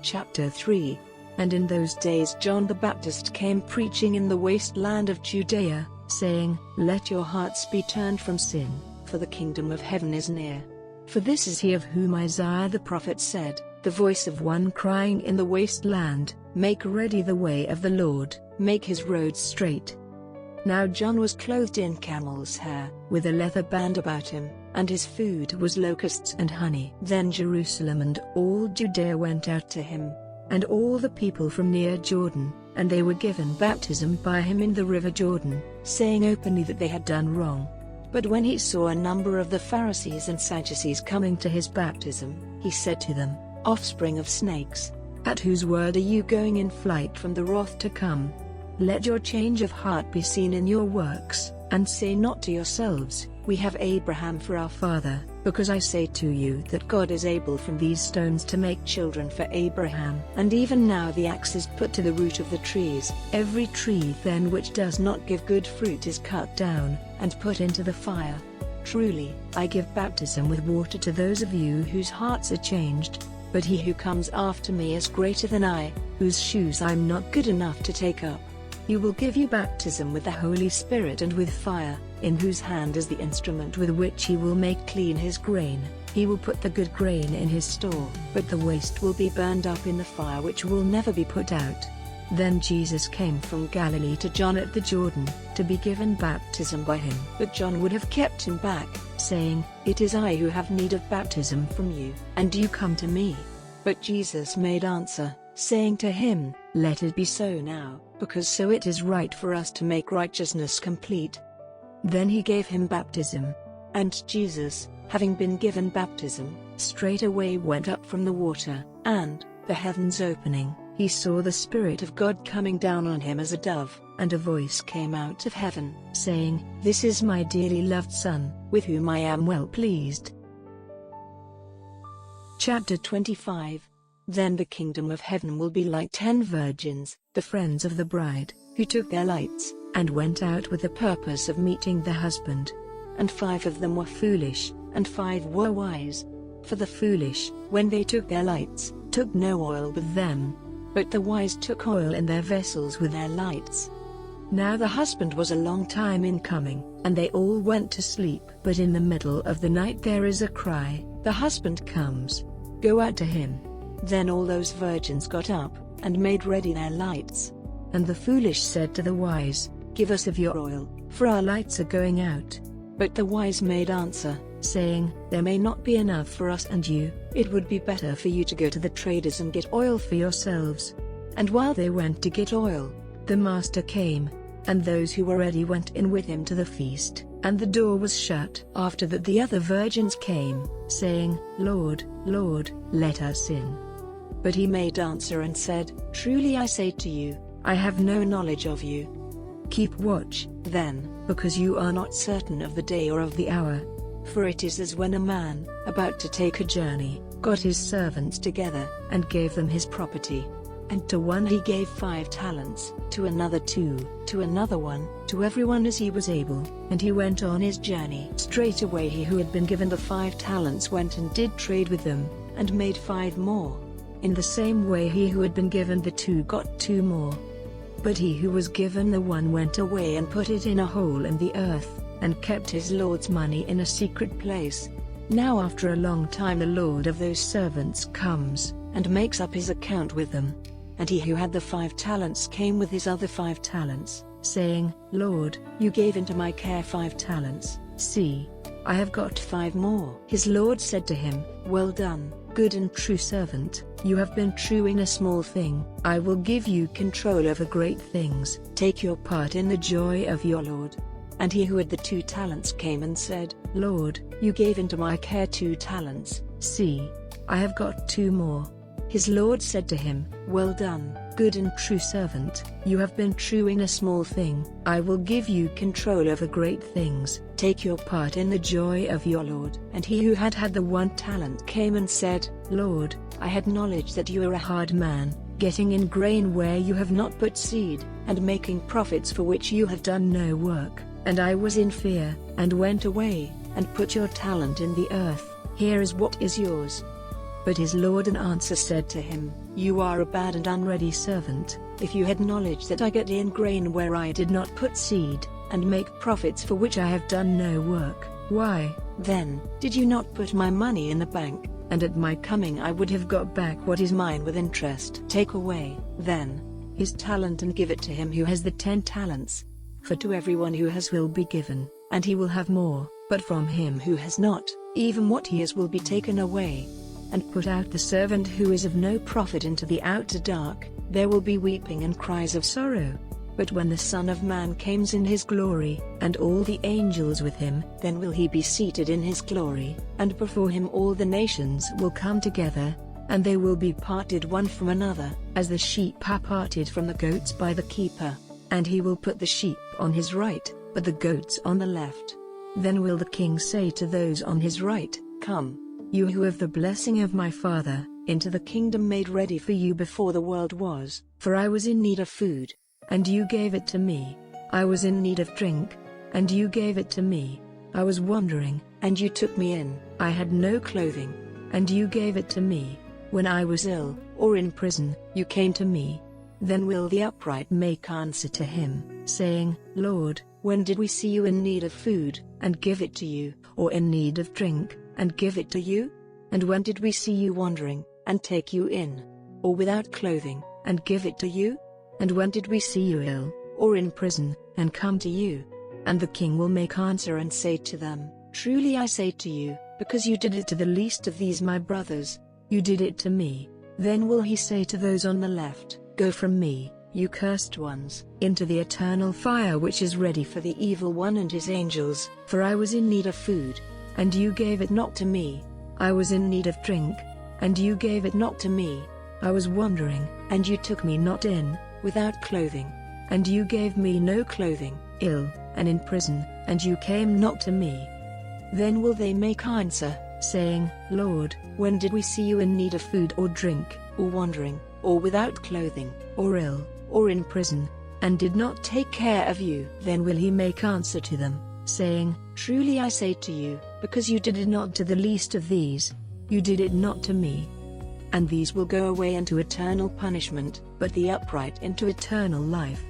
Chapter 3. And in those days John the Baptist came preaching in the wasteland of Judea, saying, Let your hearts be turned from sin, for the kingdom of heaven is near. For this is he of whom Isaiah the prophet said, The voice of one crying in the wasteland, Make ready the way of the Lord, make his roads straight. Now John was clothed in camel's hair, with a leather band about him, and his food was locusts and honey. Then Jerusalem and all Judea went out to him, and all the people from near Jordan, and they were given baptism by him in the river Jordan, saying openly that they had done wrong. But when he saw a number of the Pharisees and Sadducees coming to his baptism, he said to them, Offspring of snakes, at whose word are you going in flight from the wrath to come? Let your change of heart be seen in your works, and say not to yourselves, We have Abraham for our father, because I say to you that God is able from these stones to make children for Abraham. And even now the axe is put to the root of the trees. Every tree then which does not give good fruit is cut down, and put into the fire. Truly, I give baptism with water to those of you whose hearts are changed, but he who comes after me is greater than I, whose shoes I am not good enough to take up. He will give you baptism with the Holy Spirit and with fire, in whose hand is the instrument with which he will make clean his grain. He will put the good grain in his store, but the waste will be burned up in the fire which will never be put out. Then Jesus came from Galilee to John at the Jordan, to be given baptism by him. But John would have kept him back, saying, It is I who have need of baptism from you, and you come to me. But Jesus made answer, saying to him, Let it be so now, because so it is right for us to make righteousness complete. Then he gave him baptism. And Jesus, having been given baptism, straightway went up from the water, and, the heavens opening, he saw the Spirit of God coming down on him as a dove, and a voice came out of heaven, saying, This is my dearly loved Son, with whom I am well pleased. Chapter 25. Then the kingdom of heaven will be like 10 virgins, the friends of the bride, who took their lights, and went out with the purpose of meeting the husband. And 5 of them were foolish, and 5 were wise. For the foolish, when they took their lights, took no oil with them. But the wise took oil in their vessels with their lights. Now the husband was a long time in coming, and they all went to sleep. But in the middle of the night there is a cry, The husband comes. Go out to him. Then all those virgins got up, and made ready their lights. And the foolish said to the wise, Give us of your oil, for our lights are going out. But the wise made answer, saying, There may not be enough for us and you, it would be better for you to go to the traders and get oil for yourselves. And while they went to get oil, the master came, and those who were ready went in with him to the feast, and the door was shut. After that the other virgins came, saying, Lord, Lord, let us in. But he made answer and said, Truly I say to you, I have no knowledge of you. Keep watch, then, because you are not certain of the day or of the hour. For it is as when a man, about to take a journey, got his servants together, and gave them his property. And to one he gave 5 talents, to another 2, to another 1, to everyone as he was able, and he went on his journey. Straightway he who had been given the 5 talents went and did trade with them, and made 5 more. In the same way he who had been given the 2 got 2 more. But he who was given the 1 went away and put it in a hole in the earth, and kept his Lord's money in a secret place. Now after a long time the Lord of those servants comes, and makes up his account with them. And he who had the 5 talents came with his other 5 talents, saying, Lord, you gave into my care 5 talents, see, I have got 5 more. His Lord said to him, Well done, good and true servant, you have been true in a small thing, I will give you control over great things, take your part in the joy of your Lord. And he who had the 2 talents came and said, Lord, you gave into my care 2 talents, see, I have got 2 more. His Lord said to him, Well done, good and true servant, you have been true in a small thing, I will give you control over great things, take your part in the joy of your Lord. And he who had the 1 talent came and said, Lord, I had knowledge that you are a hard man, getting in grain where you have not put seed, and making profits for which you have done no work. And I was in fear, and went away, and put your talent in the earth. Here is what is yours." But his lord in answer said to him, "You are a bad and unready servant. If you had knowledge that I get in grain where I did not put seed, and make profits for which I have done no work, why, then, did you not put my money in the bank, and at my coming I would have got back what is mine with interest? Take away, then, his talent and give it to him who has the 10 talents. For to everyone who has will be given, and he will have more, but from him who has not, even what he has will be taken away. And put out the servant who is of no profit into the outer dark. There will be weeping and cries of sorrow. But when the Son of Man comes in his glory, and all the angels with him, then will he be seated in his glory, and before him all the nations will come together, and they will be parted one from another, as the sheep are parted from the goats by the keeper. And he will put the sheep on his right, but the goats on the left. Then will the king say to those on his right, "Come, you who have the blessing of my Father, into the kingdom made ready for you before the world was. For I was in need of food, and you gave it to me. I was in need of drink, and you gave it to me. I was wandering, and you took me in. I had no clothing, and you gave it to me. When I was ill, or in prison, you came to me." Then will the upright make answer to him, saying, "Lord, when did we see you in need of food, and give it to you, or in need of drink, and give it to you? And when did we see you wandering, and take you in, or without clothing, and give it to you? And when did we see you ill, or in prison, and come to you?" And the king will make answer and say to them, "Truly I say to you, because you did it to the least of these my brothers, you did it to me." Then will he say to those on the left, "Go from me, you cursed ones, into the eternal fire which is ready for the evil one and his angels. For I was in need of food, and you gave it not to me. I was in need of drink, and you gave it not to me. I was wandering, and you took me not in, without clothing, and you gave me no clothing, ill, and in prison, and you came not to me." Then will they make answer, saying, "Lord, when did we see you in need of food or drink, or wandering, or without clothing, or ill, or in prison, and did not take care of you?" Then will he make answer to them, saying, "Truly I say to you, because you did it not to the least of these, you did it not to me." And these will go away into eternal punishment, but the upright into eternal life.